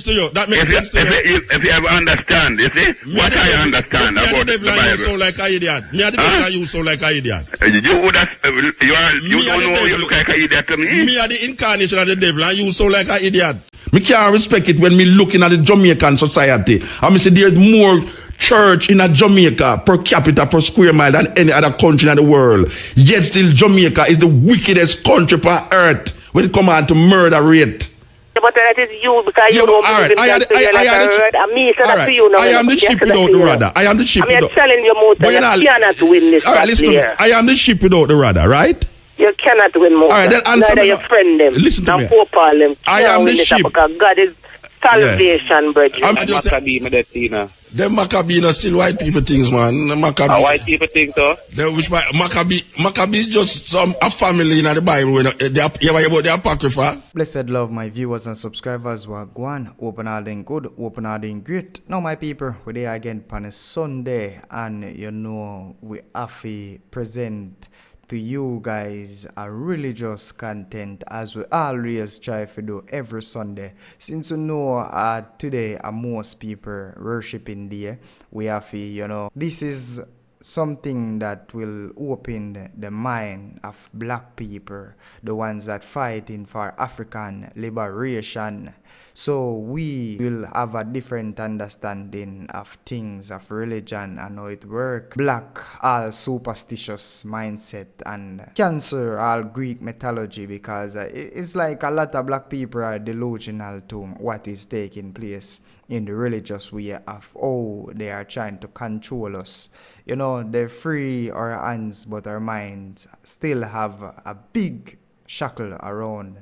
To you. That makes sense to you. If you ever understand, you see, what I understand about the Bible. You sound like an idiot. Me are the devil and you sound like an idiot. You would have, you don't know you look like an idiot to me. Me are the incarnation of the devil and you sound like an idiot. Me can't respect it when me looking at the Jamaican society and me say there's more church in a Jamaica per capita per square mile than any other country in the world. Yet still Jamaica is the wickedest country on earth when it comes on to murder rate. But that is you because you don't believe in God, so you're like a herd. And me say that to you now. I am the sheep without the rudder. I am the sheep without... I'm telling you, Muta, you cannot win this player. I am the sheep without the rudder, right? You cannot win, Muta. All right, then answer neither your friend them. Listen to me. Poor Paul them. I am the sheep. Because God is salvation, brethren. I'm Maccabee, them Maccabee are still white people things, man. Maccabee. White people think so? Maccabee is just a family in the Bible. You ever hear about the Apocrypha? Blessed love, my viewers and subscribers. We're going open all in good, open all in great. Now, my people, we're there again on a Sunday, and you know, we have to present to you guys a religious content as we always try to do every Sunday. Since you know today most people worshiping there, we have to, you know, this is something that will open the mind of black people, the ones that fighting for African liberation. So we will have a different understanding of things, of religion and how it works. Black, all superstitious mindset, and Cancer, all Greek mythology, because it's like a lot of black people are delusional to what is taking place in the religious way of how they are trying to control us. You know, they free our hands, but our minds still have a big shackle around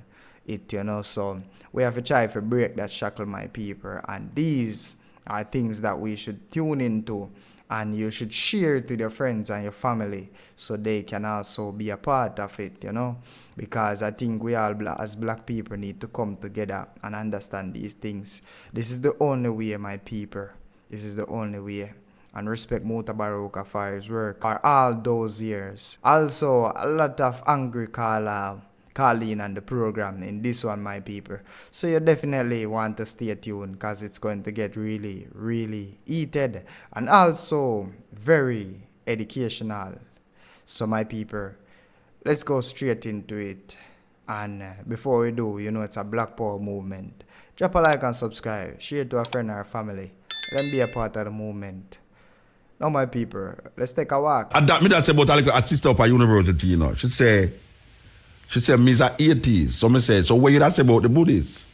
it, you know. So we have to try to break that shackle, my people. And these are things that we should tune into, and you should share to your friends and your family so they can also be a part of it, you know. Because I think we all as black people need to come together and understand these things. This is the only way, my people. This is the only way. And respect Mutabaruka for his work for all those years. Also, a lot of angry calling on the program in this one, my people. So you definitely want to stay tuned because it's going to get really, really heated. And also very educational. So my people, let's go straight into it. And before we do, you know it's a Black Power movement. Drop a like and subscribe. Share it to a friend or a family. Let them be a part of the movement. Now, my people, let's take a walk. And that me that say about a sister up at university, you know. She say, me's a atheist. So me say, so what you that say about the Buddhists?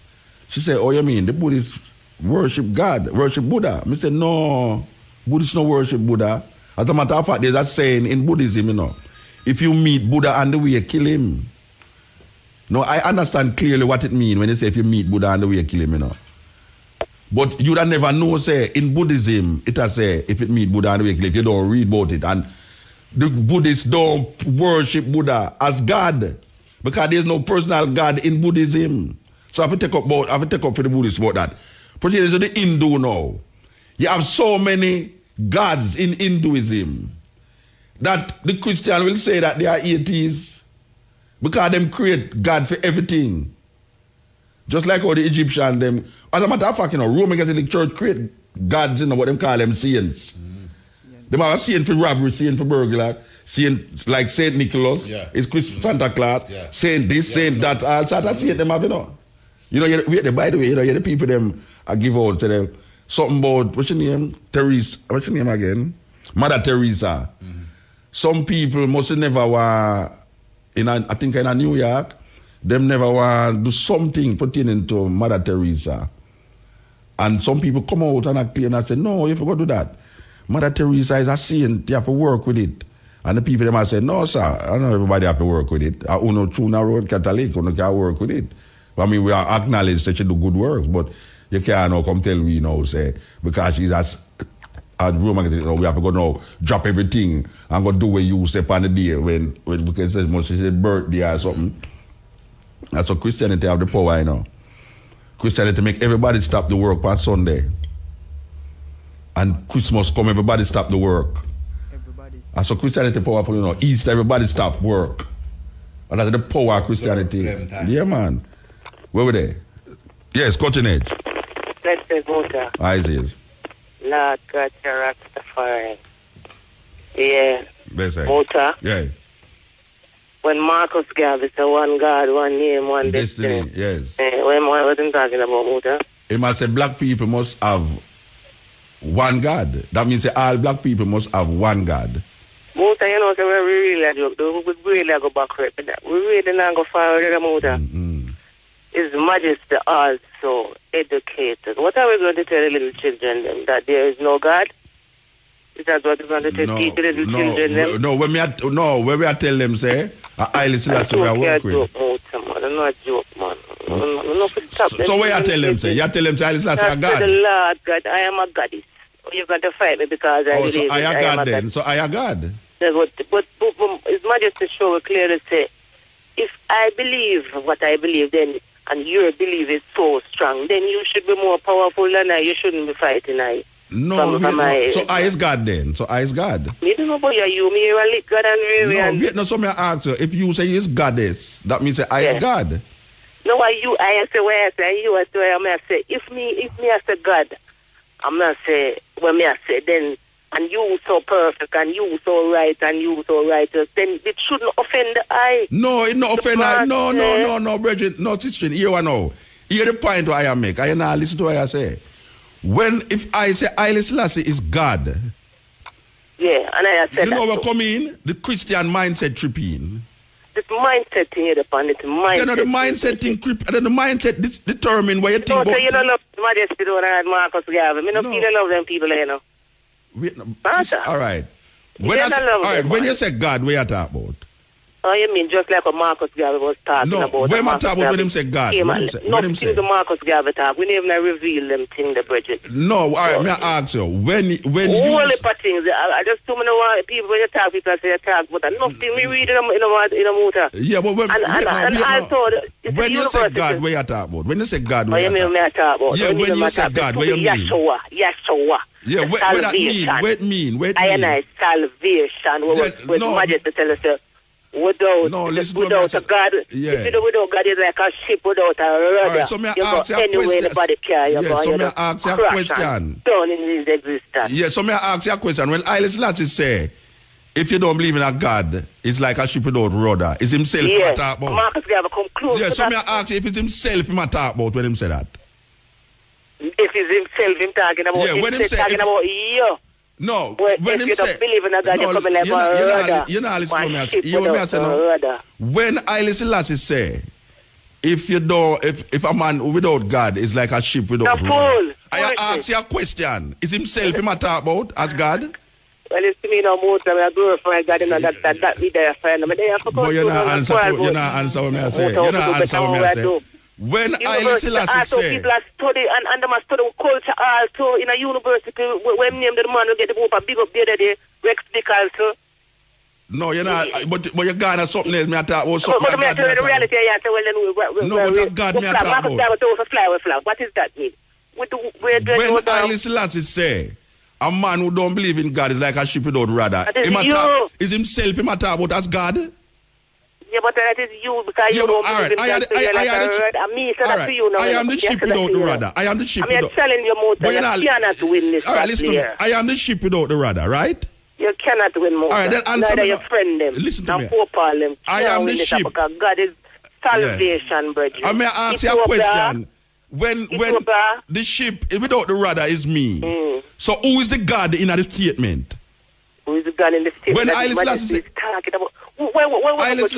She say, oh, you mean the Buddhists worship God, worship Buddha? Me say, no, Buddhists no worship Buddha. As a matter of fact, there's a saying in Buddhism, you know, if you meet Buddha on the way, kill him. No, I understand clearly what it means when they say if you meet Buddha on the way, kill him, you know. But you don't never know, say, in Buddhism, it has say, if it meet Buddha on the way, kill him, if you don't read about it. And the Buddhists don't worship Buddha as God, because there's no personal God in Buddhism. So I have to take up for the Buddhists about that. Particularly to the Hindu now. You have so many gods in Hinduism that the Christian will say that they are atheists because them create God for everything. Just like how the Egyptians, them, as a matter of fact, you know, Roman Catholic Church create gods, you know, what them call them saints. They have a saint for robbery, saint for burglar, saint like Saint Nicholas, it's Santa Claus, saint this, saint that, all sorts of saint them have, you know. You know, by the way, you know, the people them I give out to them something about, what's your name? Teresa, what's your name again? Mother Teresa. Some people must never want, I think in New York, them never want to do something pertaining to Mother Teresa. And some people come out and act and say, no, you forgot to do that. Mother Teresa is a saint, you have to work with it. And the people them say, no, sir, I know everybody have to work with it. I know true road Catholic, you can work with it. I mean, we are acknowledged that she do good work, but you can't now come tell me, you know, say, because she's a Roman, you know, we have to go now, drop everything and go do what you say on the day when because it's must say birthday or something. That's what Christianity have the power, you know. Christianity make everybody stop the work on Sunday. And Christmas come, everybody stop the work. Everybody. And so Christianity powerful, you know. Easter, everybody stop work. And that's the power of Christianity. Yeah, man. Where were they? Yes, cutting edge. Blessed Muta. Isaiah. Lord God, Rastafari. Yeah. Blessed. Muta. Yeah. When Marcus gave it's a one God, one name, one destiny. Yes. What I'm talking about, Muta? He must say black people must have one God. That means that all black people must have one God. Muta, you know, so we really joke. We really go backward. We really not go forward, Muta. His Majesty also educated. What are we going to tell the little children them? That there is no God? Is that what we're going to teach the little children them? No, when we are tell them, say, I Selassie we are working with. I'm not joke, man. So where you tell them, say? You tell them, say, I Selassie are God? The Lord God, I am a goddess. You're going to fight me because I believe so I am God then. God. So I am God. But His Majesty show will clearly say, if I believe what I believe, then and your belief is so strong, then you should be more powerful than I. You shouldn't be fighting I. No, so I is God then. So I is God. Me don't know about you. Me you are God and very. No, so me ask you, if you say is goddess, that means say I is God. No, I say where I say you I say where I say if me I say God, I'm not say when me I say then and you so perfect and you so right and you so righteous, then it shouldn't offend the eye. No, it not offend the eye. No, Bridget, no, sister, here I know. Here the point why I make. I now listen to what I say. If I say Haile Selassie is God, yeah, and I said you know what come in? The Christian mindset trip in. The mindset thing here, the mindset. You know the mindset thing creep, and then the mindset determine what you think about. So you don't love Majesty, don't have Marcus Garvey. Me no feel love them people, you know. All right. When you say God, what you talk about? Oh, you mean just like what Marcus Garvey was talking about? No, when I talk about when him say God, when him say the Marcus Garvey talk, we never reveal them things, the Bridget. No, all right, me ask you, when you... All the things, I just too many people, when you talk, people say you talk, but nothing we read in a muta. Yeah, but when... And also, when you say God, what you talk about? When you say God, what you talk about? Yeah, when you say God, what you mean? Yeshua. Yeah, what that mean? I and I salvation, with Majesty tell us, without a God, if you do without God, it's like a ship without a rudder. Right, so you ask you a question. So me ask you a question. Down in his existence. Yeah, so me ask you a question. When Haile Selassie say, if you don't believe in a God, it's like a ship without rudder. Is himself him talk about? Marcus Garvey come close. Yeah, so me ask you if it's himself him talk about when him say that. If it's himself him talking about, yeah, when him say talking about you. No, when if you don't believe in a God, you're coming like a rudder. You know, listen to me. You want me to say no? When Haile Selassie say, if a man without God is like a ship without rudder, I ask you a question. Is himself him talk about as God? Well, it's to me no more time I glorify God and that be there for him. But you're not answer what I say. You're not answer what I say. When Haile Selassie say, people are study and they must study culture also in a university. When name the man will get the book and big up the other day, Rex Dick also. No, you're not. But you're going to something else. Me talk about something. But me tell you the reality. I say, well, then no, but that God me talk about. What is that mean? When Haile Selassie say, a man who don't believe in God is like a ship without rudder. Is himself him talk about as God? Yeah, but that is you because you don't believe in God. I am the ship without the rudder. I am the ship without. I'm telling you, Muta, you cannot win this. All right, listen to me. I am the ship without the rudder, right? You cannot win, Muta. All right, then answer me. Your friend them. Listen to me. Them. I am the ship. Because God is salvation, brother. I may ask you a question. When the ship without the rudder is me, so who is the God in the statement? Who is the God in the statement? When Haile Selassie talking about Haile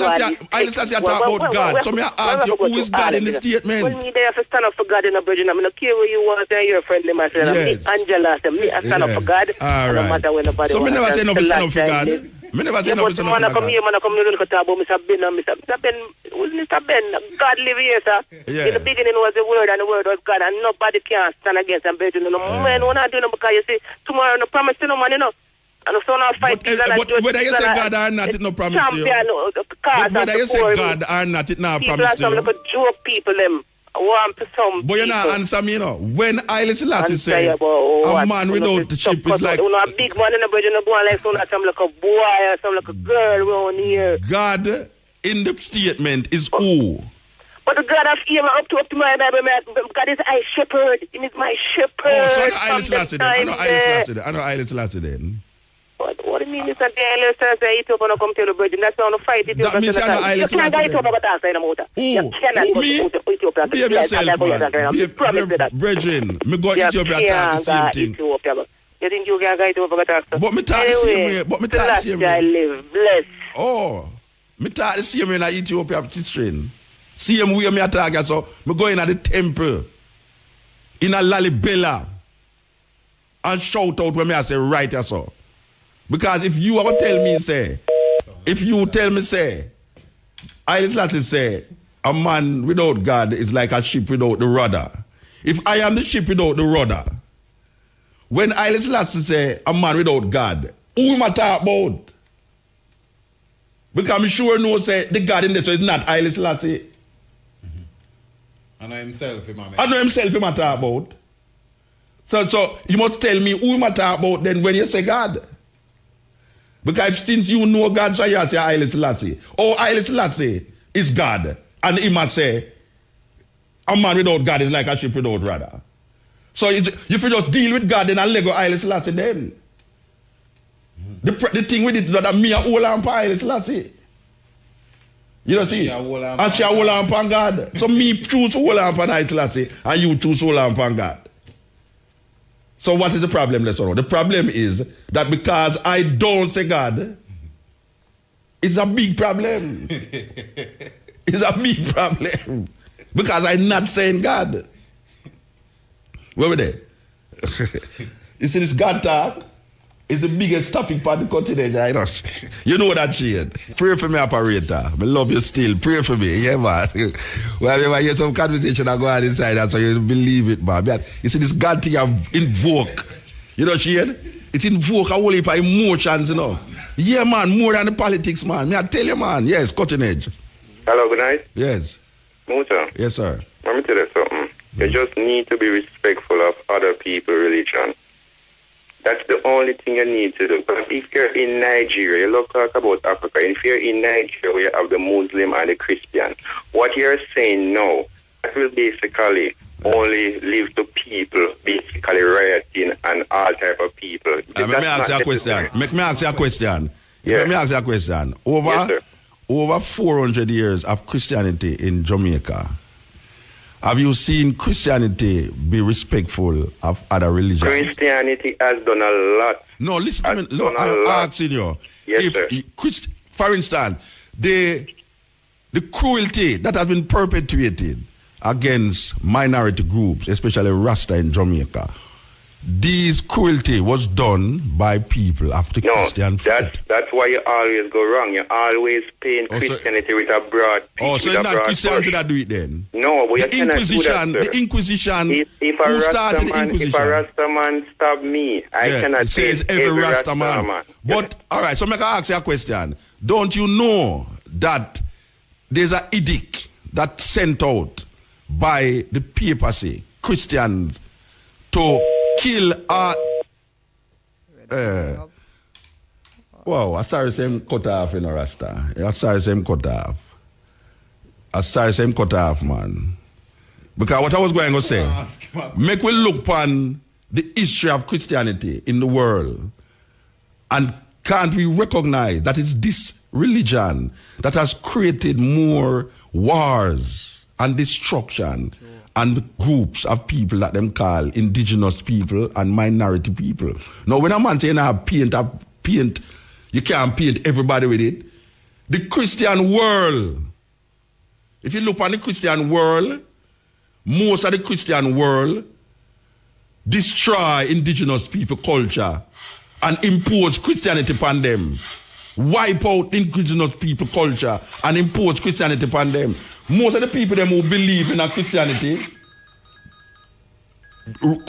Selassie talk about God. So me ask you, who is God in the statement? When me there to stand up for God in a bridge, I'm not care where you want to your friend them. I said, me Angela said, me I stand up for God. All right. No matter when nobody. So me never say nothing stand up for God. Me never say nothing stand up for God. Man come here, talk about Mr. Ben. Who's Mr. Ben? God live here, sir. In the beginning was the Word, and the Word was God, and nobody can stand against him. No man, we're not doing it because you see tomorrow no promise to no man, you know. And so now fight but whether you say God or not, it no promise to you. But whether you say God or not, it no promise to you. People are some joke people them. Want to some. But you not answer me, you know. When Haile Selassie say a man without the ship is like. You know, a big man in the bridge, you know, go on like some like a boy or some like a girl around here. God in the statement is who? But the God of Eva up to my Bible, God is my shepherd. He is my shepherd. Oh, so I know Haile Selassie then. I know Haile Selassie then. What do you mean, Mr. Haile Selassie? Ethiopia no come tell the virgin. That's how no fight Ethiopia. That means I know Haile Selassie then. You can't go to Ethiopia. You cannot Behave yourself, man. Brethren, me go Ethiopia talk the same thing. You think you can go to Ethiopia? But me talk the same way. I live blessed. Oh, me talk the same way in Ethiopia teaching. Same way me talk, so me go in at the temple in a Lalibela and shout out when me I say right so. Because if you ever tell me say, Haile Selassie say, a man without God is like a ship without the rudder. If I am the ship without the rudder, when Haile Selassie say a man without God, who am I talk about? Because I'm sure no say the God in this, so it's not Haile Selassie. I know himself, him I talk about. So you must tell me who am I talk about then when you say God. Because since you know God, so you say Haile Selassie. Oh, Haile Selassie is God. And he must say, a man without God is like a ship without rudder. So if you just deal with God, then I'll let go Haile Selassie then. The thing with it is that me a hold on for Haile Selassie. You know see? And she a hold on for God. So me choose to hold on for Haile Selassie and you choose to hold on for God. So what is the problem, let's know? The problem is that because I don't say God, it's a big problem. It's a big problem. Because I'm not saying God. Where were they? You see this God talk is the biggest topic for the continent, I know. You know that shit. Pray for me, operator. I love you still. Pray for me. Yeah, man. Whenever I hear some conversation, I go on inside that so you believe it, man. You see this God thing I've invoked. You know, Shane? It's invoke a whole heap of emotions, you know. Yeah, man, more than the politics, man. Me, I tell you, man. Yes, cutting edge. Hello, good night. Yes. Muta. Yes, sir. Let me tell you something. You just need to be respectful of other people's religion. That's the only thing you need to do. But if you're in Nigeria, you love to talk about Africa. If you're in Nigeria, where you have the Muslim and the Christian, what you're saying now, that will basically only leave to people basically rioting and all type of people. Let me ask you a question. Let me ask you a question. Yeah. Let me ask you a question. Over 400 years of Christianity in Jamaica, have you seen Christianity be respectful of other religions? Christianity has done a lot. No, listen to me. Look, I'm asking you. Yes, sir. For instance, the cruelty that has been perpetuated against minority groups, especially Rasta in Jamaica, this cruelty was done by people of the Christian faith. That's why you always go wrong. You always paint Christianity with a broad piece. Oh, so it's not Christianity that do it then? No, but you cannot do that, sir. The Inquisition, who started the Inquisition? If a Rasta man stab me, I cannot say every Rasta man. But, all right, so I can ask you a question. Don't you know that there's an edict that's sent out by the papacy, Christians, to kill wow, I saw him cut off in a Rasta. I saw him cut off, man. Because what I was going to say, make we look upon the history of Christianity in the world, and can't we recognize that it's this religion that has created more wars and destruction and groups of people that them call indigenous people and minority people. Now, when a man saying paint, you can't paint everybody with it. The Christian world, if you look on the Christian world, most of the Christian world destroy indigenous people culture and impose Christianity upon them. Wipe out indigenous people culture and impose Christianity upon them. Most of the people them who believe in a Christianity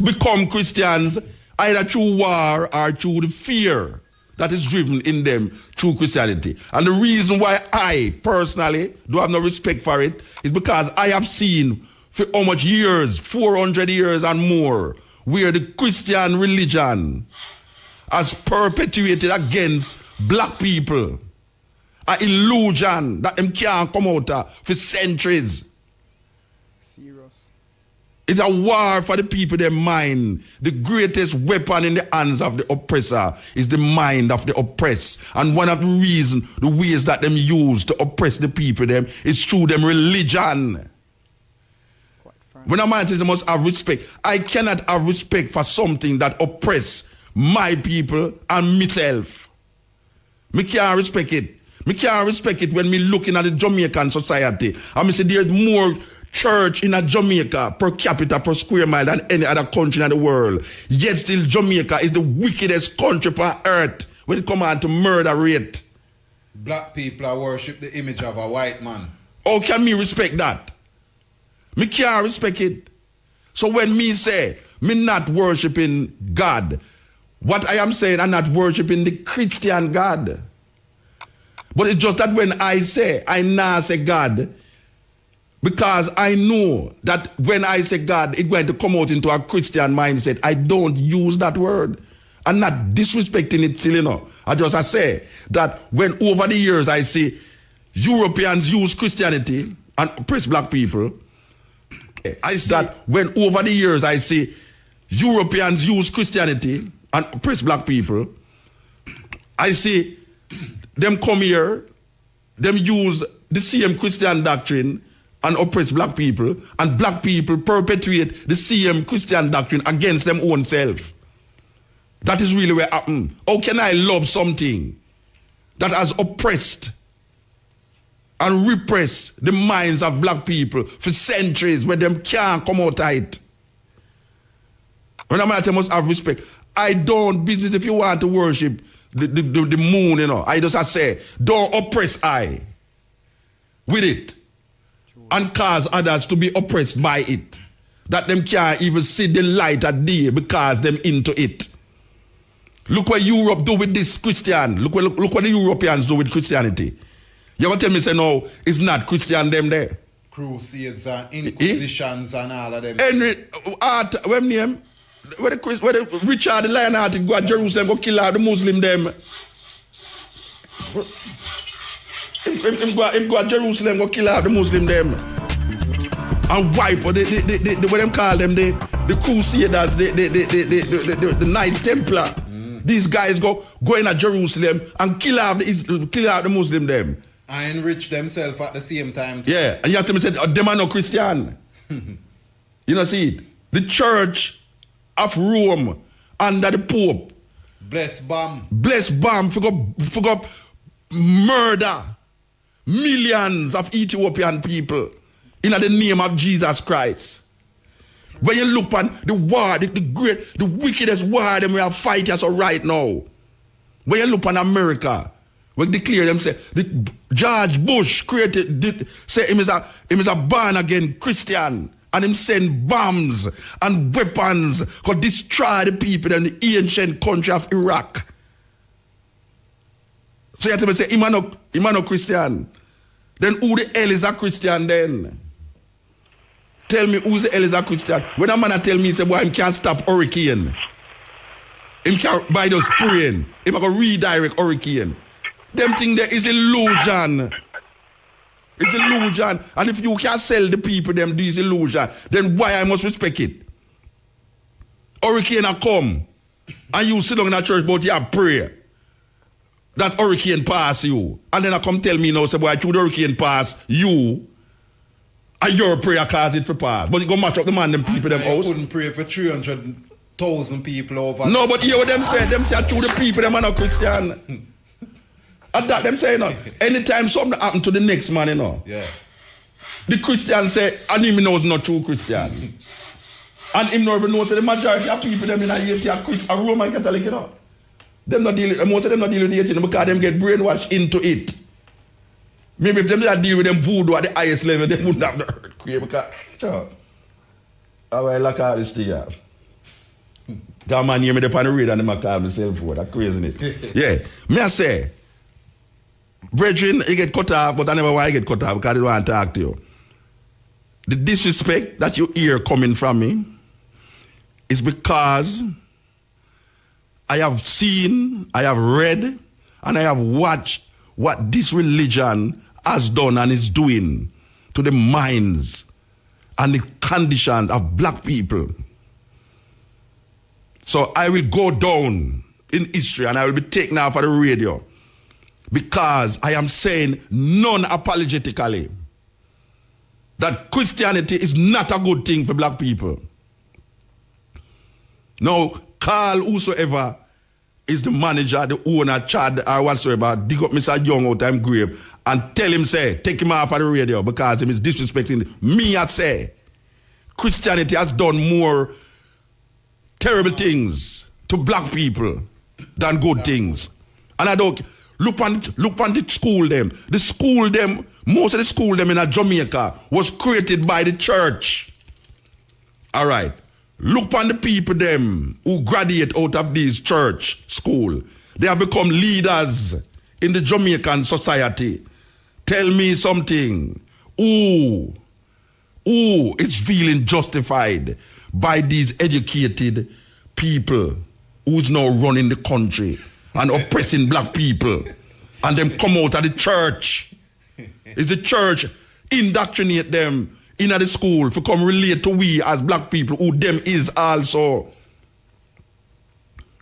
become Christians either through war or through the fear that is driven in them through Christianity. And the reason why I personally do have no respect for it is because I have seen for how much years, 400 years and more, where the Christian religion has perpetuated against black people an illusion that them can't come out for centuries. Serious. It's a war for the people, their mind. The greatest weapon in the hands of the oppressor is the mind of the oppressed. And one of the ways that them use to oppress the people them is through them religion. When a man says he must have respect, I cannot have respect for something that oppress my people and myself. Me can't respect it. Me can't respect it when me looking at the Jamaican society and me say there's more church in a Jamaica per capita per square mile than any other country in the world. Yet still Jamaica is the wickedest country on earth when it comes on to murder rate. Black people are worship the image of a white man. How can me respect that? Me can't respect it. So when me say me not worshiping God, what I am saying I'm not worshiping the Christian God. But it's just that when I say I not say God, because I know that when I say God, it's going to come out into a Christian mindset. I don't use that word. I'm not disrespecting it still, you know. I say that when over the years I see Europeans use Christianity and oppress black people, I see that when over the years I see Europeans use Christianity and oppress black people, I see them come here, them use the same Christian doctrine and oppress black people, and black people perpetuate the same Christian doctrine against them own self. That is really where happened. How can I love something that has oppressed and repressed the minds of black people for centuries where them can't come out of it? When I'm at, I must have respect. I don't business if you want to worship the moon, you know. I just say, don't oppress I with it and cause others to be oppressed by it. That them can't even see the light of day because them into it. Look what Europe do with this Christian. Look what the Europeans do with Christianity. You ever tell me say no, it's not Christian them there. Crusades and inquisitions and all of them. Henry what name? Where the Richard the Lionhearted go to Jerusalem go kill out the Muslim them. Him go to Jerusalem go kill out the Muslim them. And wipe what them call them the Crusaders, the Knights Templar. These guys go in to Jerusalem and kill out the Muslim them. And enrich themselves at the same time. Yeah, and you have to say them are no Christian. You know, see it. The Church of Rome under the Pope. Bless bomb for murder millions of Ethiopian people in the name of Jesus Christ. When you look at the war, the wickedest war that we are fighting so right now. When you look at America, we declare them say George Bush say him is a born again Christian, and him send bombs and weapons to destroy the people in the ancient country of Iraq. So you have to say him are no Christian. Then who the hell is a Christian then? Tell me who's the hell is a Christian. When a man tell me, say, boy, him can't stop hurricane. Him can't buy those praying. Him can redirect hurricane. Them thing there is illusion. It's illusion. And if you can't sell the people them this illusion, then why I must respect it? Hurricane a come. And you sit down in a church but you have prayer. That hurricane pass you. And then I come tell me now, say, boy, through the hurricane pass you. And your prayer cause it for pass. But you go match up the man, them people, them house. I couldn't pray for 300,000 people over. No, but hear what them say. Them say through the people, them are not Christian. And that them say, you know, anytime something happen to the next man, you know. Yeah. The Christian say, and him knows not true Christian. And him not even knows the majority of people, them in Haiti are Christian, are Roman Catholic, you know. Them not deal, most of them not deal with the Haiti because them get brainwashed into it. Maybe if them did deal with them voodoo at the highest level, they wouldn't have the earthquake. Because, sure. I will like all this thing. That man hear me up on the radio and them call themselves for. That's crazy, isn't it? Yeah. Me I say, brethren, you get cut off, but I never want to get cut off because I don't want to talk to you. The disrespect that you hear coming from me is because I have seen, I have read, and I have watched what this religion has done and is doing to the minds and the conditions of black people. So I will go down in history and I will be taken off of the radio because I am saying non-apologetically that Christianity is not a good thing for black people. Now, call whosoever is the manager, the owner, Chad, or whatsoever, dig up Mr. Young out of him grave and tell him, say, take him off of the radio because he is disrespecting me. I say, Christianity has done more terrible things to black people than good things. And I don't look on the school them. The school them, most of the school them in Jamaica was created by the church. All right. Look on the people them who graduate out of these church school. They have become leaders in the Jamaican society. Tell me something. Who is feeling justified by these educated people who's now running the country and oppressing black people and them come out of the church? Is the church indoctrinate them in the school for come relate to we as black people who them is also?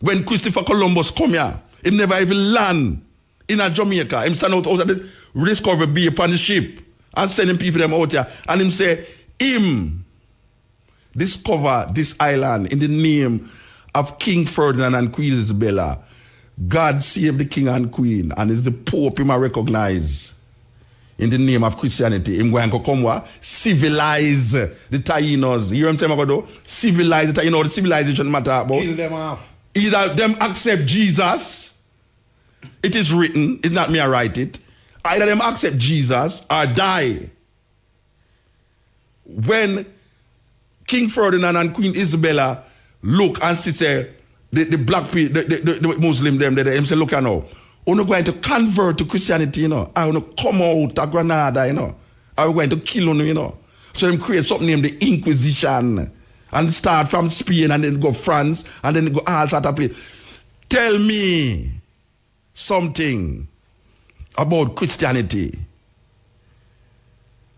When Christopher Columbus come here, he never even land in a Jamaica. Him stand out of the Discovery Bay upon the ship and sending people them out here. And him say, him discover this island in the name of King Ferdinand and Queen Isabella. God save the king and queen, and it's the Pope him I recognize. In the name of Christianity, him going to come what? Civilize the Tainos. You hear what I'm talking about? Civilize the Tainos. The civilization matter about. Kill them off. Either them accept Jesus. It is written. It's not me I write it. Either them accept Jesus or die. When King Ferdinand and Queen Isabella look and see say the black people, the Muslim them, they say, look now. We're not going to convert to Christianity, you know. I want to come out of Granada, you know. I'm going to kill you, you know. So them create something named the Inquisition and start from Spain and then go France and then go all sort of place. Tell me something about Christianity.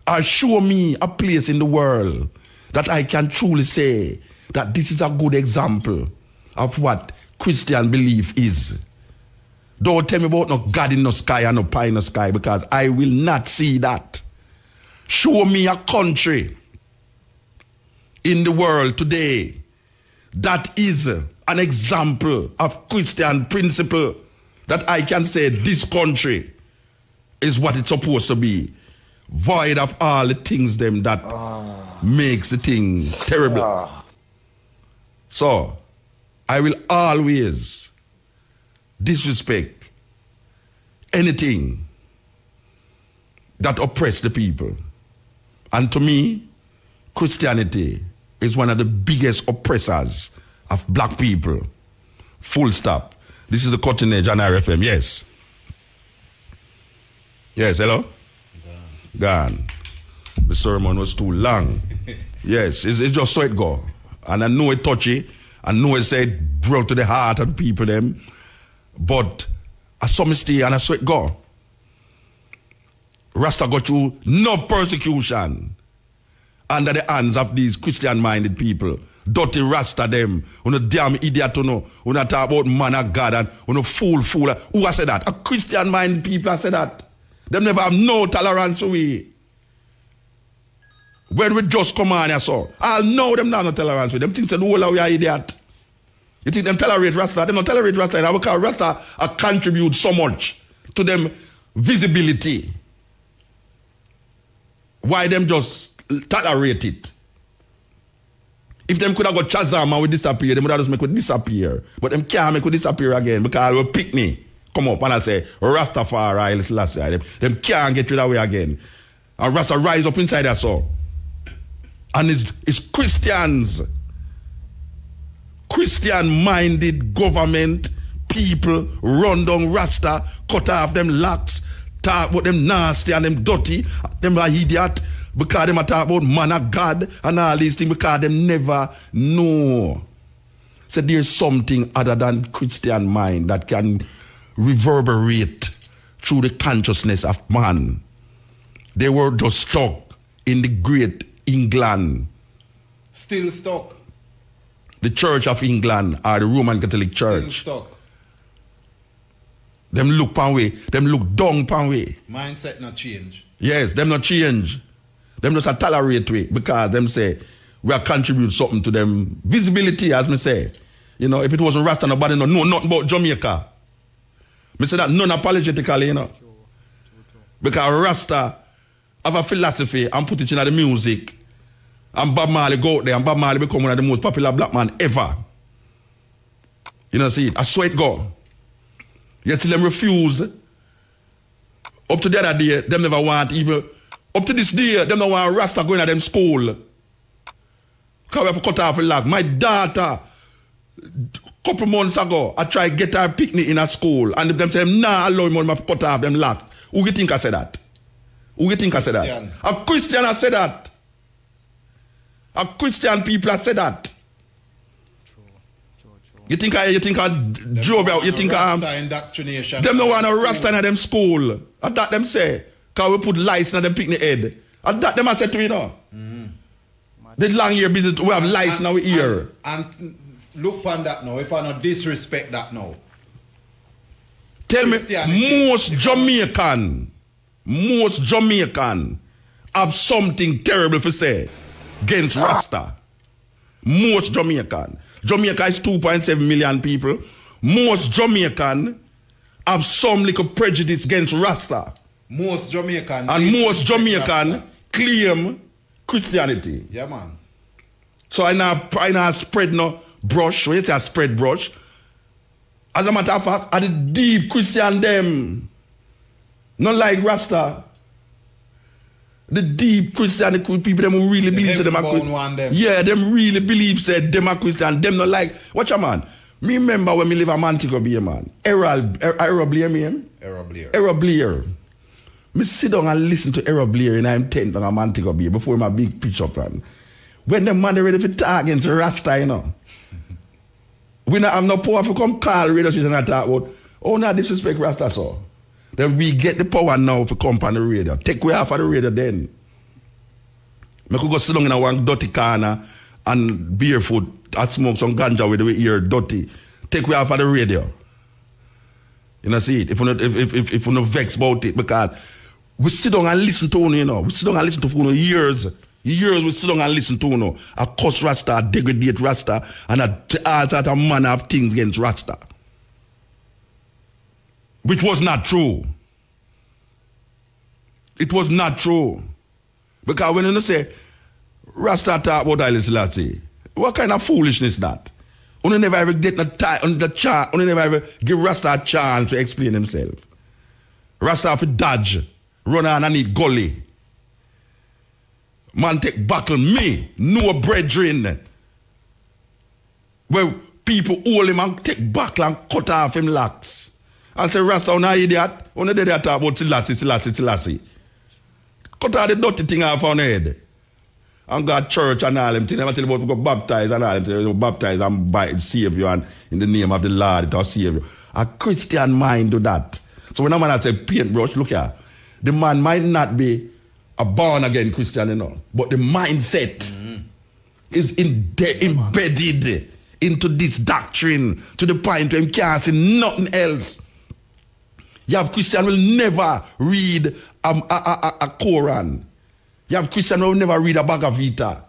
Or show me a place in the world that I can truly say that this is a good example of what Christian belief is. Don't tell me about no God in the sky and no pie in the sky, because I will not see that. Show me a country in the world today that is an example of Christian principle that I can say this country is what it's supposed to be, void of all the things them that makes the thing terrible. So I will always disrespect anything that oppress the people. And to me, Christianity is one of the biggest oppressors of black people. Full stop. This is the Cutting Edge on RFM. Yes. Yes, hello? Gone. The sermon was too long. Yes, it's just so it go. And I know it touchy. I know it said brought to the heart of the people them. But I saw me stay and I saw it go. Rasta got through enough persecution under the hands of these Christian-minded people. Dirty Rasta them. You damn idiot you know. You talk about man of God and you fool. Who has said that? A Christian-minded people have said that. Them never have no tolerance for we. When we just come on here so, I'll know them not no tolerance with them. Think the whole of we are idiot. You think them tolerate Rasta? They don't tolerate Rasta. Because Rasta contribute so much to them visibility. Why them just tolerate it? If them could have got Shazam and we disappear, them would have just make it disappear. But them can't make it disappear again because I will pick me. Come up and I say, Rastafari, Selassie. Them can't get rid of it again. And Rasta rise up inside us so. And it's Christians. Christian-minded government people run down Rasta, cut off them locks, talk about them nasty and them dirty, them are idiot, because them talk about man of God and all these things, because them never know. So there's something other than Christian mind that can reverberate through the consciousness of man. They were just stuck in the great England. Still stuck. The Church of England or the Roman Catholic Church. Still stuck. Them look pan way. Them look down pan way. Mindset not change. Yes, them not change. Them just a tolerate way because them say we are contribute something to them visibility, as me say. You know, if it wasn't Rasta, nobody know nothing about Jamaica. Me say that non-apologetically, you know. Because Rasta have a philosophy and put it in the music. And Bob Marley go out there and Bob Marley become one of the most popular black man ever. You know, see it. I swear it go. Yet till them refuse. Up to the other day, them never want even. Up to this day, them don't want Rasta going to them school. Because we have to cut off a lag. My daughter, couple months ago, I tried to get her picnic in a school. And if them say, nah, allow me to cut off them lag. Who you think I said that? Who you think I said that? A Christian has said that. A Christian people have said that. True. You think I drove out, you think indoctrination. Them no want a Rasta in them school. At that them say, because we put lice in them picnic head. At that them I said to you know. The long year business, we have lice in our ear. And look on that now, if I not disrespect that now. Tell me, most Jamaican have something terrible to say against Rasta. Most Jamaican. Jamaica is 2.7 million people. Most Jamaican have some little prejudice against Rasta. Most Jamaican. And most Jamaican claim Christianity. Yeah, man. So I now spread no brush. When you say I spread brush, as a matter of fact, are the deep Christian them. Not like Rasta. The deep Christian the people them who really believe them are Christian. Yeah, them really believe said them are Christian. Them not like watch a man. Me remember when me live a Montego Bay, man. Errol Blair, me. Errol Blair. Me sit down and listen to Errol Blair in I'm tent on a Montego Bay before my big picture plan. When the man ready for talk against Rasta, you know. I'm not poor for come call radio station and talk about, oh, not disrespect Rasta, so. Then we get the power now to come on the radio. Take away half of the radio then. I could go sit down in a one dirty corner and barefoot and smoke some ganja with the ear dirty. Take away half of the radio. You know, see it. If you not vex about it, because we sit down and listen to you know. We sit down and listen to years. Years we sit down and listen to you know. A cuss Rasta, a degrade Rasta, and all sort of manner of things against Rasta. Which was not true. It was not true. Because when you say Rasta talk about Haile Selassie, what kind of foolishness that? You never ever get the chance, you never ever give Rasta a chance to explain himself. Rasta have to dodge, run on and eat gully. Man take buckle me, no brethren. Where people hold him and take buckle and cut off him locks. And say, Rasta, you're an idiot. You're not there talk about Selassie. Cut out the dirty thing off on the head. And go to church and all them things. I'm telling you about go baptize and all them things. Baptize and save you and in the name of the Lord it will save you. A Christian mind do that. So when a man say paintbrush, look here. The man might not be a born again Christian, you know. But the mindset is embedded into this doctrine to the point where he can't see nothing else. You have Christian will never read a Quran. You have Christian will never read a Bhagavad Gita.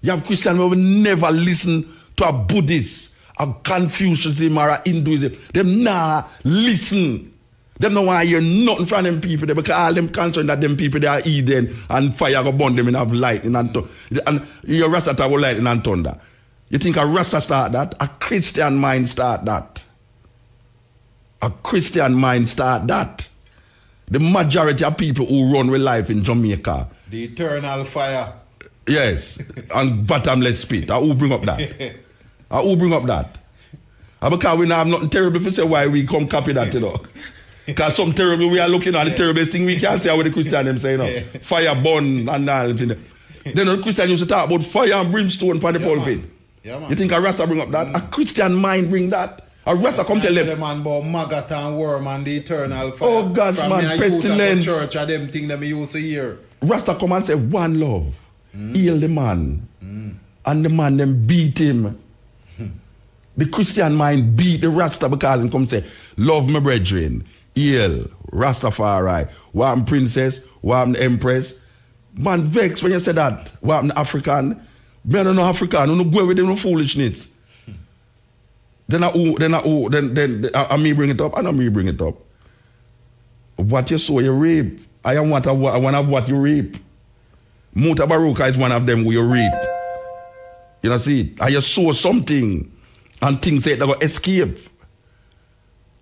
You have Christian will never listen to a Buddhist, a Confucianism or a Hinduism. Them nah listen. Them no want to hear nothing from them people there because all them concerned that them people they are Eden and fire go burn them in have lightning and your Rasta talk about lightning and thunder. You think a Rasta start that? A Christian mind start that. A Christian mind start that. The majority of people who run with life in Jamaica. The eternal fire. Yes. And bottomless pit. Who bring up that? Who bring up that? Because we now have nothing terrible to say why we come copy that, you know. Because some terrible we are looking at the terrible thing we can't say how the Christian them say, you know. Fire burn and all. Then the Christian used to talk about fire and brimstone for the pulpit. Yeah, you think a Rasta bring up that? A Christian mind bring that? A Rasta come tell them. The man about maggot and worm and the eternal fire. Oh God, man, pestilence. Church and them thing that me used to hear. Rasta come and say one love. heal the man. And the man them beat him. The Christian mind beat the Rasta because he come say, love my brethren, heal, Rastafari, what princess, what empress. Man vex when you say that, what African. Me I don't know African, you no go with them no foolishness. Then I me bring it up, and I me bring it up. What you sow, you reap. I am one of what you reap. Mutabaruka is one of them who you reap. You know, see it? And you sow something, and things say they're going to escape.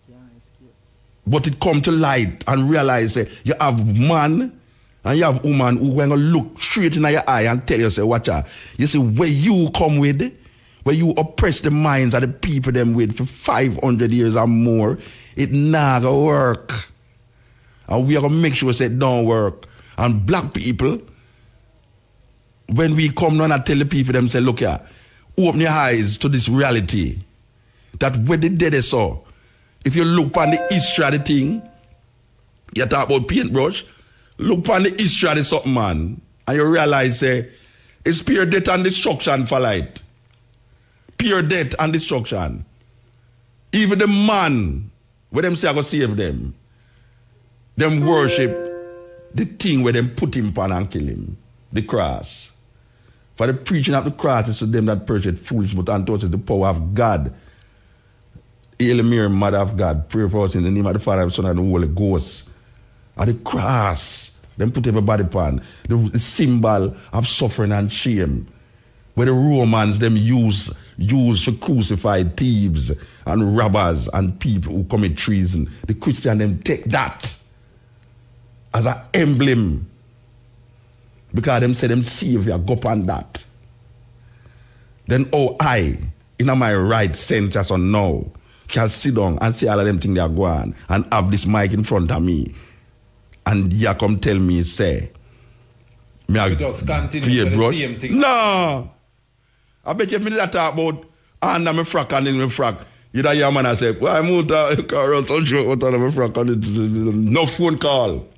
Yeah, escape. But it come to light and realize you have man and you have woman who going to look straight in your eye and tell you, say, watch out. You see, where you come with, where you oppress the minds of the people them with for 500 years or more, it not going to work. And we are going to make sure it don't work. And black people, when we come down and tell the people them, say, look here, open your eyes to this reality. That when the dead is so, if you look on the history of the thing, you talk about paintbrush, look on the history of the something, man, and you realize, say, it's pure death and destruction for light. Pure death and destruction. Even the man, where them say I go save them worship the thing where them put him on and kill him, the cross. For the preaching of the cross is to them that perish foolish, but unto us is the power of God. Hail Mary, Mother of God, pray for us in the name of the Father, the Son, and the Holy Ghost. At the cross, them put everybody upon the symbol of suffering and shame. Where the Romans them use to crucify thieves and robbers and people who commit treason. The Christian them take that as an emblem. Because them say them Savior go upon that. Then I, in my right sense as on now, can sit down and see all of them things they are going and have this mic in front of me. And you come tell me, say, me I just continue to the same thing. No. I bet you if me that talk about under my frack and in my frack, you know your man I say, why muta Carol don't show out under my frack and no phone call.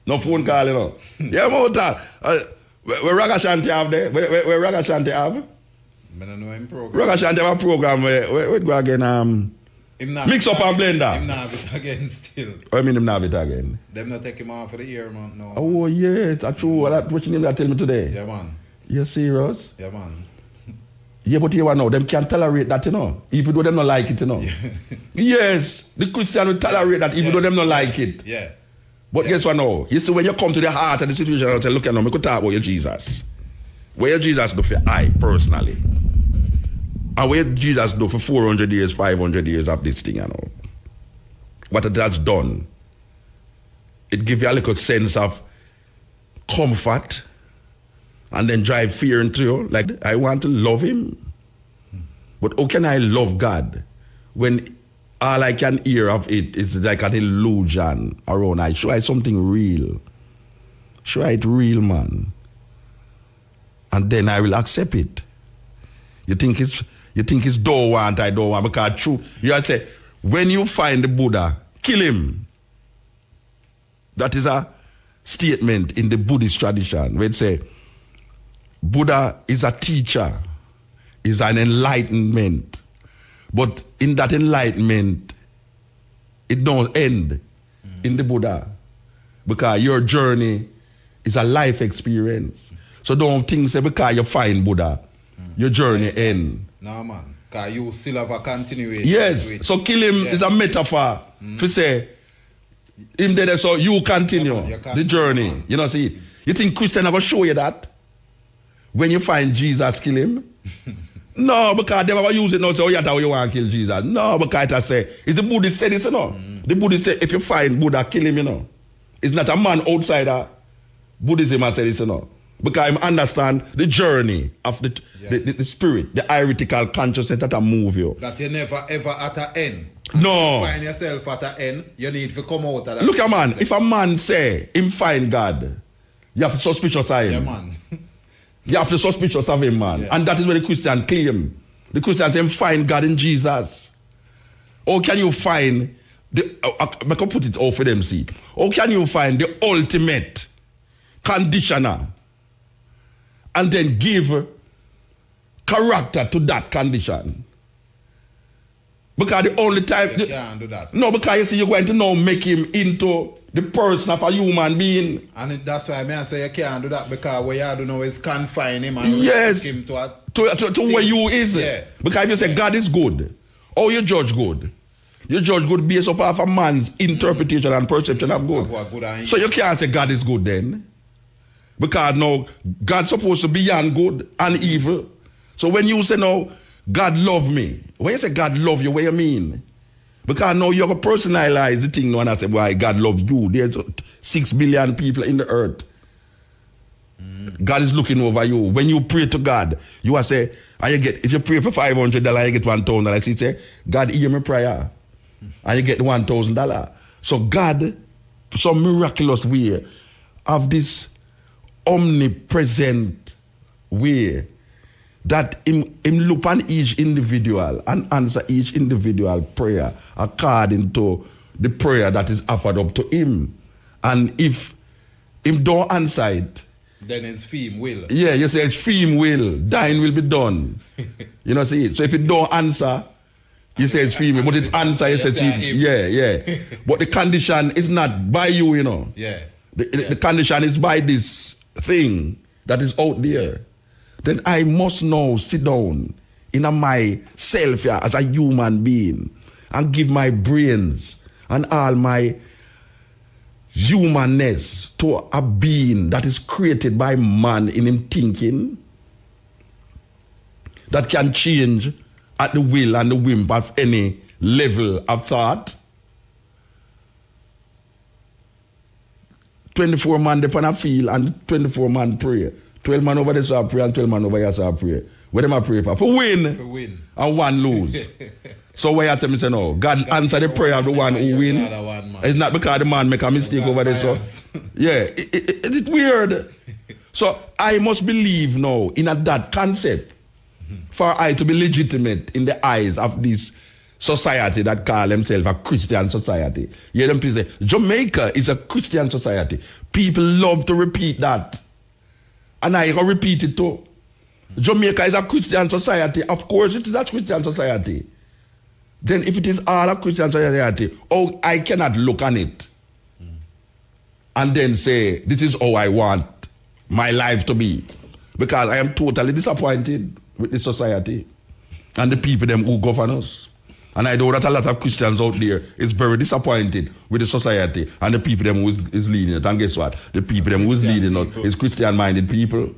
No phone call, you know. Yeah, muta. Where Raga Shanti have there? Where Raga Shanti have? I don't know him program. Raga Shanti have a program where go again mix up and blender. Him not have it again still. I mean him not have it again. Them not take him off for the year, man. No. Oh yeah, that's true. What you name that tell me today? Yeah, man. You serious? Yeah, man. Yeah, but you know, them can't tolerate that, you know. Even though them not like it, you know. Yes, the Christian will tolerate that even though them not like it. Yeah. But guess what now? You see, when you come to the heart of the situation and say, look, I could talk about your Jesus. Where your Jesus do for I, personally. And where Jesus do for 400 years, 500 years of this thing, you know. What it has done. It gives you a little sense of comfort and then drive fear into you. Like, I want to love him. But how can I love God when all I can hear of it is like an illusion around? I show it something real. Show it real, man. And then I will accept it. You think it's don't want, I don't want, because true. You have to say, when you find the Buddha, kill him. That is a statement in the Buddhist tradition where it say, Buddha is a teacher, is an enlightenment. But in that enlightenment, it don't end in the Buddha. Because your journey is a life experience. So don't think say because you find Buddha, your journey end. No, man. Because you still have a continuation. Yes. So kill him is a metaphor to say, him there so you continue the journey. You know, see, you think Christian are going to show you that? When you find Jesus, kill him? No, because they will use it now. So, that's how you want to kill Jesus. No, because I say, it's the Buddhist said this, you know. The Buddhist say, if you find Buddha, kill him, you know. It's not a man outsider. Buddhism has said this, you know. Because I understand the journey of the spirit, the heretical consciousness that move you. That you never ever at an end. No. You find yourself at an end, you need to come out of that. Look, man, if a man say him find God, you have to suspicious of him. Yeah, man. You have to suspicious of him, man. Yeah. And that is what the Christian claim. The Christian say find God in Jesus. Or can you find I can put it off for them, see. Or can you find the ultimate conditioner and then give character to that condition. Because the only time... You can't do that. No, because you see, you're going to now make him into the person of a human being. And that's why I say you can't do that, because what you do now is confine him and yes, him to a... To where you is. Yeah. Because if you say God is good, how you judge good? You judge good based off of a man's interpretation and perception of good. So you can't say God is good then. Because now, God's supposed to be beyond good and evil. So when you say now, God love me, when you say God love you, what you mean? Because now you have to personalize the thing now, and I say, why God love you? There's 6 billion people in the earth. God is looking over you. When you pray to God, you will say, and you get, if you pray for $500, you get $1,000. So you say, God hear my prayer. And you get $1,000. So God, some miraculous way, of this omnipresent way, that him look on each individual and answer each individual prayer according to the prayer that is offered up to him. And if him don't answer it, then his theme will. Yeah, you say his theme will, thine will be done. You know, see it. So if it don't answer, you say it's female, but it answer, you say it's him. Yeah. But the condition is not by you, you know. Yeah. The condition is by this thing that is out there. Then I must now sit down in myself as a human being and give my brains and all my humanness to a being that is created by man in him thinking, that can change at the will and the whim of any level of thought. 24 man depend on feel and 24 man pray. 12 man over there saw pray and 12 man over here saw pray. What am I pray for? For win. For win. And one lose. So why you tell me say no? God answer the prayer of the one who win. It's not because the man make a mistake over there. So yeah, it's weird. So I must believe now in that concept for I to be legitimate in the eyes of this society that call themselves a Christian society. You hear them people say, Jamaica is a Christian society. People love to repeat that. And I can repeat it too. Jamaica is a Christian society. Of course it is a Christian society. Then if it is all a Christian society, oh, I cannot look on it and then say, this is how I want my life to be. Because I am totally disappointed with the society and the people them who govern us. And I know that a lot of Christians out there is very disappointed with the society and the people them who is leading it. And guess what? The people them who is leading us is Christian-minded people.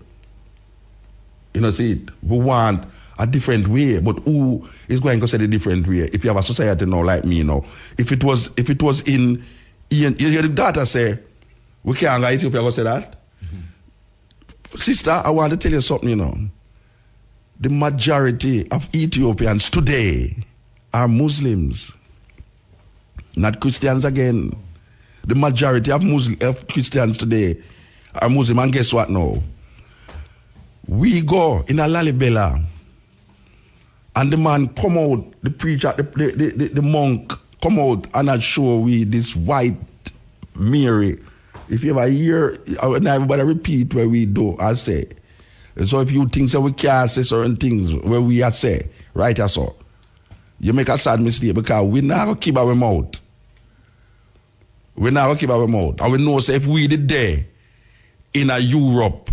You know, see it? We want a different way, but who is going to say the different way? If you have a society now like me now, if it was in you hear the data say, we can't go Ethiopia go say that? Sister, I want to tell you something, you know. The majority of Ethiopians today are Muslims, not Christians again. The majority of Christians today are Muslim. And guess what now? We go in a Lalibela, and the man come out, the preacher, the monk come out and I show we this white Mary. If you ever hear, everybody repeat where we do, I say. So if you think that we can't say certain things where we are say, right or so, you make a sad mistake because we not going to keep our mouth. We not going to keep our mouth. And we know say if we did there in a Europe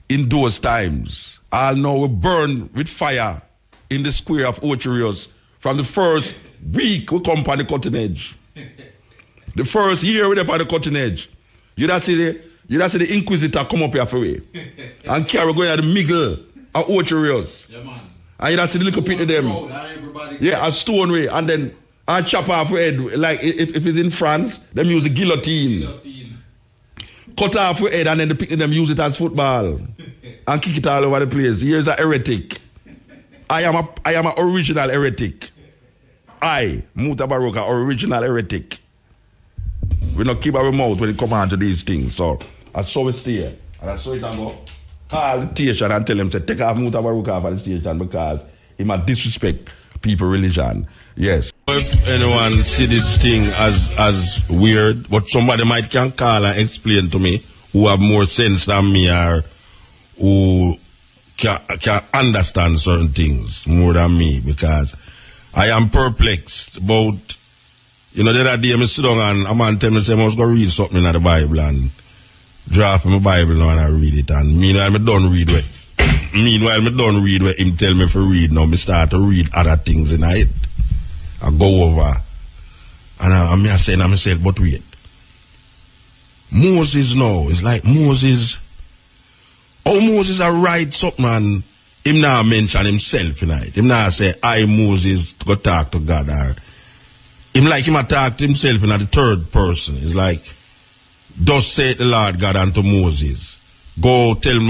in those times, I'll know we burn with fire in the square of Ocherios from the first week we come on the cutting edge. The first year we up on the cutting edge. You don't see the Inquisitor come up here for we and carry going at the middle of Ocherios. Yeah, man. And you don't see the little pit of them. Yeah, a stone way. And then I chop off head. Like if it's in France, them use the guillotine. Cut off head and then the pit of them use it as football. And kick it all over the place. Here's a heretic. I am a original heretic. I, Mutabaruka, original heretic. We don't keep our mouth when it comes on to these things. So I saw it here. And I saw it and go call the station and tell them to take off Mutabaruka off the station because he might disrespect people religion. Yes. If anyone see this thing as weird, but somebody might can call and explain to me who have more sense than me or who can understand certain things more than me, because I am perplexed about, the other day I sit down and a man tell me, say, I must go read something in the Bible, and draw from my Bible now and I read it, and meanwhile I don't read what him tell me to read. Now I start to read other things in it. I go over and I'm saying to myself, but wait, Moses now, it's like Moses, Moses I write something and him now mention himself in it. Him now say, I Moses go talk to God, or him a talk to himself in the third person. It's like, thus said the Lord God unto Moses, go tell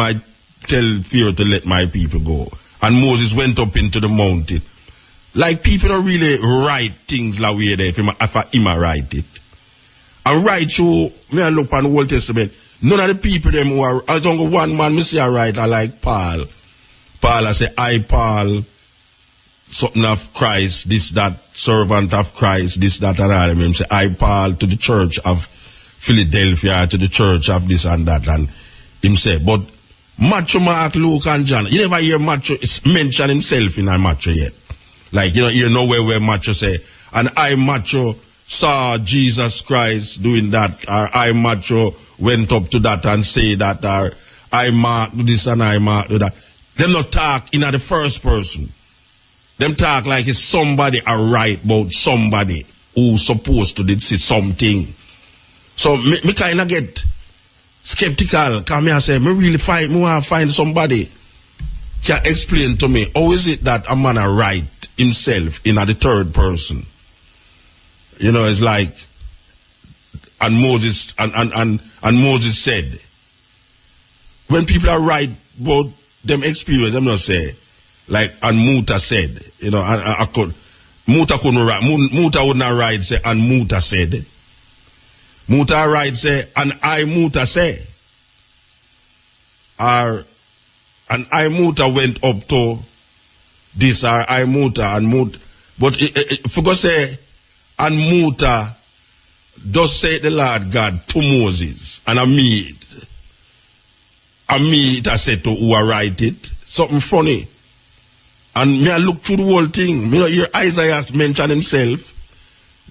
Pharaoh to let my people go. And Moses went up into the mountain. Like, people don't really write things like way there if him write it. And right through, me I look on the Old Testament, none of the people them who are, I don't go one man, me see I write, I like Paul. Paul, I say, I Paul, something of Christ, this, that, servant of Christ, this, that, and all. I say, I Paul to the church of Philadelphia, to the church of this and that. And him say, but Matthew, Mark, Luke, and John, you never hear Matthew mention himself in a Matthew yet. Like, you know where Matthew say, and I, Matthew, saw Jesus Christ doing that, or I, Matthew, went up to that and say that, or I, Mark, do this and I, Mark, do that. Them not talk in the first person. Them talk like it's somebody I write about somebody who's supposed to did see something. So me kind of get skeptical, because I say, me really want to find somebody can explain to me, how is it that a man write himself in the third person? It's like, and Moses and Moses said, when people are write about them experience, them not say, like, and Muta said, Muta couldn't write, Muta would not write, say, and Muta said. Muta write, say, and I, Muta say. Or, and I, Muta went up to this, or I, Muta, and Muta. But if you go say, and Muta does say the Lord God to Moses, and I it I said to who I write it, something funny. And me I look through the whole thing. Your Isaiah mention himself,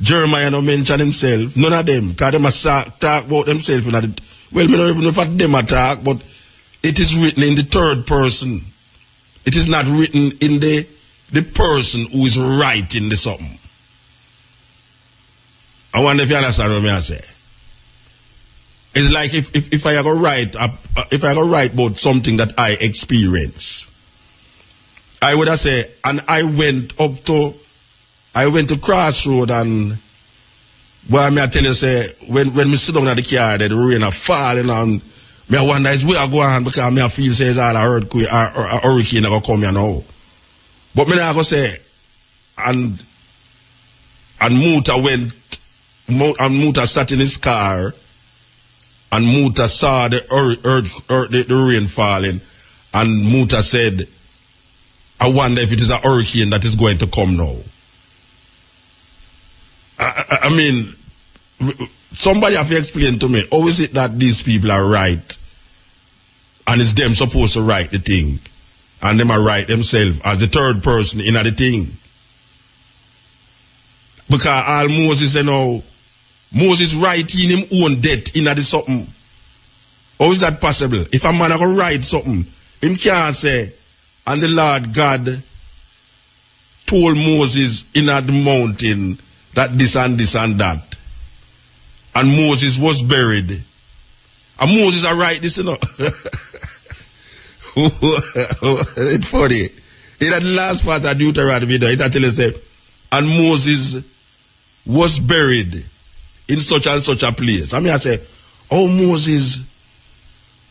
Jeremiah no mention himself, none of them, because them talk about themselves. Well, me don't even know if them talk, but it is written in the third person. It is not written in the person who is writing the something. I wonder if you understand what I say. It's like if I go write about something that I experience, I would have said, and I went to Crossroad, and boy, me I tell you, say, when me sit down at the car, the rain are falling, and me I wonder is where I go on, because me I feel say it's all a earthquake or a hurricane that go come here now. But me I go say, and Muta sat in his car, and Muta saw the rain falling, and Muta said, I wonder if it is a hurricane that is going to come now. I mean, somebody have to explain to me, how is it that these people are right, and it's them supposed to write the thing, and them are right themselves as the third person in the thing? Because all Moses, Moses writing him own death in the something. How is that possible? If a man can write something, him can't say, and the Lord God told Moses in the mountain that this and this and that. And Moses was buried. And Moses I write this, It's funny. In the last part of Deuteronomy, it actually said, and Moses was buried in such and such a place. I say, oh, Moses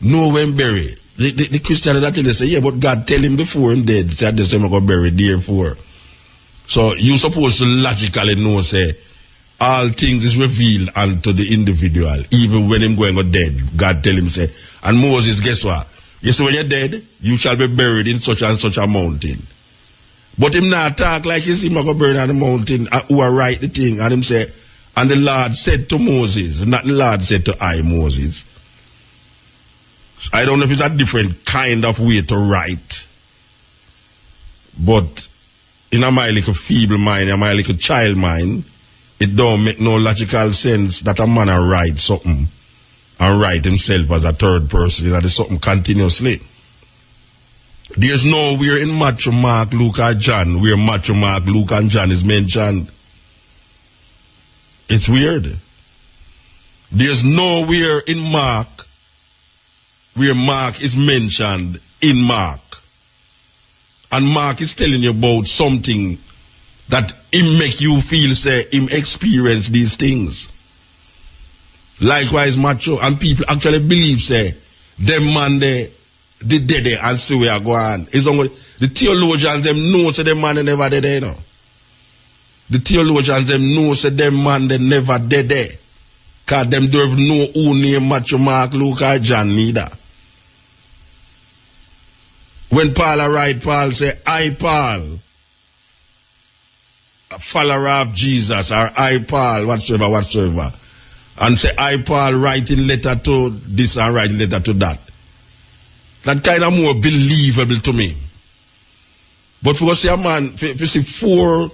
know when buried. The Christian that they say, yeah, but God tell him before him dead, said this time I got buried therefore. So you supposed to logically know, say, all things is revealed unto the individual, even when him going to dead. God tell him, say, and Moses, guess what? Yes, when you're dead, you shall be buried in such and such a mountain. But him not talk like you see him go buried on the mountain, who are write the thing, and him say, and the Lord said to Moses, not the Lord said to I, Moses. I don't know if it's a different kind of way to write. But in my little feeble mind, in my little child mind, it don't make no logical sense that a man write something and write himself as a third person. That is something continuously. There's nowhere in Matthew, Mark, Luke, or John where Matthew, Mark, Luke, and John is mentioned. It's weird. There's nowhere in Mark where Mark is mentioned in Mark. And Mark is telling you about something that him make you feel, say, him experience these things. Likewise, Matthew, and people actually believe, say, them man they dead and see where go on. It's only the theologians them know say them man they never dead there, you know. The theologians them know say them man they never dead there. Cause them don't even know who name Matthew, Mark, Luke, or John neither. When Paul write, Paul say, I Paul, a follower of Jesus, or I Paul, whatsoever. And say, I Paul writing letter to this and writing letter to that. That kind of more believable to me. But for say a man, if you see 4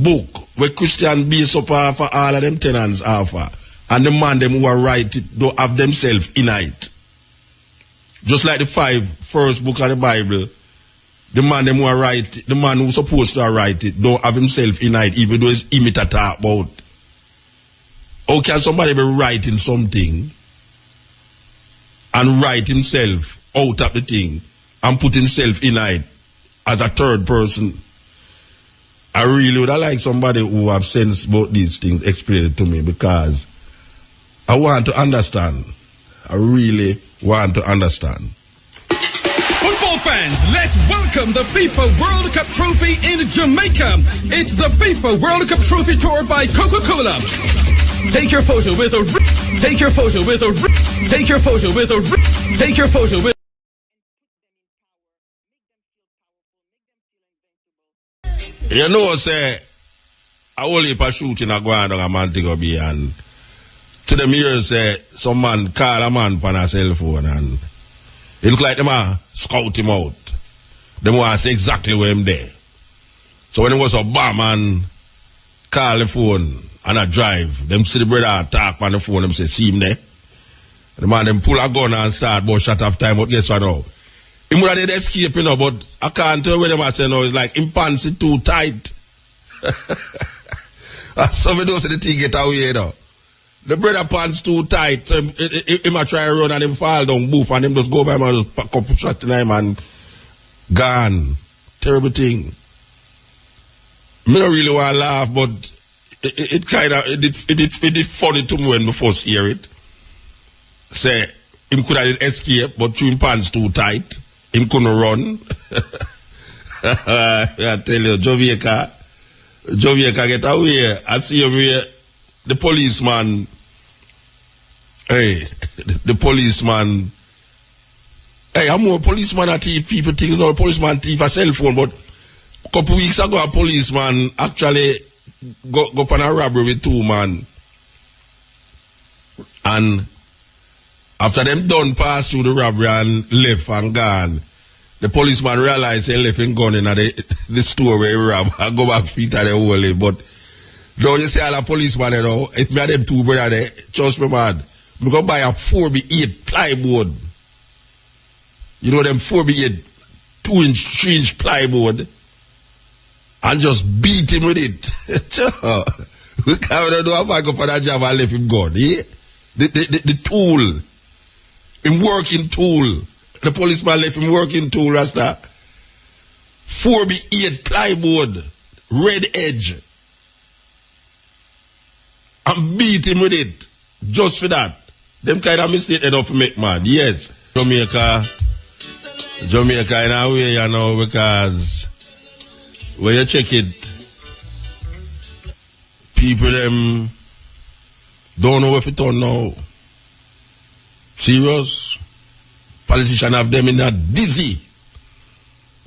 book where Christian base up for all of them tenants offer, and the man them who are write it don't have themselves in it. Just like the 5 first book of the Bible, the man them who are write it, the man who's supposed to write it don't have himself in it, even though it's him it talk about. How can somebody be writing something and write himself out of the thing and put himself in it as a third person? I really would like somebody who have sense about these things explain it to me, because I want to understand. I really want to understand. Football fans, let's welcome the FIFA World Cup Trophy in Jamaica. It's the FIFA World Cup Trophy Tour by Coca-Cola. Take your photo with a take your photo with a take your photo with a take your photo with. You know, say, I only for shooting a go on a man to go be, and to them here say some man call a man on a cell phone and it look like them scout him out. Them want to say exactly where him there. So when it was a bomb and call the phone and a drive, them see the brother talk on the phone, them say, see him there. The man them pull a gun and start but shut off time, but guess what now? He would have did escape, you know, but I can't tell where them I say now, it's like him pants it too tight. Some of those the thing get away, you know. The brother pants too tight, so him a try to run and him fall down, boof, and him just go by him and just pack up shot in him and gone. Terrible thing. Me don't really want to laugh, but it kind of, it did funny to me when we first hear it. Say, him could have escaped, but through him pants too tight. Him couldn't run. I tell you, Jamaica get away. I see him here. The policeman, the policeman, I'm more policeman at thief people things, no policeman thief a cell phone, but a couple weeks ago a policeman actually go on a robbery with 2 men. And after them done pass through the robbery and left and gone, the policeman realized he left him gun in the store where he robbed and go back feet at the hole. But now you see all the policeman, you know, if me and them 2 brothers there, trust me man, we go buy a 4x8 plyboard. You know them 4x8, 2-inch, 3-inch plyboard, and just beat him with it. We can't do a back up for that job and left him gone. Yeah? The tool, him working tool. The policeman left him working tool, Rasta. 4x8 plyboard, red edge. And beat him with it. Just for that. Them kind of mistake enough to make, man. Yes. Jamaica in a way, you know, because when you check it, people them don't know if it on now. Serious. Politicians have them in a dizzy.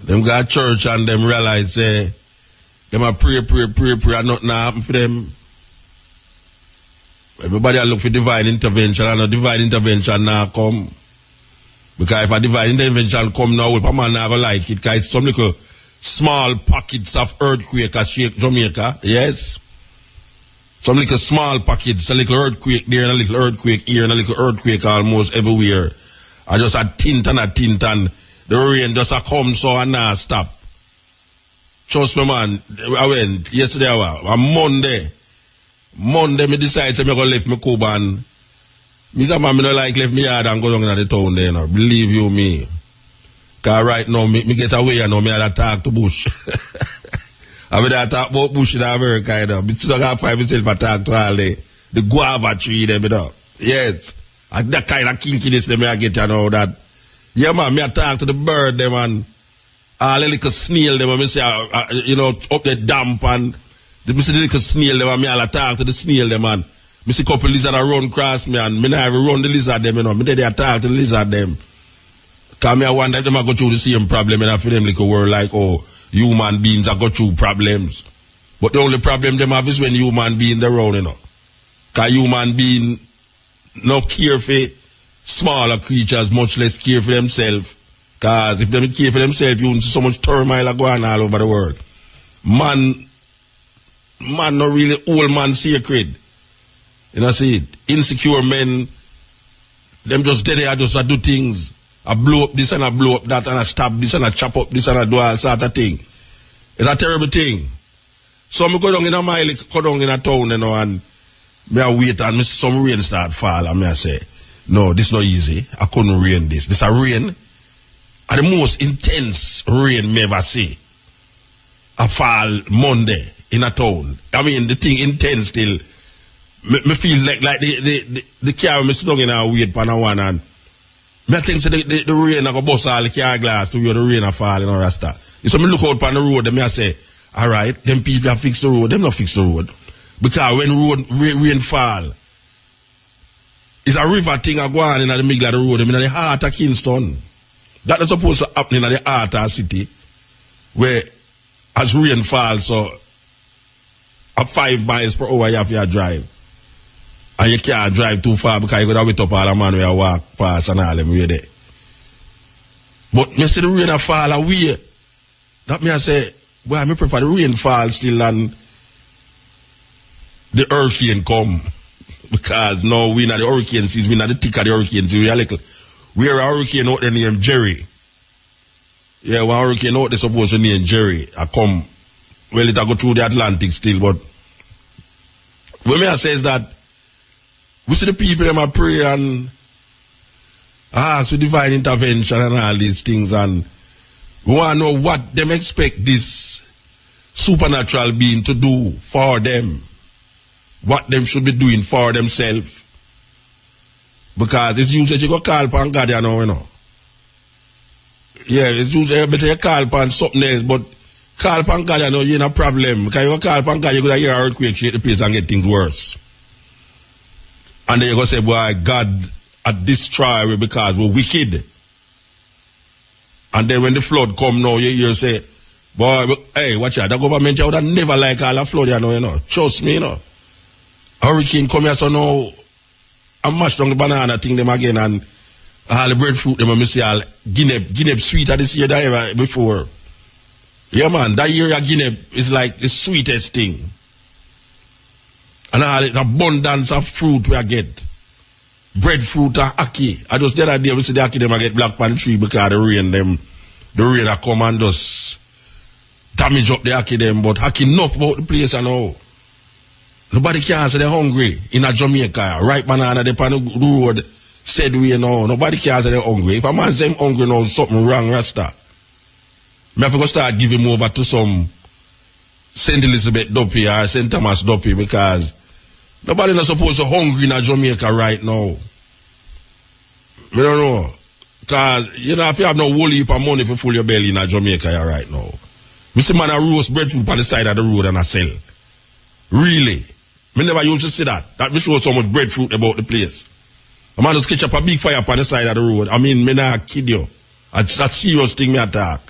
Them go to church and them realize them a pray and nothing happen for them. Everybody look for divine intervention and a divine intervention now come. Because if a divine intervention come now, a man never like it, because it's some little small pockets of earthquake that shake Jamaica, yes. Some little small pockets, a little earthquake there, and a little earthquake here, and a little earthquake almost everywhere. I just a tint, and the rain just a come so and now stop. Trust me, man. I went yesterday, on Monday, me decide to me go left me Cuba and me say, man, me no like left me yard and go down in the town there, no. Believe you me. Because right now, me get away and now me had to talk to Bush. I mean, I talk about Bush in America, you know. Me still got find myself to talk to all the guava tree, them, you know. Yes. And that kind of kinkiness, them, I get, you know, that. Yeah, man, me I talk to the bird, them, and all the little snail, them, me say, you know, up the damp, and me see the little snail, them, and me all talk to the snail, them, man. Me see a couple lizard run across me, and me not even run the lizard, them, you know. Me there talk to the lizard, them. Because me I wonder if them go through the same problem, and I feel them like a world like, oh, human beings are go through problems. But the only problem them have is when human beings are around, you know. Because human beings no care for smaller creatures, much less care for themselves. Because if they care for themselves, you won't see so much turmoil going all over the world. Man not really old man sacred. You know, see it. Insecure men, them just dead there, just do things. I blow up this and I blow up that and I stab this and I chop up this and I do all sort of thing. It's a terrible thing. So I go down in a mile, go down in a town, you know, and me I wait and me see some rain start fall and me I say, no, this not easy. I couldn't rain this. This a rain. And the most intense rain me ever see. I fall Monday in a town. I mean, the thing intense still. Me feel like the car me sit down in a wait for a one and me think so the rain I go bust all the car glass to where the rain a fall and all that stuff. So me look out on the road and me I say, alright, them people have fixed the road, them not fix the road. Because when rain fall, it's a river thing a go on in the middle of the road, in the heart of Kingston. That is supposed to happen in the heart of the city, where as rain falls, so at 5 miles per hour you have to drive. And you can't drive too far because you got to wait up all the man where you walk past and all them way there. But me see the rain a fall away. That me I say, well, I prefer the rain fall still and the hurricane come. Because now we not the hurricane season, we not the thick of the hurricane season. We are a hurricane out there named Jerry. Yeah, one hurricane out there supposed to name Jerry. I come, well, it a go through the Atlantic still, but what me I say is that we see the people them a pray and ask for divine intervention and all these things, and we want to know what them expect this supernatural being to do for them. What them should be doing for themselves. Because it's usually you go call upon God, you know. Yeah, it's usually better you call upon something else, but call upon God, you know, you ain't a problem. Because you go call upon God, you go to hear an earthquake, shake the place and get things worse. And then you go say, boy, God had destroyed we because we're wicked. And then when the flood come now, you hear say, boy, hey, watch out, the government would have never like all the flood, you know. Trust me, you know. Hurricane come here, so now I mash down the banana thing them again and all the breadfruit them, I see all Guinea sweeter this year than ever before. Yeah, man, that year Guinea is like the sweetest thing. And all the abundance of fruit we get. Breadfruit and ackee. I just the other day we see the ackee them I get black pan tree because the rain that come and just damage up the ackee them, but ackee enough about the place and all. Nobody can say they're hungry in a Jamaica. Ripe banana they on the road said we you know. Nobody can say they're hungry. If a man say I'm hungry now, something wrong, Rasta. Me have to start giving over to some St. Elizabeth Duppy or St. Thomas Duppy because nobody not supposed to hungry in a Jamaica right now. I don't know. Because, you know, if you have no whole heap of money to fill your belly in a Jamaica right now. Me see man a roast breadfruit on the side of the road and I sell. Really. Me never used to see that. That me show so much breadfruit about the place. A man just catch up a big fire on the side of the road. I mean, me not kid you. That's a serious thing me attack.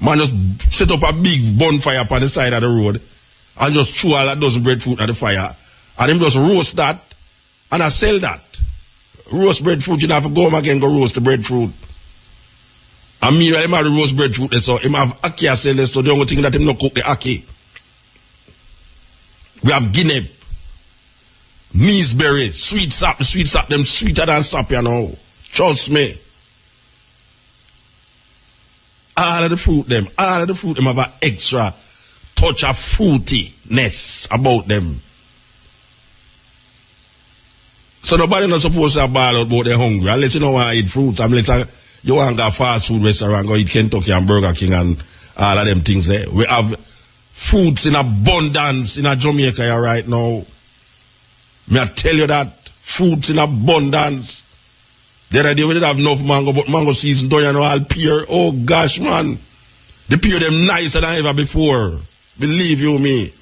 Man just set up a big bonfire on the side of the road and just throw all a dozen breadfruit at the fire. And him just roast that and I sell that. roast breadfruit, you have to go home again go roast the breadfruit. And meanwhile, him have the roast breadfruit, so him have ackee as well, so the only thing that him not cook the ackee. We have guinea, measeberry, sweet sap, them sweeter than sap, you know. Trust me. All of the fruit them have an extra touch of fruitiness about them. So nobody not supposed to ball out about they're hungry. Unless you don't want to eat fruits. Unless you want to go fast food restaurant, go eat Kentucky and Burger King and all of them things there. We have fruits in abundance in Jamaica here right now. May I tell you that? Fruits in abundance. The other day we did have enough mango, but mango season don't you know all pear. Oh gosh, man. The pear them nicer than ever before. Believe you me.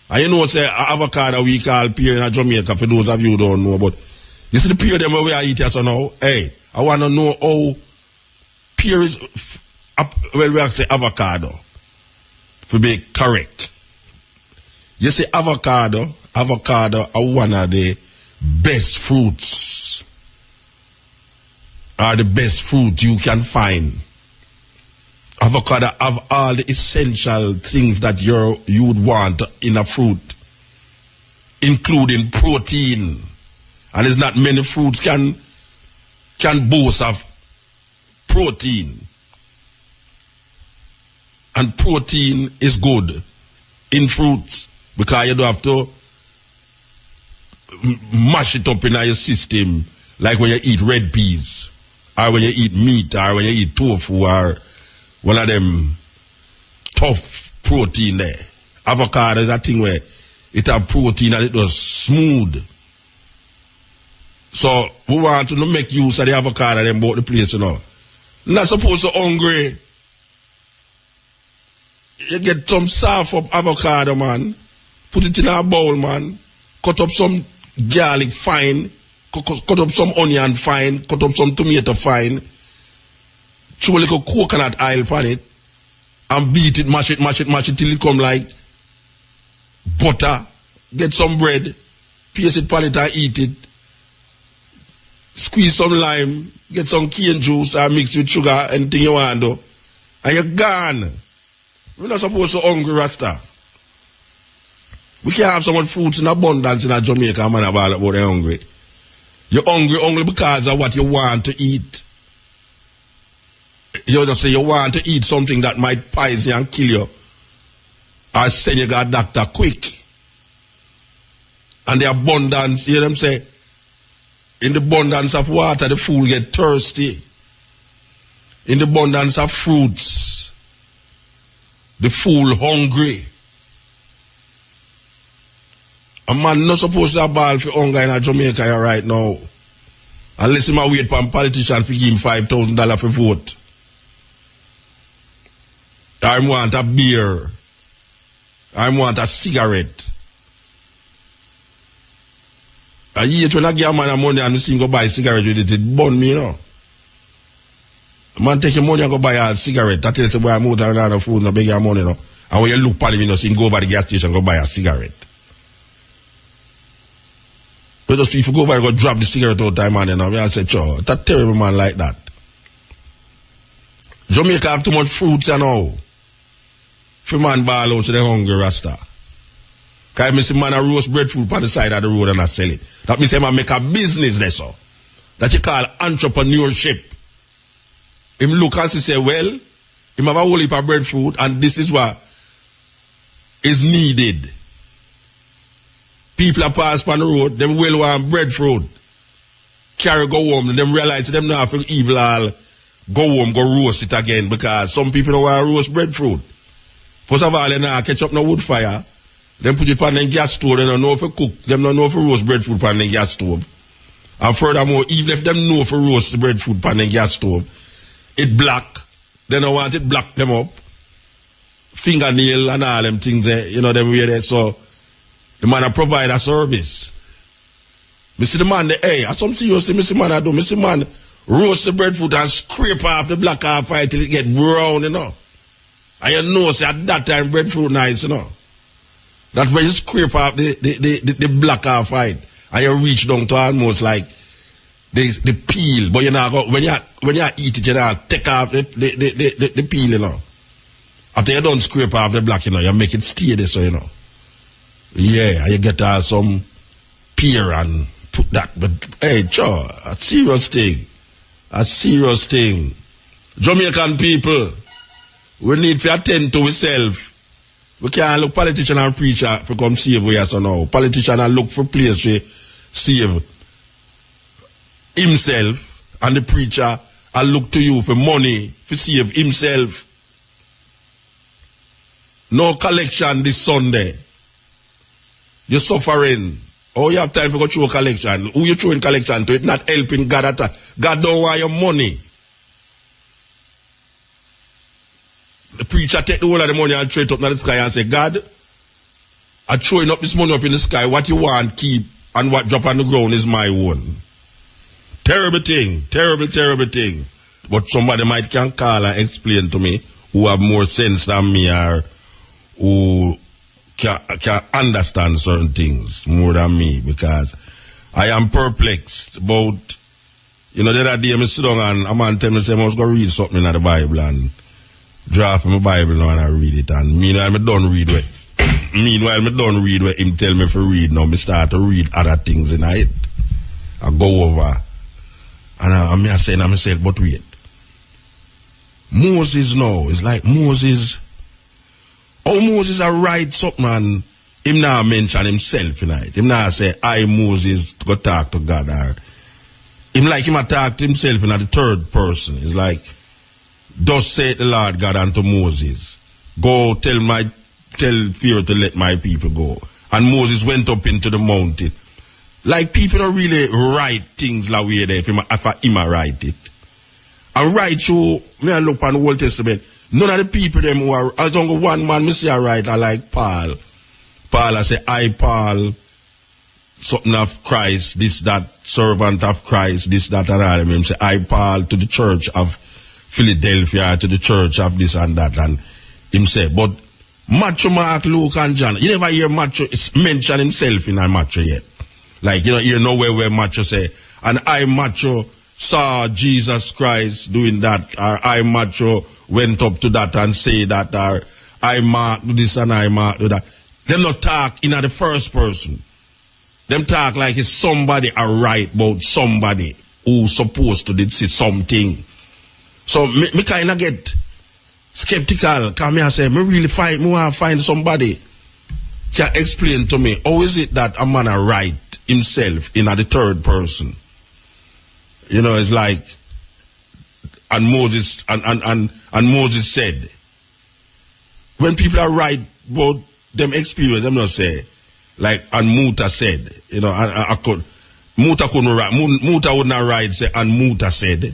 And you know say avocado we call pear in Jamaica for those of you who don't know, but you see the pear them where we eat here so now. Hey, I want to know how pear is well we have to say avocado to be correct. You see avocado are one of the best fruits. Are the best fruit you can find. Avocado have all the essential things that you would want in a fruit, including protein. And it's not many fruits can boast of protein. And protein is good in fruits because you don't have to mash it up in your system like when you eat red peas. Or when you eat meat, or when you eat tofu, or one of them tough protein there. Avocado is a thing where it have protein and it was smooth. So we want to make use of the avocado and about the place, you know. Not supposed to hungry. You get some soft up avocado, man. Put it in a bowl, man. Cut up some garlic fine. Cut up some onion fine, cut up some tomato fine, throw a little coconut oil on it, and beat it, mash it till it come like butter. Get some bread, paste it on it and eat it. Squeeze some lime, get some cane juice and mix with sugar, anything you want to do. And you're gone. We're not supposed to hungry, Rasta. We can't have so much fruits in abundance in Jamaica, man, about they're hungry. You're hungry only because of what you want to eat. You just say you want to eat something that might poison you and kill you. Or send you to a doctor quick. And the abundance, you know what I'm saying? In the abundance of water, the fool get thirsty. In the abundance of fruits, the fool hungry. A man not supposed to have ball for hunger in Jamaica here right now. Unless him a wait for a politician to give him $5,000 for vote. I want a beer. I want a cigarette. And yet when I give a man money and see him go buy a cigarette with it burn me, you know. A man take your money and go buy a cigarette. That tells you boy I'm out and another food and beg your money, you know. And when you look at him, you know, see him go by the gas station and go buy a cigarette. But just if you go by and go drop the cigarette all the time, man, you know, I say, sure, that terrible man like that. Jamaica have too much fruits, you know. For man ball out to the hungry Rasta. Because I see man a roast breadfruit on the side of the road and I sell it. That means man make a business there, so. That you call entrepreneurship. Him look and say, well, him have a whole heap of breadfruit and this is what is needed. People are pass on the road, them well want breadfruit. Carry go home, and them realize them now for evil all go home, go roast it again because some people don't want to roast breadfruit. First of all, they now catch up no wood fire. Them put it on the gas stove, they don't know if to cook. Them don't know if to roast breadfruit on the gas stove. And furthermore, even if them know if to roast the breadfruit on the gas stove, it black. They don't want it black them up. Fingernail and all them things there, you know, them way there. So the man provide a service. Me see the man there, hey, as some see you see me see man I do, me see man roast the breadfruit and scrape off the black half fight till it get brown, you know. And you know, say at that time breadfruit nice, you know. That's when you scrape off the black half fight and you reach down to almost like the peel, but you know when you eat it, you know, take off the peel, you know. After you don't scrape off the black, you know, you make it stay there, so you know. Yeah, you get some pear and put that. But hey, sure, a serious thing. A serious thing. Jamaican people, we need to attend to ourselves. We can't look politician and preacher for come save us or now. Politician and look for place to save himself, and the preacher and look to you for money to save himself. No collection this Sunday. You're suffering. Oh, you have time to go through a collection. Who you throwing collection to? It's not helping God at all. God don't want your money. The preacher take the whole of the money and throw it up in the sky and say, God, I'm throwing up this money up in the sky. What you want, keep, and what drop on the ground is my own. Terrible thing. Terrible, terrible thing. But somebody might can call and explain to me who have more sense than me or who can understand certain things more than me, because I am perplexed about, you know, the other day I sit down and a man tell me, say, I must go read something in the Bible and draw from my Bible now and I read it. And meanwhile, I don't read what. Meanwhile, I don't read what him tell me to read. Now, I start to read other things in it. I go over and I'm saying to myself, but wait. Moses now, it's like Moses. Oh, Moses I write something and him now mention himself tonight. Him now say, I Moses go talk to God. Or him like him talk to himself in the third person. It's like, thus saith the Lord God unto Moses, go tell Pharaoh to let my people go. And Moses went up into the mountain. Like people don't really write things like we there if him write it. I write you, me I look on the Old Testament. None of the people them who are, I don't go one man, me see I write, I like Paul. Paul, I say, I Paul, something of Christ, this, that, servant of Christ, this, that, and all. Him say, I Paul to the church of Philadelphia, to the church of this and that. And him say, but Matthew, Mark, Luke, and John, you never hear Matthew mention himself in a Matthew yet. Like, you know where Matthew say, and I, Matthew, saw Jesus Christ doing that, or I, Matthew, went up to that and say that, or I Mark do this and I Mark do that. Them not talk in the first person. Them talk like it's somebody I write about somebody who's supposed to did see something. So me kind of get skeptical. Come here and say, me want to find somebody can explain to me how is it that a man write himself in the third person. You know, it's like, and Moses and Moses said, when people are write about them experience, them not say, like, and Muta said, you know, Muta couldn't write, Muta would not write, say, and Muta said.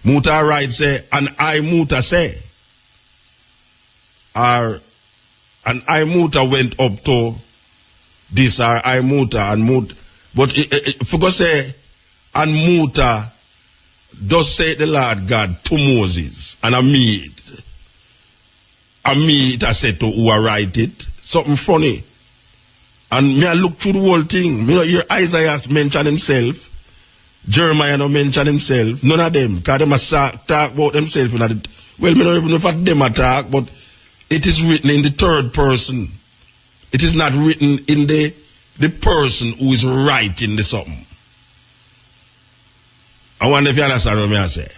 Muta write, say, and I Muta say. Or, and I Muta went up to this, or I Muta, and Muta, but if you go say, and Muta, thus say the Lord God to Moses, and I me it I said to who I write it, something funny. And me I look through the whole thing. Me hear Isaiah mention himself, Jeremiah no mention himself, none of them, because them talk about themselves. Well, me don't even know if them talk, but it is written in the third person. It is not written in the person who is writing the something. I wonder if you understand what I say.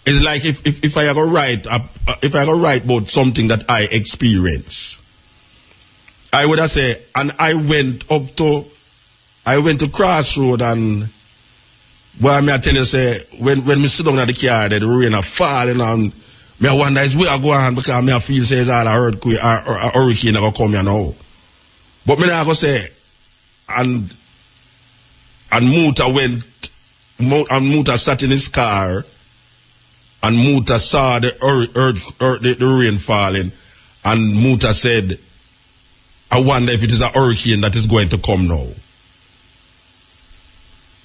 It's like if I go write about something that I experience, I would have said, and I went to Crossroad, and well, me I tell you, say, when me sit down at the car, the rain are falling, and me I wonder is where I go on, because me I feel say it's all a earthquake or a hurricane that come here now. But me I go say, and Muta sat in his car, and Muta saw the rain falling, and Muta said, I wonder if it is a hurricane that is going to come now.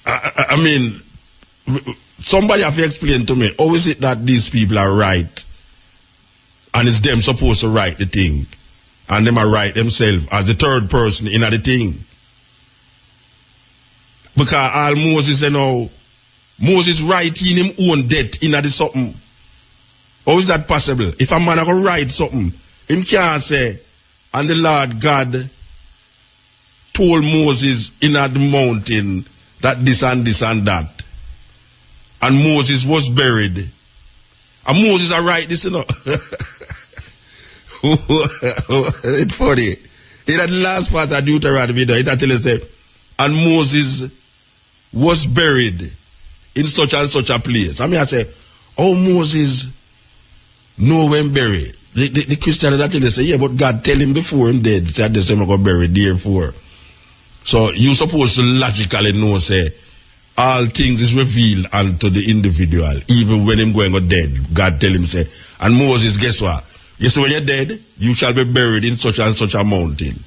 I mean, somebody have to explain to me, how is it that these people are right, and it's them supposed to write the thing, and them are write themselves as the third person in the thing? Because all Moses, Moses writing him own death in the something. How is that possible? If a man go write something, him can't say, and the Lord God told Moses in the mountain that this and this and that. And Moses was buried. And Moses are right this, It's funny. In that last part of Deuteronomy, it actually say, and Moses was buried in such and such a place. I mean, I say, oh, Moses know when buried. The Christian that they say, yeah, but God tell him before him dead, said this time I got buried therefore. So you supposed to logically know, say, all things is revealed unto the individual, even when him going to dead. God tell him, say, and Moses, guess what? You see, when you're dead, you shall be buried in such and such a mountain.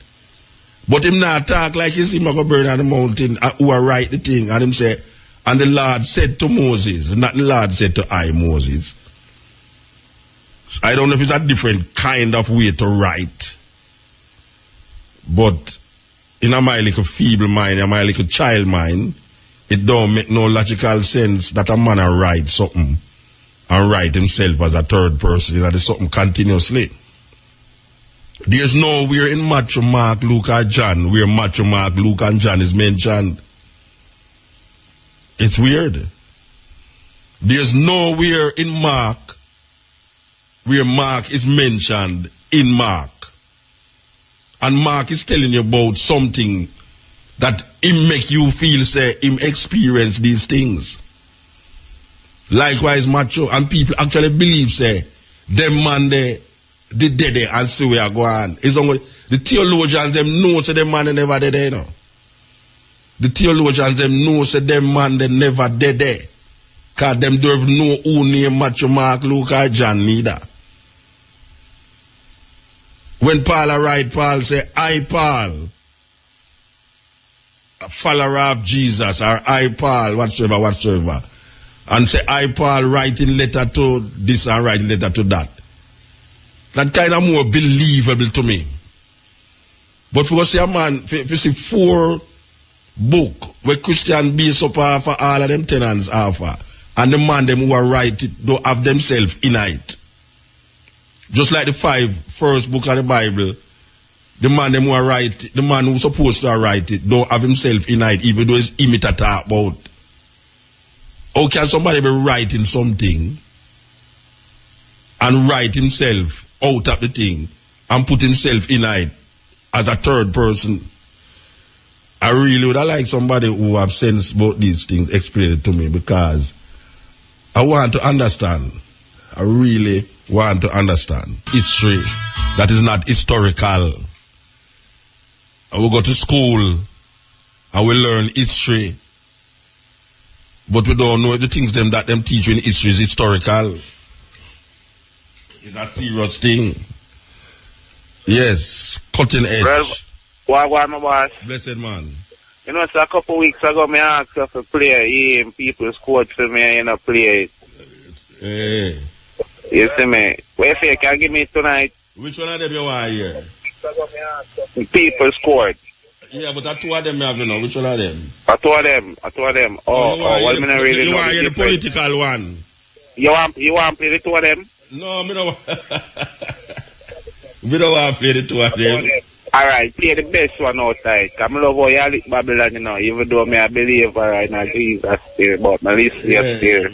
But him not talk like you see him go buried on the mountain who are write the thing. And him say, and the Lord said to Moses, not the Lord said to I, Moses. I don't know if it's a different kind of way to write. But in my little feeble mind, in my little child mind, it don't make no logical sense that a man write something and write himself as a third person. That is something continuously. There's nowhere in Matthew, Mark, Luke, or John where Matthew, Mark, Luke, and John is mentioned. It's weird. There's nowhere in Mark where Mark is mentioned in Mark. And Mark is telling you about something that him make you feel, say, him experience these things. Likewise, Matthew, and people actually believe, say, them man they dead there and see where I go on. It's only the theologians them know say them man they never dead there, The theologians them know say them man they never dead there. Cause them don't know who name Matthew, Mark, Luke, or John neither. When Paul write, Paul say, I Paul, a follower of Jesus, or I Paul, whatsoever. And say, I Paul writing letter to this and writing letter to that. That kind of more believable to me. But for say a man, if you see 4 book where Christian base up for all of them tenants offer, and the man them who are write it don't have themselves in it. Just like the 5 first book of the Bible, the man them who are write, the man who's supposed to write it don't have himself in it, even though it's him it talk about. How can somebody be writing something and write himself out of the thing and put himself in it as a third person? I really would like somebody who have sense about these things explain it to me, because I want to understand. I really want to understand history that is not historical. And we go to school and we learn history, but we don't know the things them that them teach in history is historical. It's a serious thing. Yes, cutting edge. Well, my boss. Blessed man. You know, so a couple weeks ago, I asked you to play and people scored for me and I play it. Hey. You see me? What if you can give me tonight? Which one of them you want here? People scored. Yeah, but that 2 of them you have, you know. Which one of them? I two of them. Well, me not really know. You want the political one? You want to play the 2 of them? No, me don't. We don't want to play the 2 of them. Alright, play the best one outside. I'm love how you lick Babylon, you know, even though I believe right now Jesus still, but my list is still.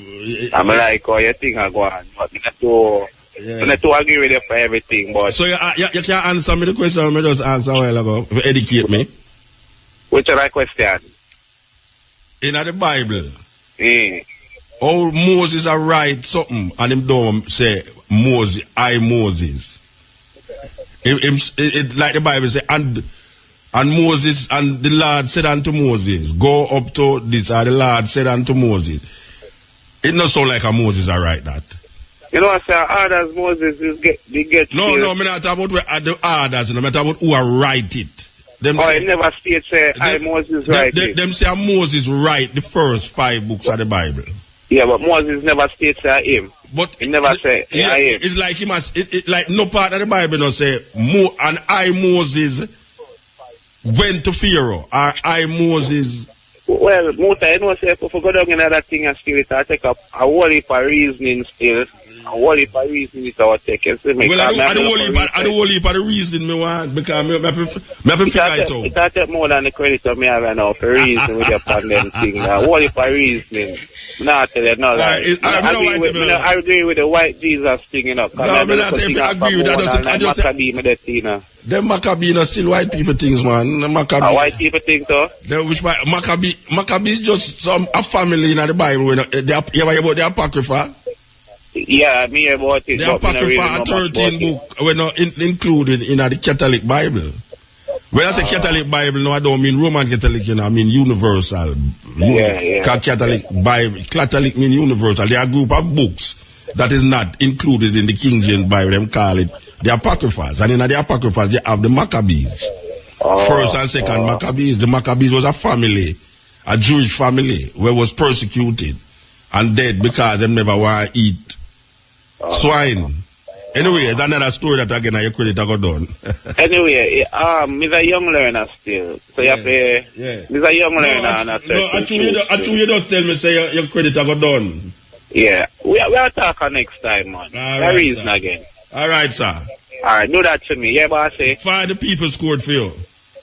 I'm like how you think I go on, but I'm not to agree with you for everything, but... So you can't answer me the question I just asked a while ago, educate me. Which other question? In the Bible, how Moses write something and him don't say Moses, I Moses. It like the Bible say, and Moses, and the Lord said unto Moses, go up to this, or the Lord said unto Moses. It not sound like a Moses I write that. You know what I say, others Moses is get No, I'm not talking about the others, I'm talking about who I write it. Them say, it never state say, I Moses write it. Them say Moses write the first 5 books of the Bible. Yeah, but Moses never states say him. But he never say I him. It's like he must, like no part of the Bible don't say, and I Moses went to Pharaoh, or I Moses Well, Muta, you know, say, if we go down in that thing and still, it will take up a whole heap of reasoning still. A whole heap of reasoning it will take. You see me? Well, I don't whole heap of the reasoning me want, because I have to figure it out. It will take more than the credit of me having now for reason with your pandemic thing. A whole heap of reasoning. Nah, tell you, no, like, I agree with the white Jesus thing, you know. No, I agree with that. Them Maccabee are still white people things, man. Maccabee. White people things, though? Maccabee is just a family in the Bible. You ever hear about the Apocrypha? Yeah, me about it. The Apocrypha, a 13 book, we're not included in the Catholic Bible. When I say Catholic Bible, no, I don't mean Roman Catholic, you know, I mean universal. Catholic Bible, Catholic mean universal. There are a group of books that is not included in the King James Bible. Them call it the Apocryphas. And in the Apocryphas, they have the Maccabees. First and second Maccabees. The Maccabees was a family, a Jewish family, where was persecuted and dead because they never want to eat swine. Anyway, that's another story that again your credit I got done. Anyway, he's a young learner still. So you have to, he's a young learner. Actually, you don't tell me say your credit I got done. Yeah, we'll talk next time, man. Right, reason again. All right, sir. All right, do that to me. Yeah, boss. Find the people scored for you.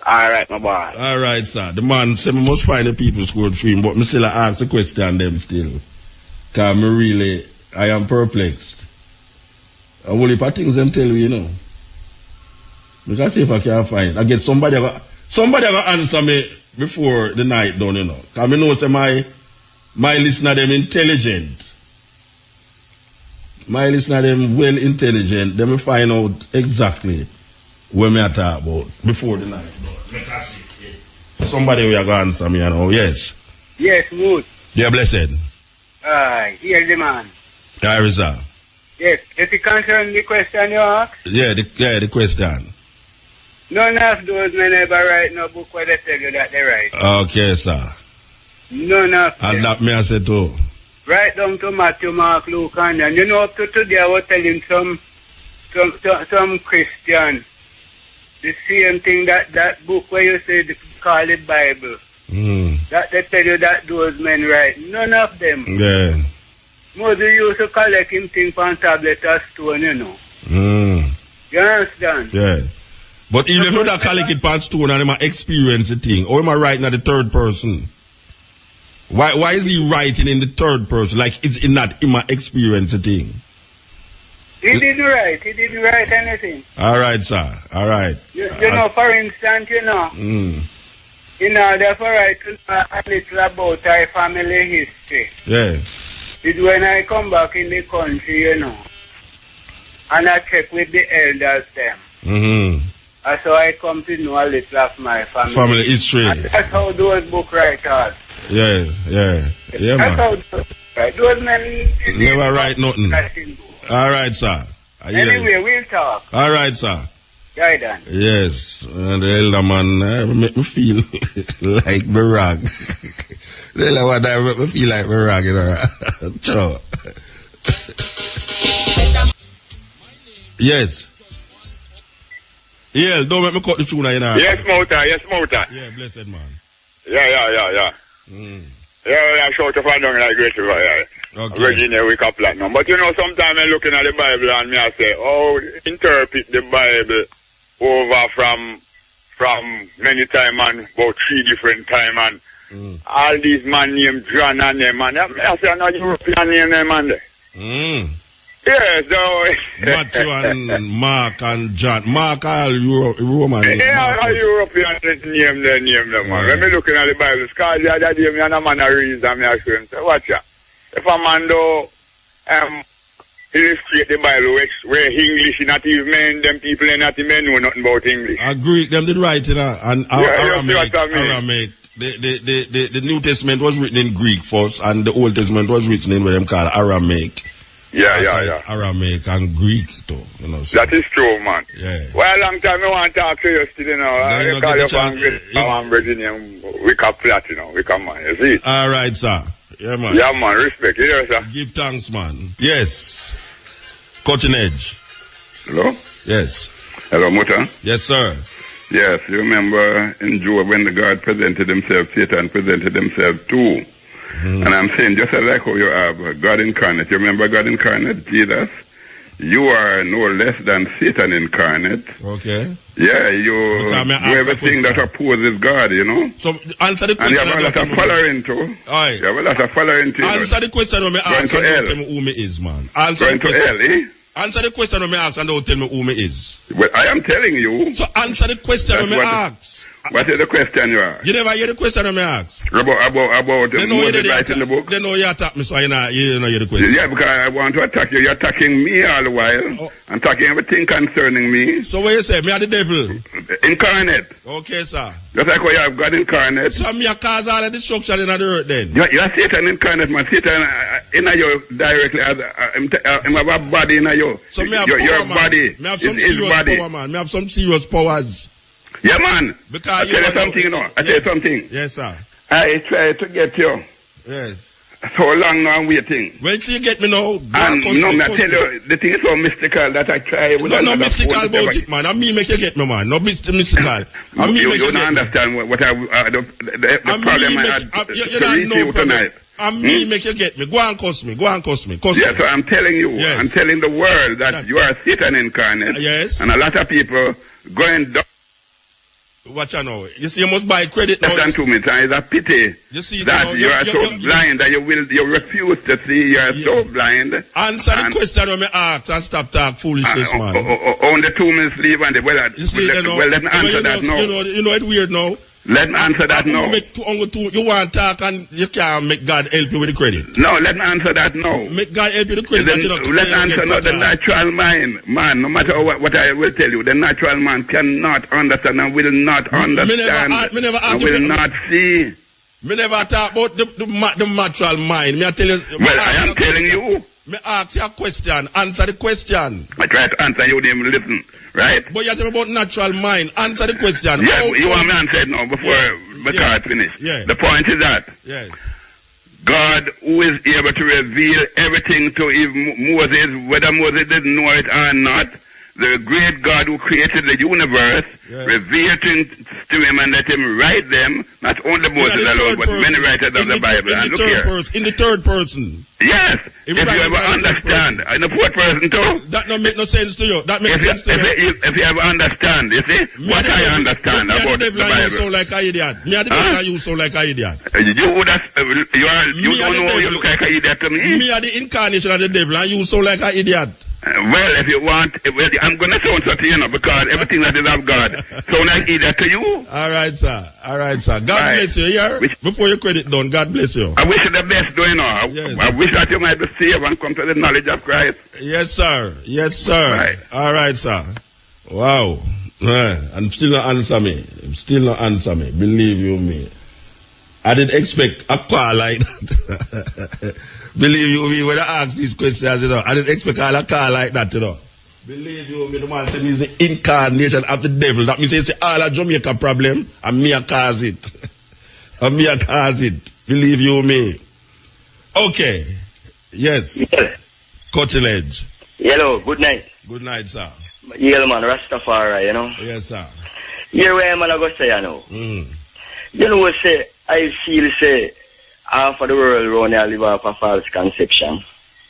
All right, my boy. All right, sir. The man said we must find the people scored for him, but me still ask the question them still. Because I am perplexed. A whole heap of things them tell you, you know. Because see if I can find. I get somebody will answer me before the night done, you know. Because I know say my listener them intelligent. My listener them well intelligent. They will find out exactly what me talk about before the night done. Let us see. Somebody will go answer me, you know. Yes. Yes, Moot. Yeah, blessed. Hear the man. There is that. Yes, if you concern the question you asked? Yeah, the question. None of those men ever write no book where they tell you that they write. Okay, sir. None of them. And that me I say too. Right down to Matthew, Mark, Luke, and then. You know, up to today I was telling some Christian the same thing that book where you say they call it Bible. That they tell you that those men write. None of them. Yeah. Moses used to collect him things on tablet or stone, you know. You understand? Yeah. But even if you don't collect it on stone and him experience the thing, or am I writing at the third person? Why is he writing in the third person? Like it's not him experience the thing. He didn't write. He didn't write anything. All right, sir. All right. You know, for instance, you know, in order for I to know a little about our family history. Yeah. It's when I come back in the country, you know, and I check with the elders them. And so I come to know a little of my family. Family history. And that's how those book writers. Yeah, man. Those men never write nothing. All right, sir. Anyway, we'll talk. All right, sir. Right then. Yes, and the elder man make me feel like Barack. The elder man make me feel like Barack, you know. Sure. Yes. Yeah, don't make me cut the tune, you know. Yes, Muta. Yeah, blessed man. Yeah. Yeah, short of a down like great river, yeah. Okay. Virginia, we can platinum. But you know, sometimes I'm looking at the Bible and me I say, oh, interpret the Bible over from many time and about 3 different time and all these man named John and them and I say, no European name them and yes, so Matthew and Mark and John. Mark all Roman. Yeah, all European name them, man. When me looking at the Bible, because the other day me and a man a read and me ask him, say, watch ya. If a man do illustrate the Bible where English is not even men, them people are not even know nothing about English. Greek, them did write it, and Aramaic. The New Testament was written in Greek first, and the Old Testament was written in what them call Aramaic. Yeah. Aramaic and Greek, too. You know, so. That is true, man. Yeah. Well, a long time I want to talk to you still, you know. I call you from Virginia, we can flat, you know. We can, man. You see? All right, sir. Yeah, man. Yeah, man. Respect. You hear, sir? Give thanks, man. Yes. Cutting edge. Hello? Yes. Hello, Muta. Yes, sir. Yes, you remember in Job when the God presented himself, Satan presented himself too. And I'm saying, just like how you have God incarnate, you remember God incarnate, Jesus? You are no less than Satan incarnate. Okay. Yeah, you do everything that opposes God, you know. So answer the question. And you have a lot of following too. Aye. You have a lot of following too. Answer the question when me ask and don't tell me who me is, man. Answer the question. Answer the question when me ask and don't tell me who me is. Well, I am telling you. So answer the question when me ask. What is the question you ask? You never hear the question when me ask. About Moses writing the book? They know you attack me, so you know hear the question. Yeah, because I want to attack you. You're attacking me all the while. I'm attacking everything concerning me. So what you say? Me are the devil? Incarnate. Okay, sir. Just like how you have God incarnate. So me a cause all the destruction in the earth then? You're Satan incarnate, man. Satan in you directly. I have a body in you. So me have your power, body. Me have some serious power, man. Me have some serious powers. Yeah, man. Because I tell you something, you know. I tell you something. Yes, sir. I try to get you. Yes. So long now I'm waiting. When you get me now, and no, I tell you, the thing is so mystical that I try. No mystical about it, man. I mean make you get me, man. No mystical. I mean make you don't understand what the problem I had to reach you tonight. I mean make you get me. Go and cuss me. Yes, so I'm telling you. Yes. I'm telling the world that you are Satan incarnate. Yes. And a lot of people going down. Watch out now. You see, you must buy credit now. Listen to me, it's a pity you see, that you are so blind that you refuse to see. You are so blind. Answer the question when me ask and stop talk foolishness, man. Only 2 minutes leave and you see, let me answer that now. You know it's weird now. Let me answer that now. You want to talk and you can't make God help you with the credit. No, let me answer that now. Make God help you with the credit. Let me answer now. The natural mind, man, no matter what I will tell you, the natural man cannot understand and will not understand. And will not see. Me never talk about the natural mind. Me I tell you. Well, I am telling you. Me ask you a question. Answer the question. I try to answer you, then listen. Right? But you tell me about natural mind. Answer the question. Yeah, you want me to answer it now before the card finish. Yeah. The point is that God, who is able to reveal everything to Moses, whether Moses didn't know it or not, the great God who created the universe, revealed to him and let him write them, not only Moses alone, but many writers of the Bible. And look here. In the third person. Yes. If you ever understand. In the fourth person too. That don't make no sense to you. That makes sense to you. If you ever understand, you see, what I understand about the Bible. You sound like an idiot. Me and the devil you sound like an idiot. You would have, you don't know you look like an idiot to me. Me are the incarnation of the devil and you sound like an idiot. Well, if you want, I'm going to sound so to you, because everything that is of God sound like idiot to you. All right, sir. God bless you. Yeah? Before your credit done, God bless you. I wish you the best, though, you know. Yes. I wish that you might be saved and come to the knowledge of Christ. Yes, sir. Right. All right, sir. Wow. And still not answer me. Believe you me. I didn't expect a call like that. Believe you me, when I ask these questions, you know, I didn't expect a call like that, you know. Believe you me, the man said he's the incarnation of the devil. That means it's all a Jamaica problem, and me a cause it. Believe you me. Okay. Yes. Cutting edge. Hello, good night. Good night, sir. Yeah, man, Rastafari, you know. Yes, sir. Here where I'm going to say, you know. You know what say, I feel say, half of the world around here live off a false conception.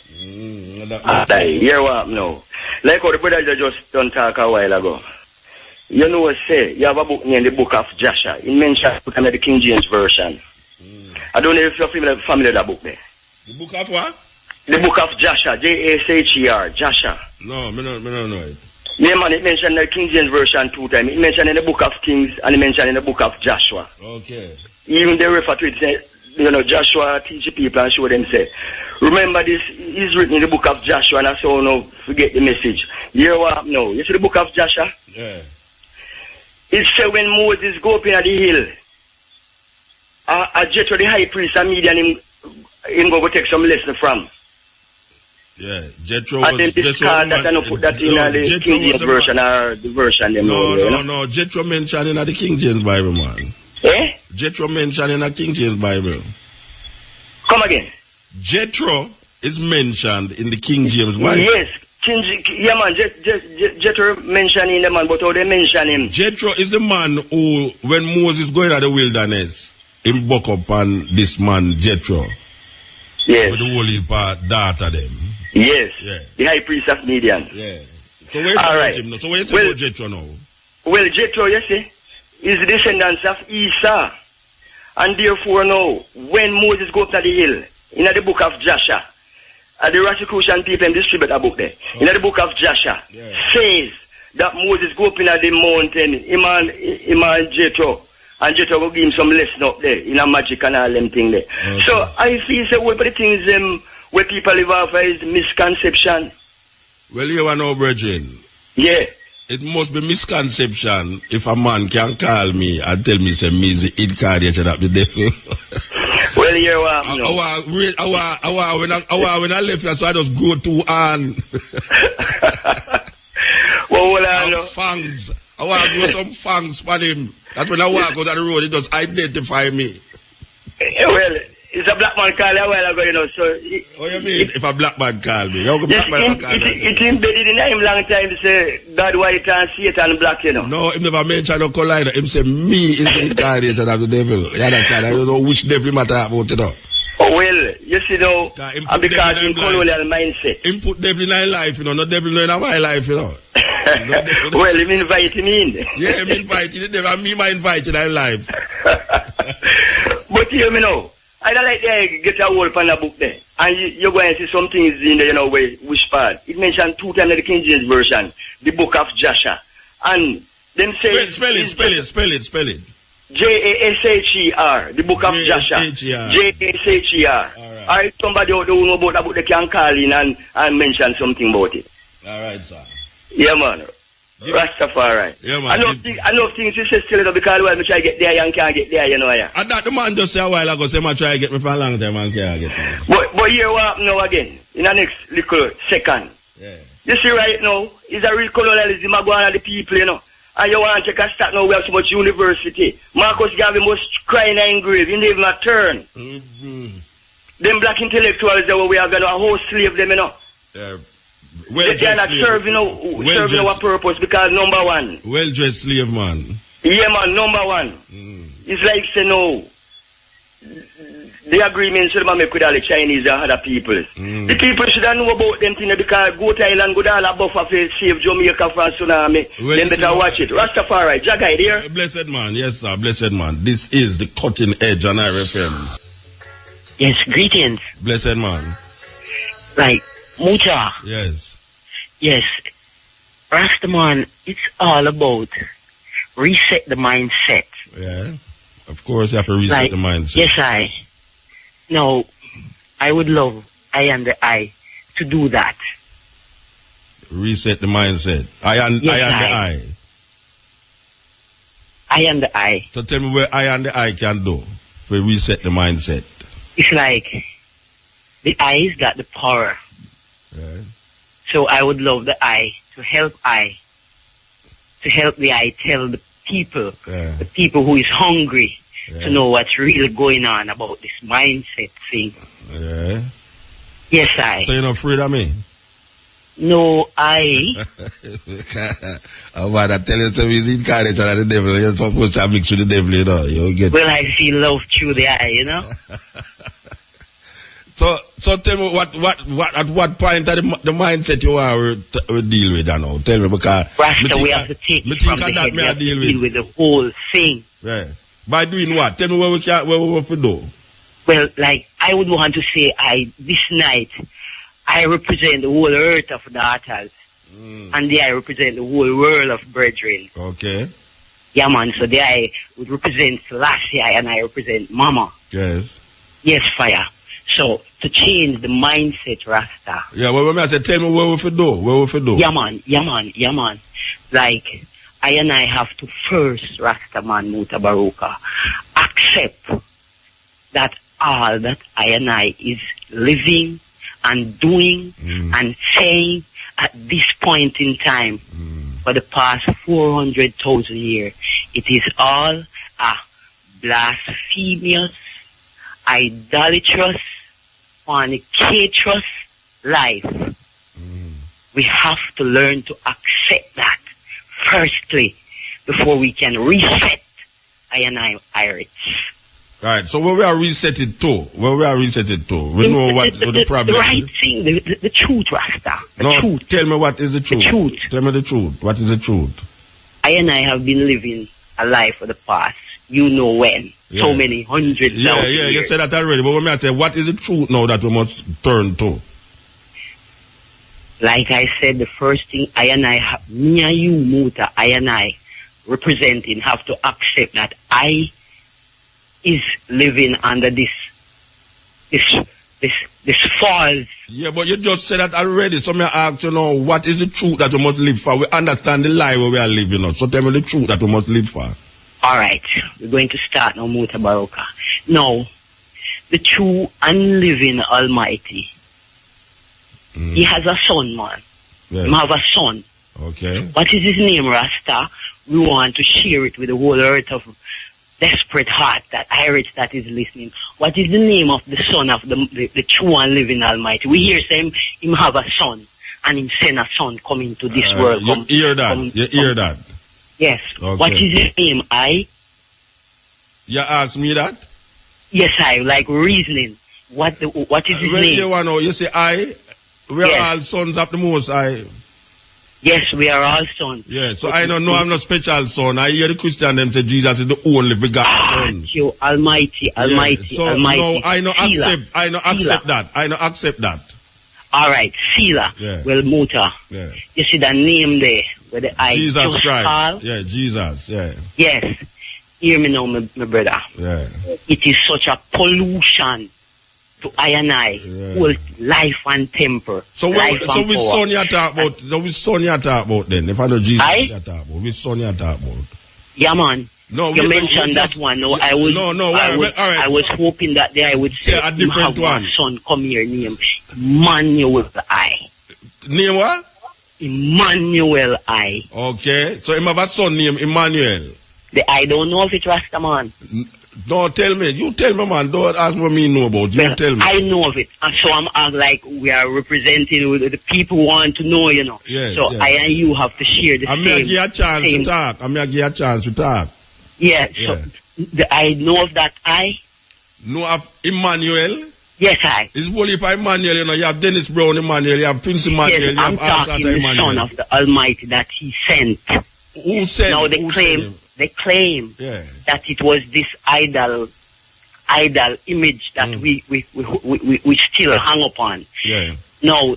Hear what now? Like how the brother just done talk a while ago. You know what say, you have a book named the Book of Joshua. It mentions the King James Version. I don't know if you're familiar with that book there. The Book of what? The Book of Joshua, Jasher, Joshua. No, I don't know it. Yeah, man, it mentioned the King James Version 2 times. It mentioned in the Book of Kings and it mentioned in the Book of Joshua. Okay. Even they refer to it, say, you know, Joshua teach people and show them, say, remember this is written in the Book of Joshua, and I say, oh no, forget the message. You hear what now? You see the Book of Joshua? Yeah. It said when Moses go up in the hill, Jethro the high priest and Midian him go take some lesson from. Yeah, Jethro was... And then discard that and put that in the King James version or the version them. No. Jethro mentioned in the King James Bible, man. Eh? Jethro mentioned in the King James Bible. Come again. Jethro is mentioned in the King James Bible. Yes, Yeah, man, Jethro mentioning the man, but how they mention him? Jethro is the man who, when Moses going to the wilderness, him buck up on this man, Jethro. Yes. With the holy daughter them. Yes. Yeah. The high priest of Midian. Yeah. So where is about him now? So where is about Jethro now? Well, Jethro, you see, is the descendants of Esau. And therefore now, when Moses go up to the hill, in the book of Joshua, the Rosicrucian people distribute a book there. In the book of Joshua, says that Moses go up in the mountain, him and Jethro. And Jethro will give him some lesson up there, in a magic and all them thing there. Okay. So I feel that one of the things where people live off is misconception. Well, you know, brethren. Yeah. It must be misconception if a man can call me and tell me say me is the incarnation of the devil. Well, you when I left here, so I just go to well, fangs. I want to do some fangs for him. That's when I walk out of the road, it just identify me. Well, it's a black man call a while ago, you know, so... What you mean, if a black man call me? How can black man call me? It's embedded in him long time to say, God white and Satan black, you know. No, him never mention no collider. Him say, me is the incarnation of the devil. You understand? I don't know which devil matter about, you know. Oh, well, you see now, because in colonial mindset. Him put devil in our life, you know, not devil in my life, you know. Well, him invite him in. Yeah, him invite the devil, and me my invite in our life. But hear me now. I don't like to get a hold on a book there. And you're going to see some things in there, you know, which part. It mentioned 2 times in the King James Version, the book of Joshua. And them say... Spell it. Jasher, the book of Joshua. Jasher. Alright, somebody who know about that book, they can call in and mention something about it. Alright, sir. Yeah, man. Rastafari. Yeah, man. I know things you say still, because well, I try to get there and can't get there, you know. Yeah. And that the man just say a while ago, say, I try to get me for a long time and can't get me. But here what happen now again, in the next little second. Yeah. You see right now, it's a real colonialism going on the people, you know. And you want to take a start now, we have so much university. Marcus Garvey must cry in an grave, he didn't even turn. Them black intellectuals that we are going to whole slave them, you know. They are not serving our purpose because number one. Well-dressed slave man. Yeah, man, number one. It's like, say, no, the agreements should make with all the Chinese and other people. The people should know about them things because go to Thailand, go to all the buffer for save Jamaica from tsunami. Then better watch it. Rastafari, Jagai there. Blessed man, yes sir, blessed man. This is the cutting edge on RFM. Yes, greetings. Blessed man. Like, Muta. Yes. Yes. Rastaman, it's all about reset the mindset. Yeah. Of course you have to reset the mindset. Yes, No, I would love I and the I to do that. Reset the mindset. I and the I. I and the I. So tell me where I and the I can do for reset the mindset. It's like the I's got the power. Yeah. So I would love the I to help the I tell the people who is hungry to know what's really going on about this mindset thing. Yeah. Yes, I. So you're not afraid of me? No, I. I'm about to tell you to be incarnate of the devil. You're supposed to mix with the devil, you know. You get. Well, I see love through the eye, you know. So tell me at what point of the mindset you are to deal with that now? Tell me because Rasta, we have to take it from the head. We have to deal with the whole thing. Yeah. By doing what? Tell me what we have to do. Well, like I would want to say, this night I represent the whole earth of daughters, and there I represent the whole world of brethren. Okay. Yeah, man. So there I would represent Selassie, and I represent Mama. Yes. Yes, fire. So to change the mindset, Rasta. Yeah, well, I said, tell me what we have to do. What we have to do. Yeah, man. Like I and I have to first, Rasta man, Mutabaruka, accept that all that I and I is living and doing and saying at this point in time for the past 400,000 years, it is all a blasphemous, idolatrous, fornicatrous life. We have to learn to accept that firstly before we can reset I and Iris. Right, so where we are reset it to? We know what the problem the right thing, the truth, Rasta. The truth. Tell me what is the truth. The truth. Tell me the truth. What is the truth? I and I have been living a life for the past, you know when. Yeah. So many hundreds of years. Yeah, you said that already. But when I say, what is the truth now that we must turn to? Like I said, the first thing I and I, me and you, Muta, I and I, representing, have to accept that I is living under this false. Yeah, but you just said that already. So me ask you now, what is the truth that we must live for? We understand the lie where we are living now. So tell me the truth that we must live for. All right, we're going to start now, Mutabaruka. Now, the true and living Almighty, He has a son, man. Yeah. He have a son. Okay. What is his name, Rasta? We want to share it with the whole earth of desperate heart, that Iris that is listening. What is the name of the son of the true and living Almighty? We hear him have a son, and him send a son coming to this world. You hear that? Yes. Okay. What is his name? You ask me that? Yes, I like reasoning. What is his name? You say we are all sons of the Most High. Yes, we are all sons. Yeah, so I don't know I'm not special son. I hear the Christian them say Jesus is the only begotten son. You Almighty. So Almighty. no, I don't accept that. All right, Sila. Yeah. Well, Muta. Yeah. You see the name there where the I Jesus just Christ. call? Yeah, Jesus. Yeah. Yes. Hear me now, my brother. Yeah. It is such a pollution to I and I, whole life and temper. So which son you talk about? Which son you talk about then? If I know Jesus, you talk about which son you talk about? Yeah, man. No, you mentioned that one. No, I was. I was hoping that day I would say a different one. Son, come here, name Emmanuel I. Name what? Emmanuel I. Okay, so him have a son named Emmanuel. I don't know if it's Rastaman. Don't tell me. You tell me, man. Don't ask what me know about. You tell me. I know of it. And so I'm like, we are representing the people who want to know, you know. Yeah, so yeah. I and you have to share the same. I'm going to give you a chance to talk. Yeah, so I know of that I. Know of Emmanuel? Yes, I. It's only for Emmanuel, you know. You have Dennis Brown Emmanuel, you have Prince Emmanuel, yes, you have talking the Emmanuel. Son of the Almighty that He sent. Who sent? Now they claim that it was this idol image that we still hang upon. Yeah. No,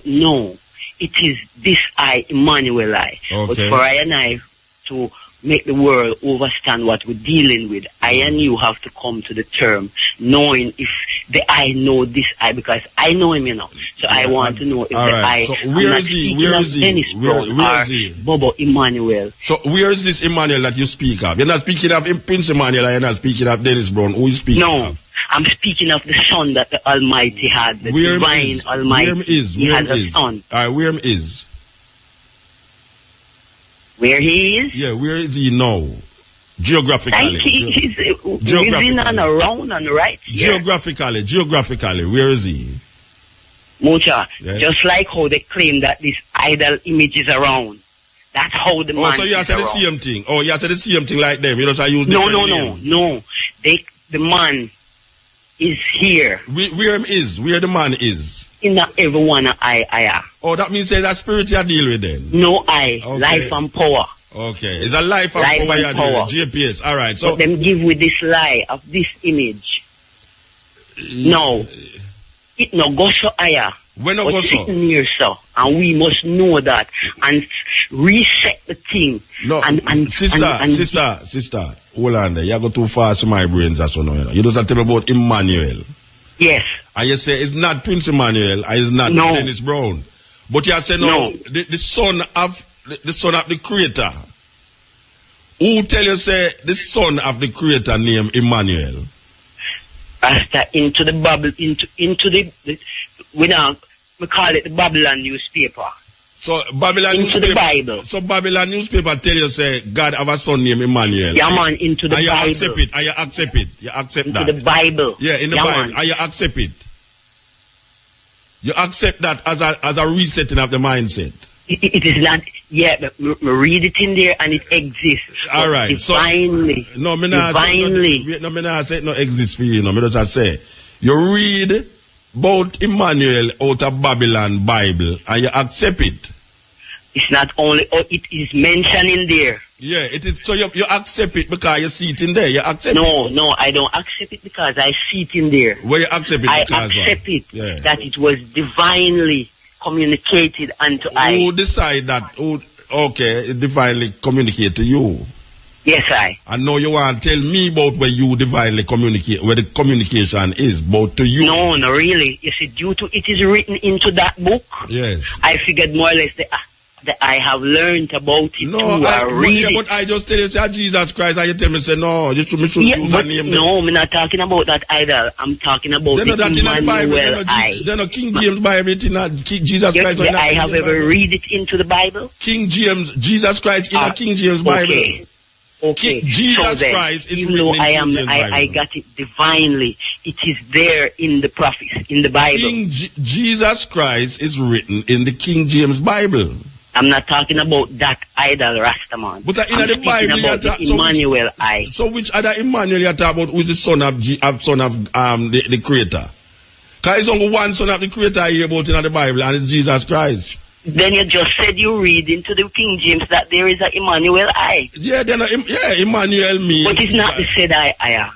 it is this I, Emmanuel I. Okay. But for I and I to make the world understand what we're dealing with, I and you have to come to the term knowing if the I know this I, because I know him, you know. So I want to know if the I. So where is he? Where is he? Where is he? Bobo Emmanuel. So where is this Emmanuel that you speak of? You're not speaking of Prince Emmanuel, or you're not speaking of Dennis Brown. Who you speaking of? I'm speaking of the son that the Almighty had, the divine Almighty. He has a son. All right, where is? Where he is? Yeah, where is he now? Geographically. He's in and around and right here. Geographically, where is he? Mucha, just like how they claim that this idol image is around. That's how the man so you have to the same thing. Oh, you have to the same thing like them. You know, so I use different names. No. The man is here. Where him is? Where the man is? In everyone I. Oh, that means that spirit you deal with then? No, life and power. Okay, it's a life and power you deal with. GPS, all right. So but them give with this lie of this image. No, it no go so higher. When no go so? Sitting here, so, and we must know that and reset the thing. No, sister, hold on there. You go too fast to my brains, that's so no. You just tell me about Emmanuel. Yes. And you say it's not Prince Emmanuel, and it's not Dennis Brown. But you say the son of the Creator. Who tell you say the son of the Creator named Emmanuel? After into the Bible, into the we call it the Babylon newspaper. So Babylon into newspaper, the Bible. So Babylon newspaper tell you say God have a son named Emmanuel. Yeah, man, into the Bible. You accept it. You accept it. You accept into that. Into the Bible. Yeah, in the Bible. And you accept it. You accept that as a resetting of the mindset. It is not. Yeah, but read it in there, and it exists. All right. Divinely. So, no, me not say it no exists for you. No, me just say you read about Emmanuel out of Babylon Bible, and you accept it. It's not only. it is mentioned in there. Yeah, it is. So you accept it because you see it in there. You accept it. No, I don't accept it because I see it in there. Well, you accept it because I accept it that it was divinely communicated unto I. Who decide that? Okay, it divinely communicate to you. Yes, I. And now you want to tell me about where you divinely communicate, where the communication is, both to you. No, really. You see, due to it is written into that book. Yes. I figured more or less that I have learned about it. But I just tell you, say Jesus Christ, and you tell me, say no, you should use a name. No, I'm not talking about that either. I'm talking about the Emmanuel I. Then King James Bible, it's not Jesus Christ. I have ever read it into the Bible. King James, Jesus Christ in a King James Bible. Okay. Jesus Christ is even though I got it divinely, it is there in the prophets, in the Bible. Jesus Christ is written in the King James Bible. I'm not talking about that idol Rastaman. But in the Bible, about the Emmanuel I. So which other Emmanuel you talk about? Who is the son of the Creator? Because it's only one son of the Creator I hear about in the Bible, and it's Jesus Christ. Then you just said you read into the King James that there is an Emmanuel I. Yeah, Emmanuel means. But it's not the said I,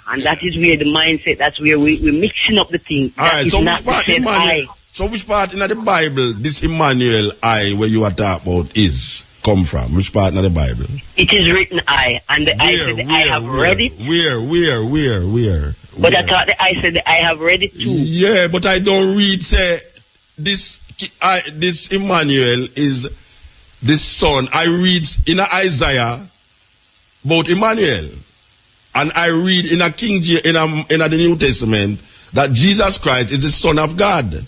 and that is where the mindset. That's where we're mixing up the thing. All right. So which part Emmanuel? So which part in the Bible this Emmanuel I where you are talking about is come from? Which part in the Bible? It is written I, and the I said I have read it. Where? But I thought that I said that I have read it too. Yeah, but I don't read. Say this Emmanuel is this son. I read in Isaiah about Emmanuel, and I read in a King James in the New Testament that Jesus Christ is the Son of God.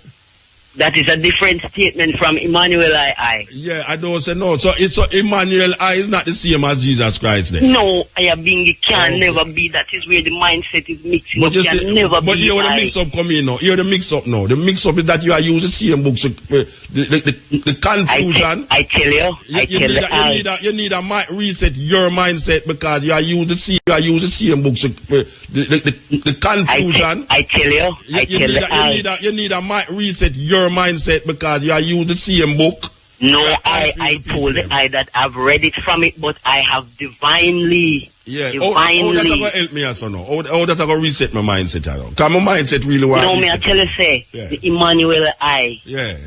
That is a different statement from Emmanuel I. Yeah, I don't say no. So Emmanuel I is not the same as Jesus Christ then. No, it can never be. That is where the mindset is mixing up. But here the mix up come in now. Here the mix up now. The mix up is that you are using the same books. The confusion. I tell you. You need a reset your mindset because you are using the same books. The confusion. I tell you. You need a reset your mindset because you are using the same book. No, I told that I've read it from it, but I have divinely. Yeah, how that's going to help me also now? How that's going to reset my mindset? Because my mindset really wants. No, me I tell you, the Emmanuel I. Yeah.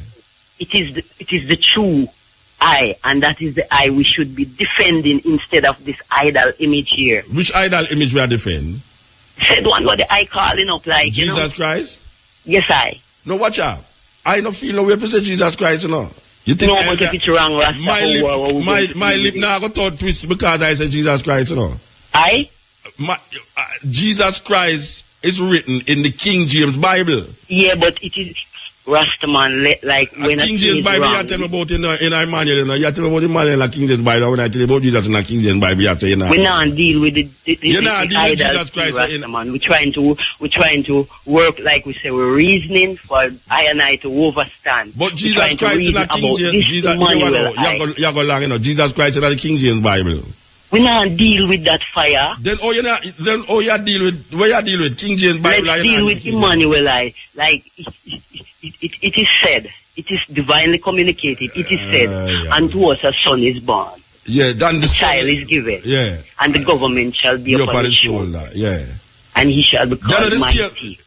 It is the true I, and that is the I we should be defending instead of this idol image here. Which idol image we are defending? Said one what the I calling up like Jesus Christ? Yes, I. No, watch out. I don't feel no way to say Jesus Christ, you know. You think no, but if it's wrong, Rasta, my lip now got to twist because I said Jesus Christ, you know. Jesus Christ is written in the King James Bible. Yeah, but it is Rastaman, like when King James Bible, you tell me about in Emmanuel, you know. You tell me about Emmanuel and King James Bible. When I tell you about Jesus in the King James Bible, you say, you know. We not deal with the Jesus Christ, Rastaman. We're trying to work like we say. We're reasoning for I and I to overstand. But Jesus Christ in the King James, Jesus long, you know. Jesus Christ in the King James Bible. We not deal with that fire. Then you deal with where you deal with King James Bible. Let's deal with Emmanuel. Like it is said, it is divinely communicated. It is said, unto us a son is born. Yeah, then the child is given. Yeah, and the government shall be upon his shoulder. Yeah, and he shall be called mighty.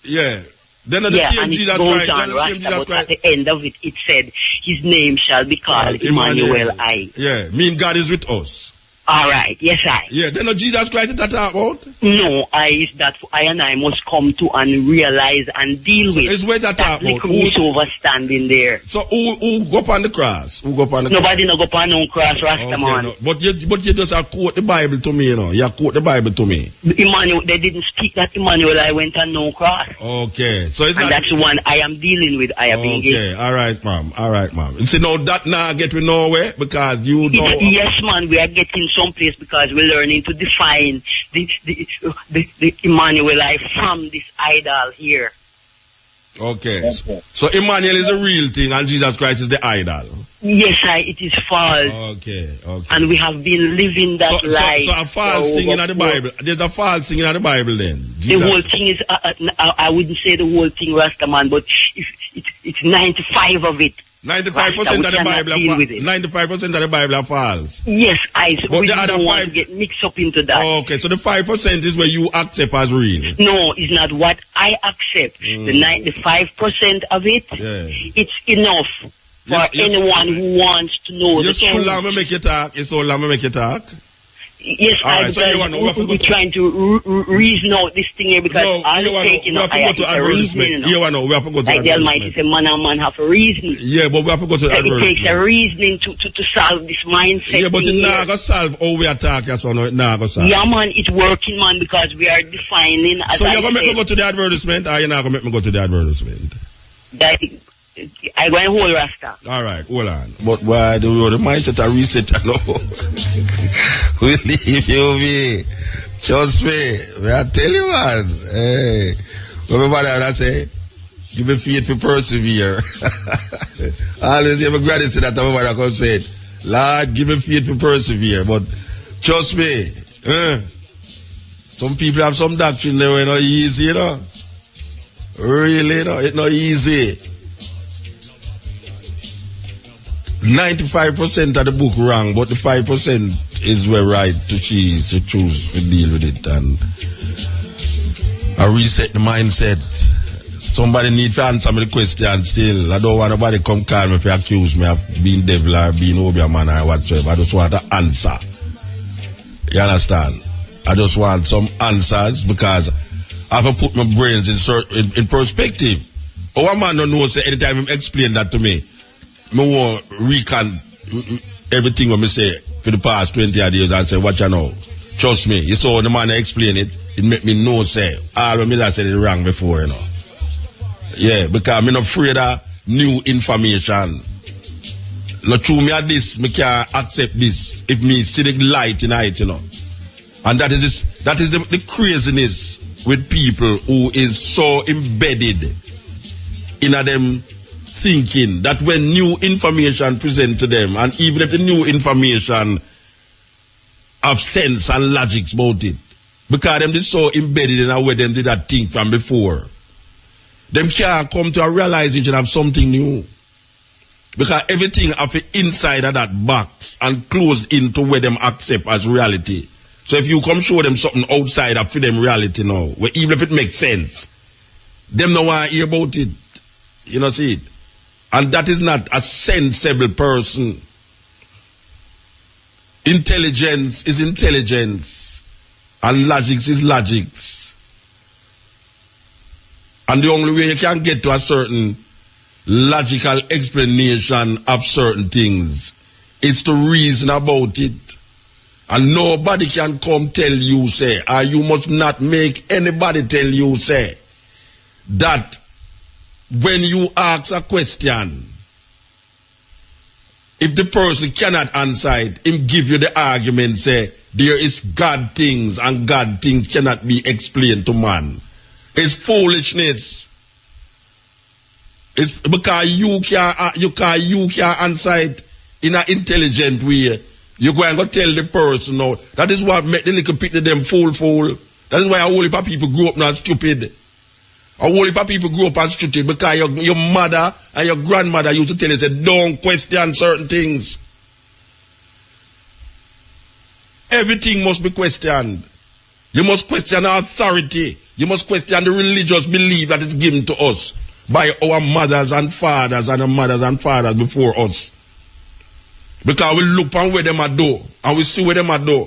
Yeah. Then the same Jesus Christ. At the end of it, it said, his name shall be called Emmanuel I. Yeah, mean God is with us. All right, yes, I. Yeah, then Jesus Christ is that about? No, is that I and I must come to and realize and deal with. It's where that about? Misunderstanding there. So who go up on the cross? Nobody no go up on no cross, Rastaman. Okay, no. But you just quote the Bible to me, you know. You quote the Bible to me. Emmanuel, they didn't speak that Emmanuel I went on no cross. Okay, so it's and that's the one I am dealing with. Okay, all right, ma'am. You see, no, that now get we nowhere because you know. Yes, man, we are getting someplace because we're learning to define the Emmanuel I from this idol here. Okay. So Emmanuel is a real thing and Jesus Christ is the idol. Yes, it is false. Okay. And we have been living that life. So a false thing in the Bible. There's a false thing in the Bible then. The whole thing is, I wouldn't say the whole thing, Rastaman, but it's 95 of it. 95% of the Bible are 95% of the Bible are false. Yes, but we the other don't want to get mixed up into that. Okay, so the 5% is where you accept as real. No, it's not what I accept. The 95% of it, it's enough for anyone who wants to know the truth. So long me make you talk. Yes, we're trying to reason out this thing here because all the taking up it's a reasoning. We have to go to like the Almighty said, man and man have a reason. Yeah, but we have to go to advertisement. It takes a reasoning to solve this mindset. Yeah, but it's not going to solve how we attack us or not. It's not going to solve. Yeah, man, it's working, man, because we are defining. So you're going to make me go to the advertisement or you're not going to make me go to the advertisement? I go and hold Rasta. All right, hold on. But why the mindset I reset now? We leave you me. Trust me. I tell you, man. Hey, remember that I say? Give me faith to persevere. Always give me gratitude that everybody comes say, Lord, give me faith to persevere. But trust me, some people have some doctrine that are not easy, you know. Really, you know, it's not easy. 95% of the book wrong, but the 5% is where right to choose to deal with it. And I reset the mindset. Somebody need to answer me the question still. I don't want nobody come call me if you accuse me of being devil or being Obia man or whatsoever. I just want to answer. You understand? I just want some answers because I have to put my brains in perspective. Our man don't know, say anytime him explain that to me, I want to recount everything what I say for the past 20 years and say, what you know? Trust me, you saw the man explain it, it make me know, say, all of me that said it wrong before, you know. Yeah, because I'm not afraid of new information. Not true me at this, me can't accept this if me see the light in it, you know. And that is the craziness with people who is so embedded in them thinking that when new information present to them, and even if the new information have sense and logic about it, because them is so embedded in a way them did that thing from before, them can't come to a realization of something new. Because everything of the inside of that box and closed into where them accept as reality. So if you come show them something outside of them reality now, where even if it makes sense, them no want to hear about it. You know, see it? And that is not a sensible person. Intelligence is intelligence. And logic is logics. And the only way you can get to a certain logical explanation of certain things is to reason about it. And nobody can come tell you, say, or you must not make anybody tell you, say, that when you ask a question, if the person cannot answer it, him give you the argument, say, there is God things and God things cannot be explained to man. It's foolishness. It's because you can't answer it in an intelligent way. You go and go tell the person now. That is what make the little people them fool. That is why a whole heap of people grew up not stupid. A whole heap of people grew up as stupid because your mother and your grandmother used to tell you, say, don't question certain things. Everything must be questioned. You must question our authority. You must question the religious belief that is given to us by our mothers and fathers and our mothers and fathers before us. Because we look on where them are do and we see where them are do.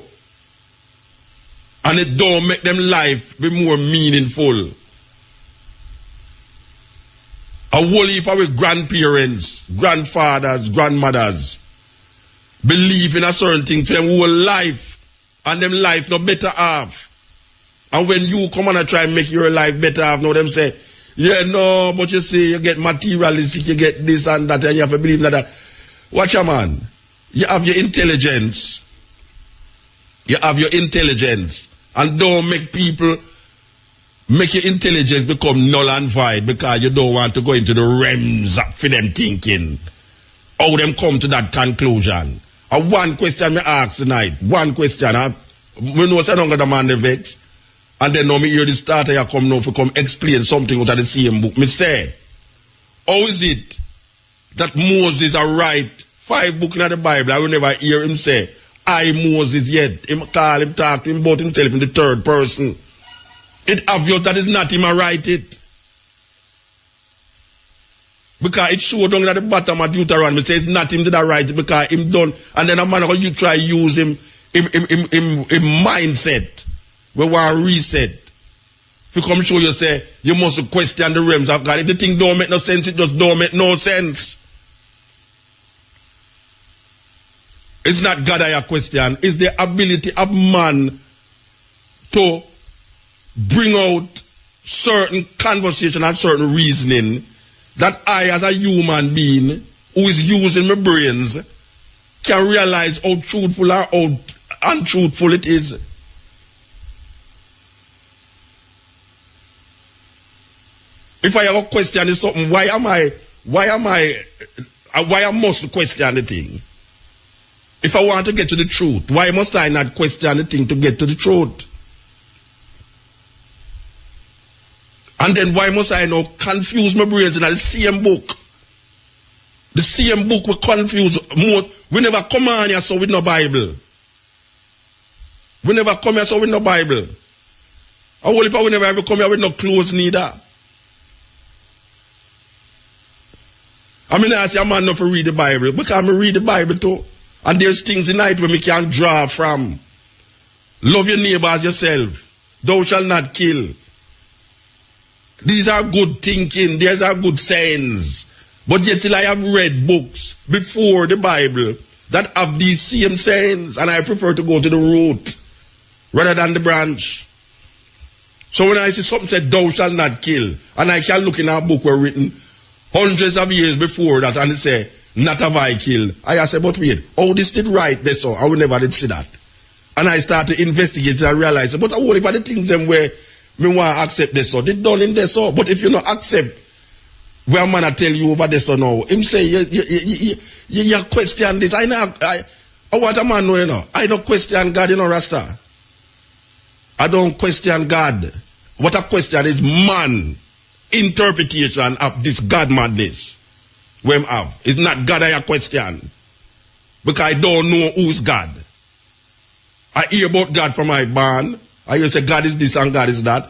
And it don't make them life be more meaningful. A whole heap of grandparents, grandfathers, grandmothers believe in a certain thing for them whole life, and them life no better off. And when you come and try and make your life better off, now them say, yeah, no, but you see, you get materialistic, you get this and that, and you have to believe in that. Watch a man. You have your intelligence. You have your intelligence. And don't make people make your intelligence become null and void because you don't want to go into the realms for them thinking. How them come to that conclusion. One question me ask tonight. One question. We know I don't get the man the vex. And then now me hear the starter here come now to come explain something out of the same book. Me say, how is it that Moses are write 5 books in the Bible? I will never hear him say, I Moses yet. Him call him talk to him about himself in the third person. It obvious that is not him I write it. Because it showed down at the bottom of Deuteronomy. It says not him did I write it because him done. And then a man you try use him mindset. We want to reset. If you come show you say you must question the realms of God. If the thing don't make no sense, it just don't make no sense. It's not God I question. It's the ability of man to bring out certain conversation and certain reasoning that I, as a human being who is using my brains, can realize how truthful or how untruthful it is. If I have a question is something, why I must question the thing? If I want to get to the truth, why must I not question the thing to get to the truth? And then why must I now confuse my brains in the same book? The same book will confuse more. We never come on here so with no Bible. We never come here so with no Bible. I will if we never ever come here with no clothes neither. I mean, I say a man not to read the Bible because I read the Bible too. And there's things in it where we can draw from. Love your neighbor as yourself. Thou shalt not kill. These are good thinking. These are good sayings. But yet till I have read books before the Bible that have these same sayings, and I prefer to go to the root rather than the branch. So when I see something said, thou shalt not kill, and I can look in a book where written hundreds of years before that, and it say, not have I killed. I say, but wait, how this did right this so? I will never did see that. And I start to investigate and I realize, but I worry about the things them where me want to accept this so. They done in this so. But if you not accept where man I tell you over this or no, him say you question this. I want a man know, you know. I don't question God, you know, Rasta. I don't question God. What I question is man interpretation of this God madness. Where I have. It's not God I question. Because I don't know who's God. I hear about God from my barn. I used to say God is this and God is that.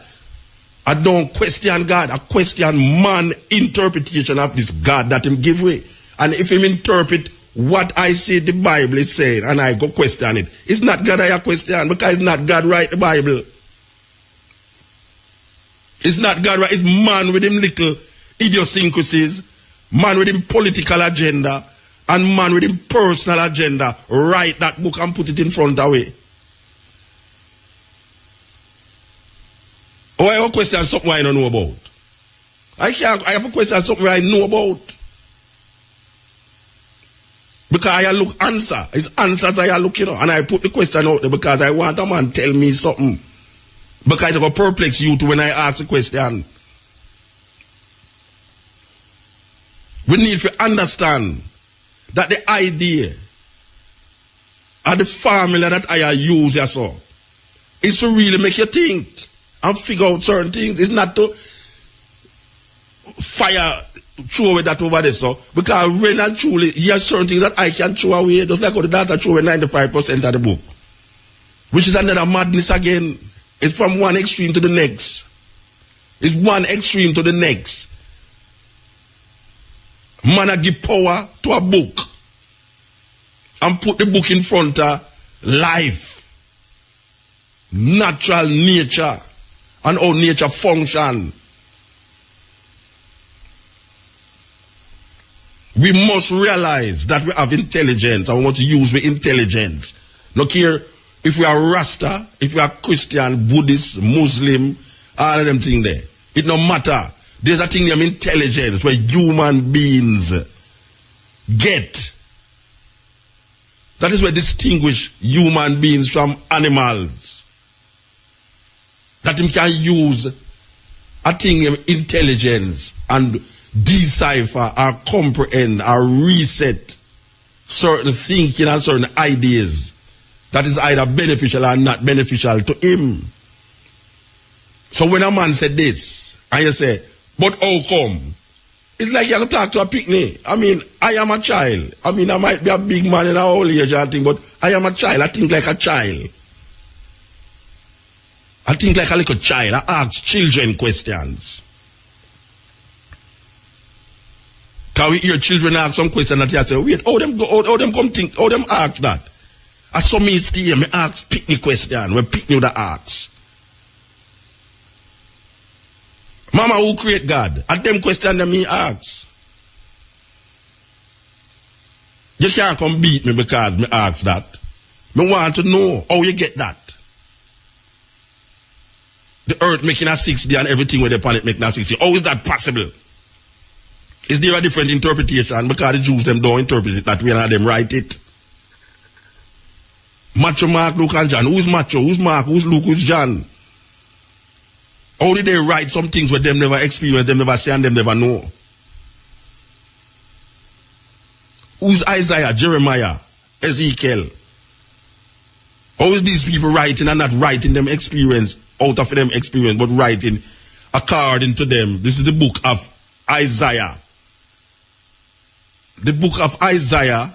I don't question God. I question man interpretation of this God that him give way. And if him interpret what I say the Bible is saying and I go question it, it's not God I question because it's not God write the Bible. It's not God write. It's man with him little idiosyncrasies, man with him political agenda, and man with him personal agenda write that book and put it in front of me. Oh, I have a question something I don't know about. I have a question something I know about. Because I look answer. It's answers I look, you know. And I put the question out there because I want a man tell me something. Because it will perplex you too when I ask the question. We need to understand that the idea of the formula that I use here so is to really make you think and figure out certain things. It's not to fire throw away that over there so because really and truly he has certain things that I can throw away just like how the data throw away 95% of the book, which is another madness again. It's from one extreme to the next. It's one extreme to the next. Man, I give power to a book and put the book in front of life, natural nature, and how nature function. We must realize that we have intelligence and we want to use the intelligence. Look here, if we are Rasta, if we are Christian, Buddhist, Muslim, all of them things there, it no matter. There's a thing named intelligence where human beings get. That is where distinguish human beings from animals. That him can use I think intelligence and decipher or comprehend or reset certain thinking and certain ideas that is either beneficial or not beneficial to him. So when a man said this, and you say, but how come? It's like you have to talk to a picnic. I mean, I am a child. I mean, I might be a big man in a old age, I think, but I am a child. I think like a child. I think like a little child. I ask children questions. Can we hear children ask some questions that you say, wait, how them come think, how them ask that? I saw me stay, me ask picnic question, when picnic that ask. Mama, who create God? At them question that me ask. You can't come beat me because me ask that. Me want to know how you get that. The earth making a 6D and everything with the planet making a 6D. How is that possible? Is there a different interpretation? Because the Jews them don't interpret it that way and them write it. Macho, Mark, Luke and John. Who's Macho? Who's Mark? Who's Luke? Who's John? How did they write some things where them never experience, them never see and them never know? Who's Isaiah, Jeremiah, Ezekiel? How is these people writing and not writing them experience out of them experience, but writing according to them? This is the book of Isaiah. The book of Isaiah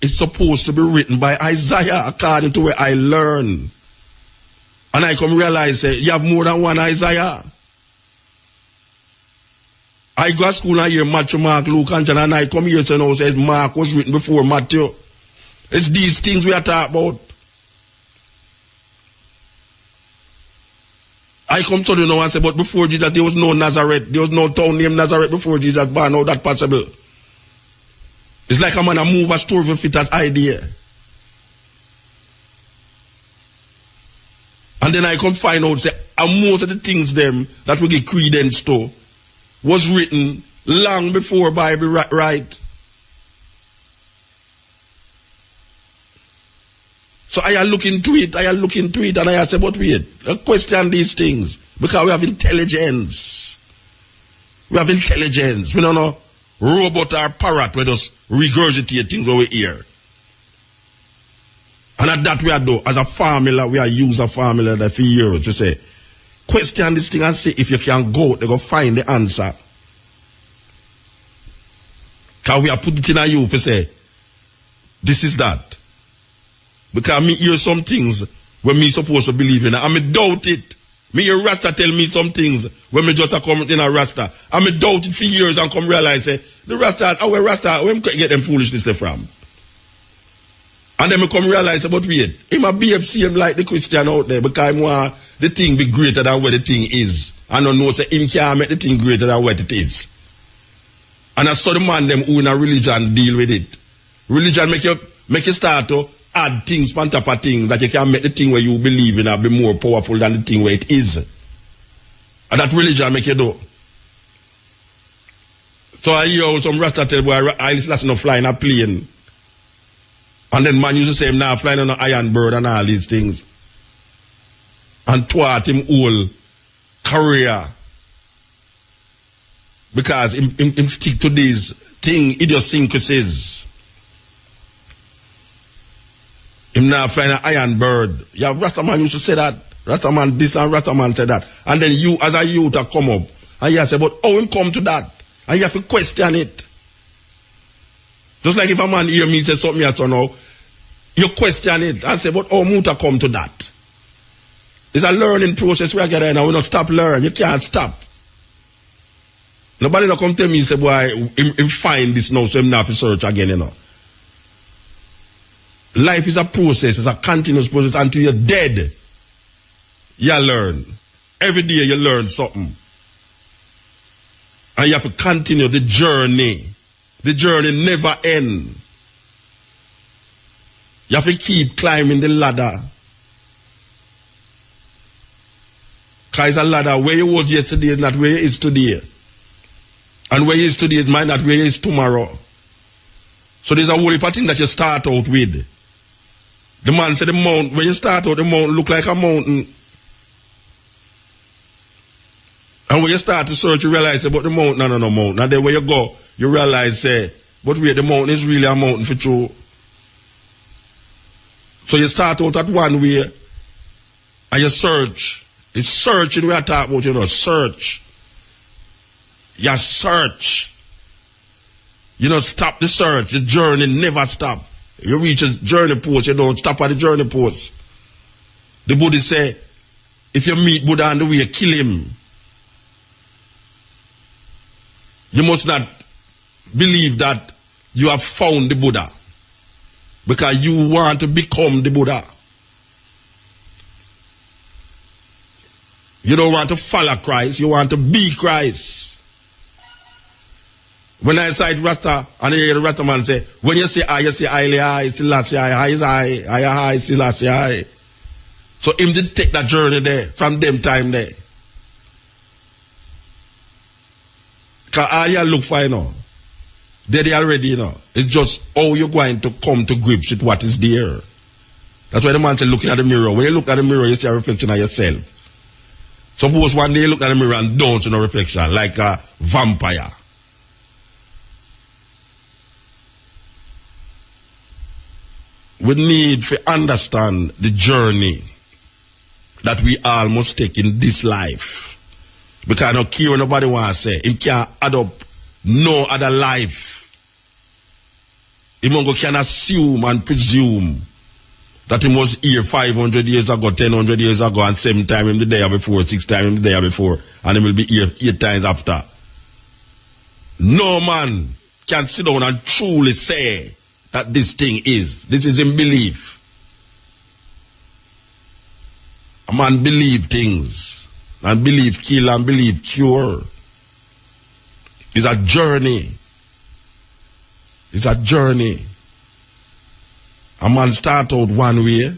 is supposed to be written by Isaiah according to where I learn. And I come realize you have more than one Isaiah. I go to school and I hear Matthew, Mark, Luke, and John, and I come here to know says Mark was written before Matthew. It's these things we are talking about. I come to you now and say, but before Jesus there was no Nazareth. There was no town named Nazareth before Jesus born. How that possible? It's like a man a move a story for fit that idea. And then I come find out, say, most of the things them that we give credence to was written long before Bible right. So I look into it, and I say, but wait, I question these things. Because we have intelligence. We have intelligence. We don't know robot or parrot where just regurgitate things over here. And at that we are do, as a formula, we are use a formula that for years. We say, question this thing and see if you can go, they go find the answer. Because we are put it in a you to say, this is that. Because me hear some things when me supposed to believe in it. And me doubt it. Me hear Rasta tell me some things when me just come in a Rasta. And me doubt it for years and come realize, say, the Rasta, where we get them foolishness from? And then I come realize about wait, him a BFC him like the Christian out there because I want the thing be greater than what the thing is. And I know say him can't make the thing greater than what it is. And I saw the man them who in a religion deal with it. Religion make you start to add things on top of things that you can make the thing where you believe in and be more powerful than the thing where it is. And that religion make you do. So I hear some Rasta tell boy I listen no fly in a plane. And then man used to say him now flying on an iron bird and all these things. And thwart him whole career. Because him stick to these idiosyncrasies. Him now flying an iron bird. Yeah, Rastaman used to say that. Rastaman this and Rastaman said that. And then you as a youth come up. And you say, but how him come to that? And you have to question it. Just like if a man hear me say something else or no, you question it and say, but how muta come to that? It's a learning process we are getting now. We don't stop learning. You can't stop. Nobody don't come tell me say, boy, him find this now, so him not have to search again, you know. Life is a process. It's a continuous process until you're dead. You learn. Every day you learn something. And you have to continue the journey. The journey never ends. You have to keep climbing the ladder. Because it's a ladder. Where you was yesterday is not where you is today. And where you is today is might not where you is tomorrow. So there's a whole heap of things that you start out with. The man said the mountain, when you start out, the mountain look like a mountain. And when you start to search, you realize about the mountain, no mountain. And then when you go, you realize, but wait, the mountain is really a mountain for true. So you start out at one way, and you search. It's searching we are talking about, search. You search. You don't stop the search. The journey never stop. You reach a journey post, you don't stop at the journey post. The Buddhist say, if you meet Buddha on the way, kill him. You must not believe that you have found the Buddha because you want to become the Buddha. You don't want to follow Christ, you want to be Christ. When I say Rasta, and I hear the Rasta man say, when you say I, Selassie, I, Selassie, I. So him did take that journey there, from them time there. Because all you look for, they already, it's just how you're going to come to grips with what is there. That's why the man said looking at the mirror. When you look at the mirror, you see a reflection of yourself. Suppose one day you look at the mirror and don't see no reflection, like a vampire. We need to understand the journey that we all must take in this life. Because I don't care what nobody wants to say. Him can't add up no other life. He can assume and presume that he was here 500 years ago, 1,000 years ago, and 7 times in the day before, 6 times in the day before, and he will be here 8 times after. No man can sit down and truly say that this thing is. This is in belief. A man believe things, and believe kill, and believe cure. It's a journey. It's a journey. A man start out one way,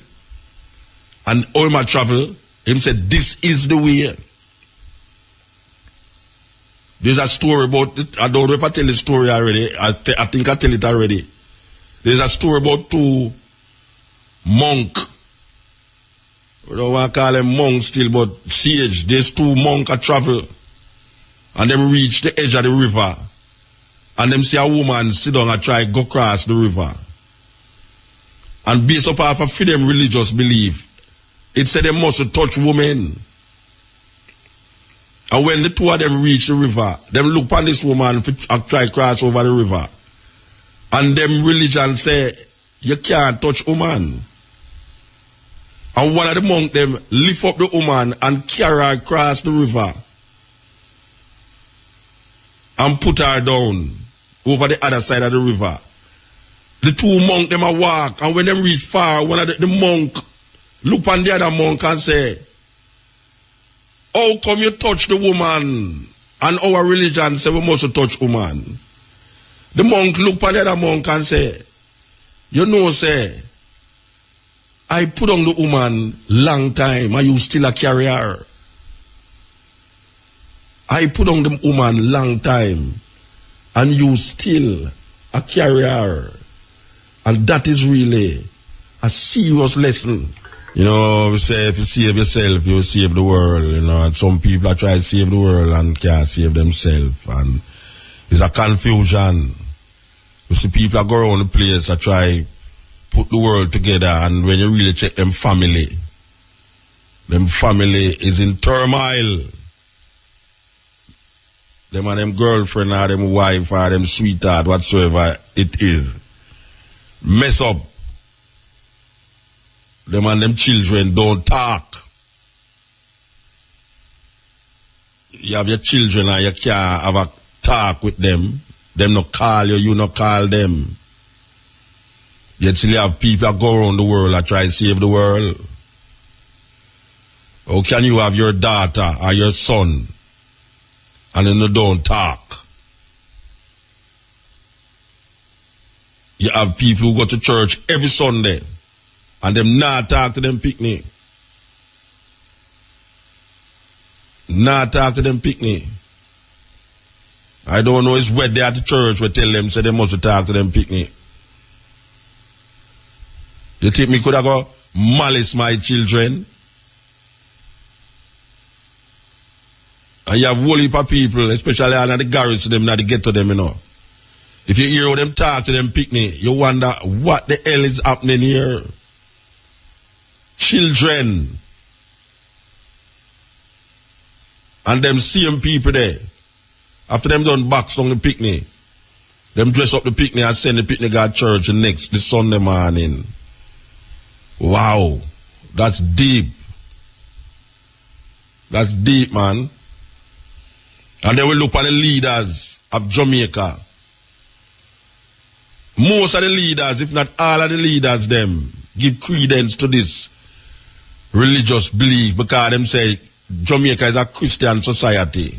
and all my travel, him said, this is the way. There's a story about it. I don't know if I tell the story already. I think I tell it already. There's a story about 2 monks. We don't want to call them monks still, but sage. There's 2 monks that travel. And them reach the edge of the river. And them see a woman sit down and try to go across the river. And based upon a freedom religious belief, it said they must touch women. And when the 2 of them reach the river, them look upon this woman and try to cross over the river. And them religion say, you can't touch woman. And one of the monks them lift up the woman and carry her across the river. And put her down over the other side of the river. The 2 monks them a walk, and when them reach far, one of the monk look on the other monk and say, how come you touch the woman? And our religion say we must touch woman. The monk look on the other monk and say, say, I put on the woman long time, and you still a carry her. I put on the woman long time, and you still a carry her. And that is really a serious lesson. We say if you save yourself, you will save the world. And some people are trying to save the world and can't save themselves. And it's a confusion. You see people are going around the place and try put the world together, and when you really check them family is in turmoil. Them and them girlfriend or them wife or them sweetheart, whatsoever it is. Mess up. Them and them children don't talk. You have your children and you can't have a talk with them. Them not call you, you not call them. Yet still you have people that go around the world and try to save the world. How can you have your daughter or your son and then you don't talk? You have people who go to church every Sunday and them not talk to them picnic. Not talk to them picnic. I don't know, it's where they at the church we tell them say they must talk to them picnic. You think me could have go malice my children? And you have a whole heap of people, especially on the garage to them, not the get to them, you know. If you hear how them talk to them picnic, you wonder what the hell is happening here. Children. And them same people there. After them done box on the picnic, them dress up the picnic and send the picnic at church the Sunday morning. Wow. That's deep. That's deep, man. And they will look at the leaders of Jamaica. Most of the leaders, if not all of the leaders, them give credence to this religious belief because them say Jamaica is a Christian society.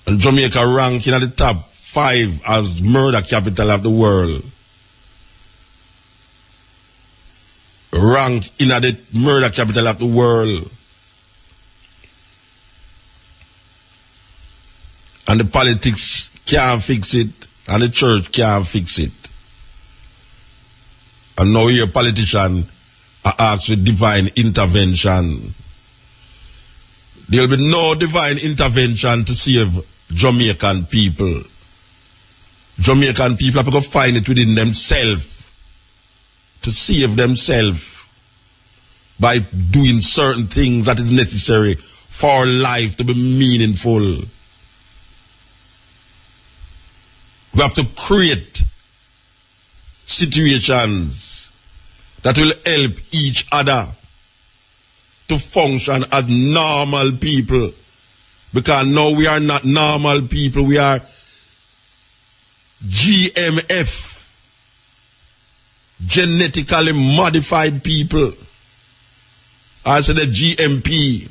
And Jamaica ranking at the top 5 as murder capital of the world. Rank in at the murder capital of the world. And the politics can't fix it, and the church can't fix it. And now here politicians are asked for divine intervention. There will be no divine intervention to save Jamaican people. Jamaican people have to go find it within themselves to save themselves by doing certain things that is necessary for life to be meaningful. We have to create situations that will help each other to function as normal people. Because now we are not normal people, we are GMF, genetically modified people. I said the GMP.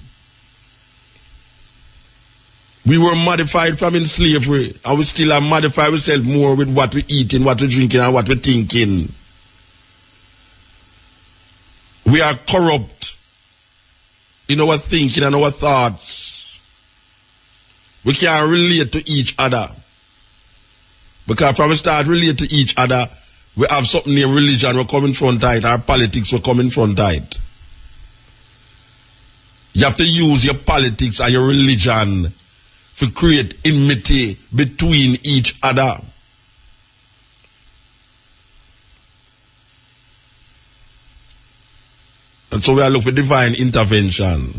We were modified from in slavery, and we still are modified ourselves more with what we eating, what we drinking, and what we thinking. We are corrupt in our thinking and our thoughts. We can't relate to each other. Because from we start relate to each other, we have something named religion will come in front of it, our politics will come in front of it. You have to use your politics and your religion to create enmity between each other. And so we are looking for divine intervention.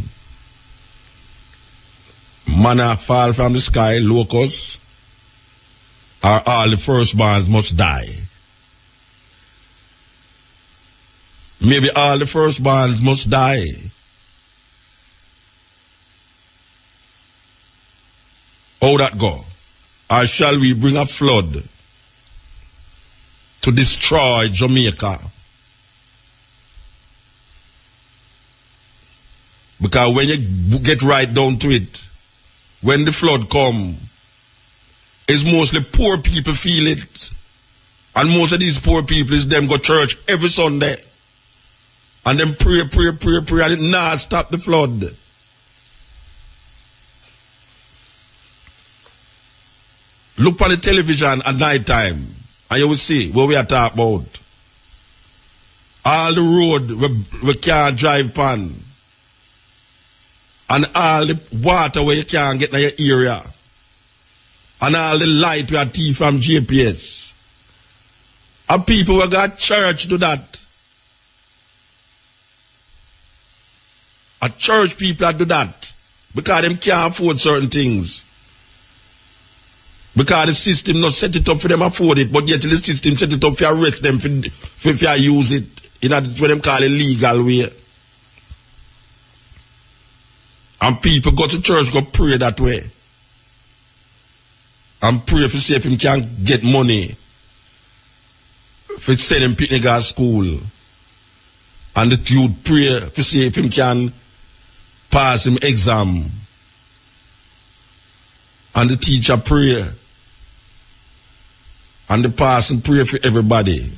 Manna fall from the sky, locusts, or all the firstborns must die. Maybe all the firstborns must die. How that go? Or shall we bring a flood to destroy Jamaica? Because when you get right down to it, when the flood come, it's mostly poor people feel it. And most of these poor people is them go church every Sunday. And them pray, and it not stop the flood. Look on the television at night time, and you will see what we are talking about. All the road we can't drive on. And all the water where you can't get in your area. And all the light we are tea from GPS. And people who got church do that. A church people do that. Because them can't afford certain things. Because the system not set it up for them afford it, but yet the system set it up for arrest them for use it in what them call a legal way. And people go to church, go pray that way. And pray for see if him can get money. For send him picnic at school. And the youth pray for see if him can pass him exam. And the teacher pray. And the pastor pray for everybody.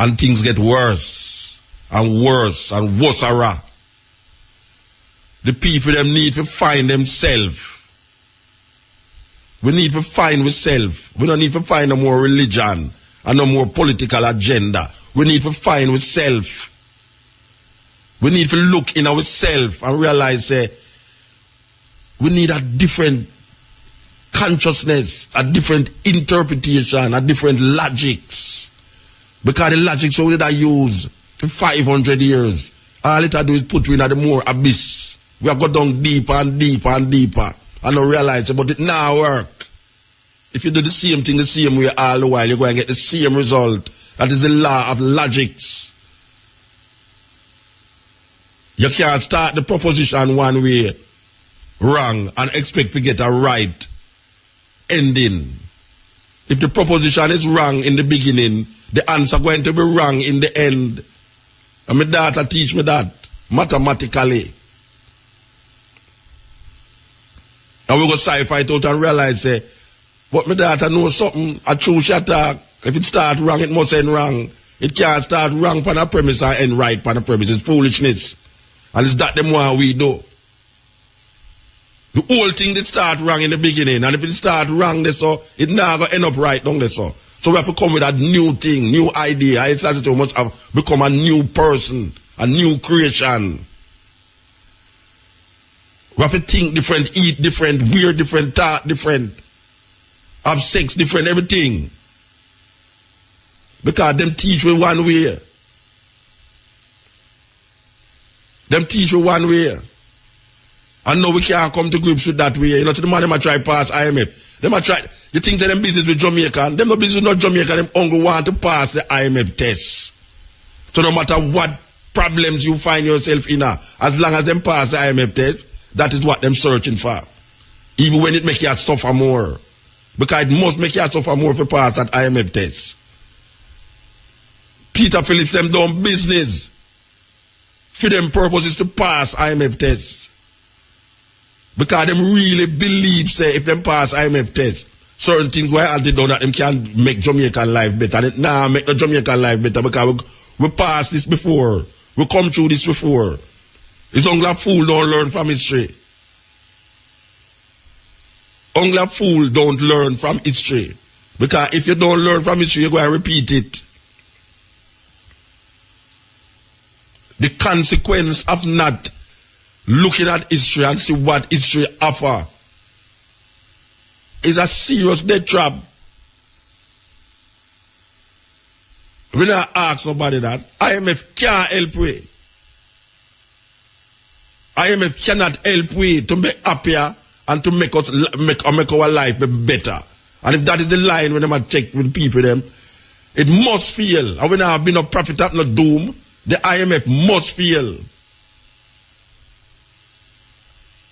And things get worse and worse and worse. The people them need to find themselves. We need to find ourselves. We don't need to find no more religion and no more political agenda. We need to find ourselves. We need to look in ourselves and realize we need a different consciousness, a different interpretation, a different logics. Because the logics we did use for 500 years, all it do is put you in the more abyss. We have got down deeper and deeper and deeper. And don't realize but it now work. If you do the same thing the same way all the while, you're going to get the same result. That is the law of logics. You can't start the proposition one way wrong and expect to get a right ending. If the proposition is wrong in the beginning, the answer going to be wrong in the end. And my daughter teach me that mathematically. And we go sci-fi it out and realize, but my daughter knows something, a true she talk. If it start wrong, it must end wrong. It can't start wrong on a premise and end right on a premise. It's foolishness. And it's that the more we do. The whole thing that start wrong in the beginning, and if it start wrong, so it never end up right, don't they, so? So we have to come with a new thing, new idea. It's like we must have become a new person, a new creation. We have to think different, eat different, wear different, talk different, have sex different, everything. Because them teach we one way. Them teach you one way. And now we can't come to grips with that way. You know, to the man them a try pass IMF. Them a try, you think them business with Jamaica, them no business with Jamaica, them only want to pass the IMF test. So no matter what problems you find yourself in, as long as them pass the IMF test, that is what them searching for. Even when it make you suffer more. Because it must make you suffer more if you pass that IMF test. Peter Phillips, them done business. For them purposes to pass IMF tests. Because them really believe, say, if them pass IMF tests, certain things why they done that them can make Jamaican life better. And it now make the Jamaican life better because we passed this before. We come through this before. It's only a fool don't learn from history. Only a fool don't learn from history. Because if you don't learn from history, you're going to repeat it. The consequence of not looking at history and see what history offer is a serious death trap. We not ask nobody that. IMF can't help we. IMF cannot help we to be happier and to make us make our life be better. And if that is the line when them check with people them, it must fail. And when I have been no profit up no doom, the IMF must fail.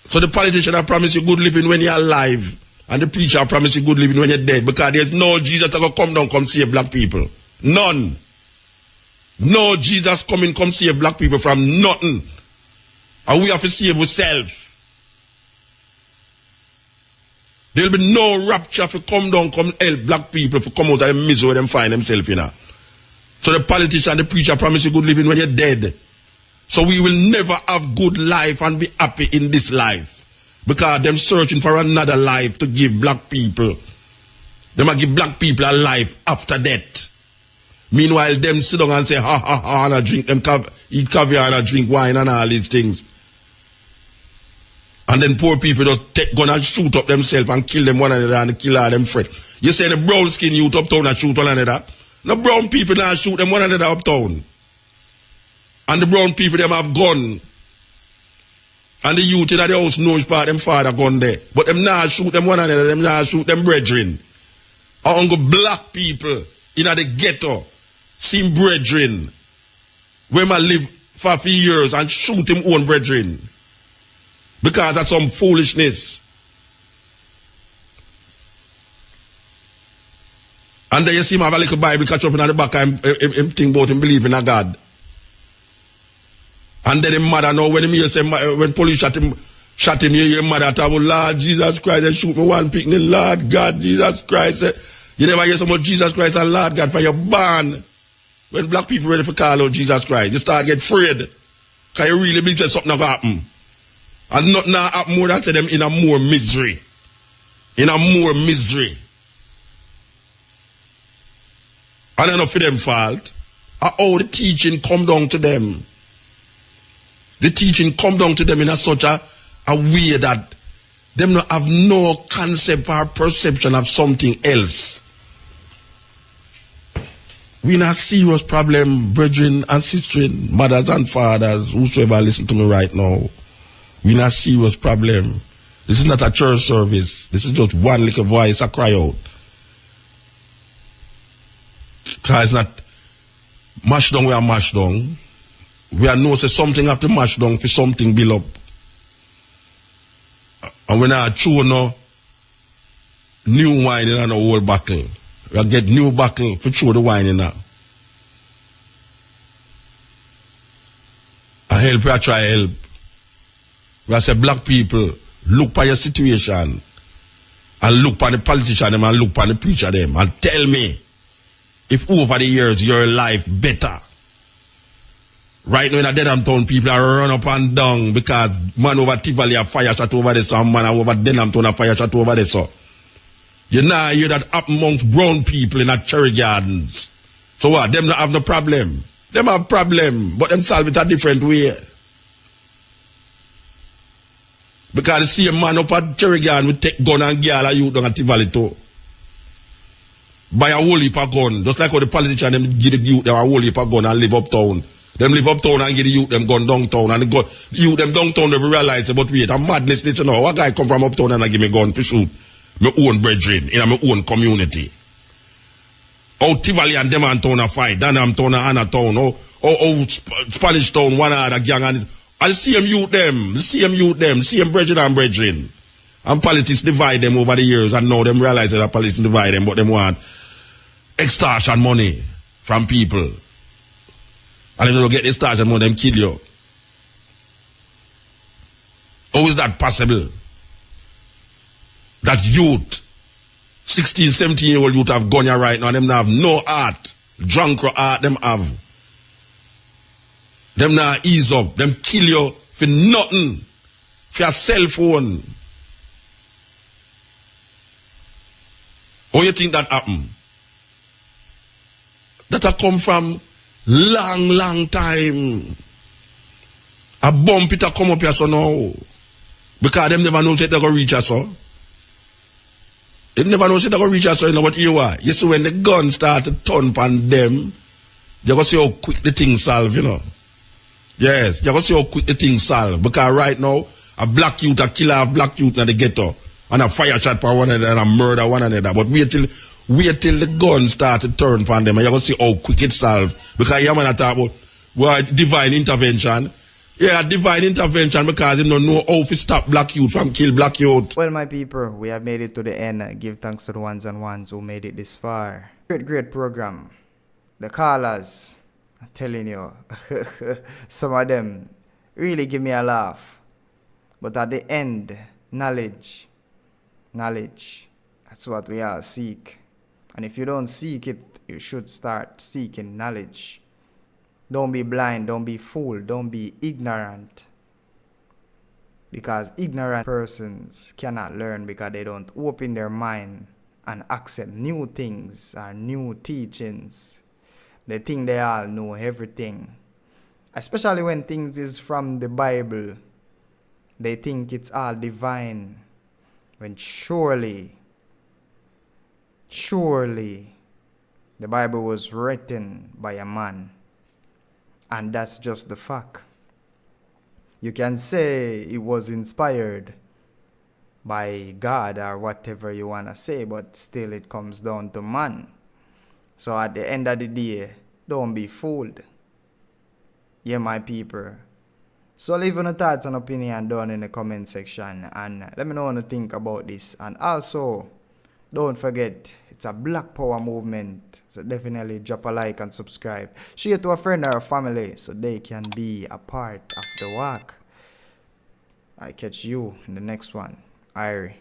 So the politician I promise you good living when you're alive, and the preacher I promise you good living when you're dead, because there's no Jesus that will come down come save black people. None. No Jesus come save black people from nothing. And we have to save ourselves. There'll be no rapture for come down, come help black people for come out of the misery them find themselves in. So the politician and the preacher promise you good living when you're dead. So we will never have good life and be happy in this life. Because them searching for another life to give black people. They might give black people a life after death. Meanwhile, them sit down and say, ha ha ha, and I drink them, eat caviar and drink wine and all these things. And then poor people just take gun and shoot up themselves and kill them one another and kill all them friends. You say the brown skin youth uptown and shoot one another. The brown people now shoot them one another uptown. And the brown people them have gun. And the youth in the house knows part them father gun there. But them now shoot them one another, them now shoot them brethren. And black people in the ghetto see brethren where man live for a few years and shoot him own brethren. Because that's some foolishness. And then you see him have a little Bible catch up in the back and him think about him believing in God. And then him mother now when him hear say when police shot him your mother talk about Lord Jesus Christ, they shoot me one picnic, Lord God, Jesus Christ. You never hear so much Jesus Christ and Lord God for your ban. When black people ready for call out Jesus Christ, you start get afraid. Because you really believe that something will happen. And nothing now happen more than to them in a more misery. In a more misery. And enough for them fault. How the teaching come down to them. The teaching come down to them in such a way that them not have no concept or perception of something else. We in a serious problem, brethren and sisters, mothers and fathers, whosoever listen to me right now. We in a serious problem. This is not a church service. This is just one little voice I cry out. Because it's not mash down, we are mash down. We are know say something have to mash down for something build up. And when I chew no new wine in an old bottle, we get new bottle for chew the wine in now. I help you, I try help. We say black people, look for your situation and look for the politician them and look for the preacher them and tell me if over the years your life better. Right now in a Denham town, people are run up and down because man over Tivoli a fire shot over there, so man over Denham town a fire shot over there, so. You now hear that happen amongst brown people in a cherry gardens. So what? Them not have no problem. Them have problem, but them solve it a different way. Because the same man up at cherry garden will take gun and girl and youth down at Tivoli too. Buy a whole heap of gun. Just like how the politicians them give the youth them a whole heap of gun and live uptown. Them live uptown and give the youth them gun downtown. And the youth them downtown they realize, but wait, a madness this you know. What guy come from uptown and I give me gun for shoot my own brethren in my own community. Oh, Tivoli and them and town a fight, Denham town and Anna town, Spanish town, one other gang and the same youth them, same brethren and brethren. And politics divide them over the years and now them realize that politics divide them, but them want extortion money from people. And if they don't get extortion money, them kill you. How is that possible? That youth, 16, 17-year-old youth have gone here right now, them have no heart. Drunk heart, them have. Them now ease up. Them kill you for nothing. For your cell phone. How you think that happen? That have come from long time. A bump it a come up here so now. Because them never know that they're going to reach us so. They never know that they're going to reach us so, you know what you are. You see when the gun start to turn upon them, you're going to see how quick the thing solve, you know. Yes, you're going to see how quick the thing solve. Because right now, a black youth, a killer of black youth in the ghetto, and a fire shot for one another, and a murder one another. But wait till the gun start to turn upon them, and you're going to see how quick it solve. Because you're going to talk about well, divine intervention. Yeah, divine intervention because they don't know how to stop black youth from kill black youth. Well, my people, we have made it to the end. Give thanks to the ones and ones who made it this far. Great program. The callers, I'm telling you, some of them really give me a laugh. But at the end, knowledge, that's what we all seek. And if you don't seek it, you should start seeking knowledge. Don't be blind, don't be fooled, don't be ignorant. Because ignorant persons cannot learn because they don't open their mind and accept new things or new teachings. They think they all know everything. Especially when things is from the Bible. They think it's all divine. When surely, the Bible was written by a man. And that's just the fact. You can say it was inspired by God or whatever you want to say, but still it comes down to man. So at the end of the day, don't be fooled. Yeah, my people. So leave your thoughts and opinion down in the comment section and let me know what you think about this. And also, don't forget, it's a Black Power movement, so definitely drop a like and subscribe. Share it to a friend or a family so they can be a part of the work. I catch you in the next one. Irie.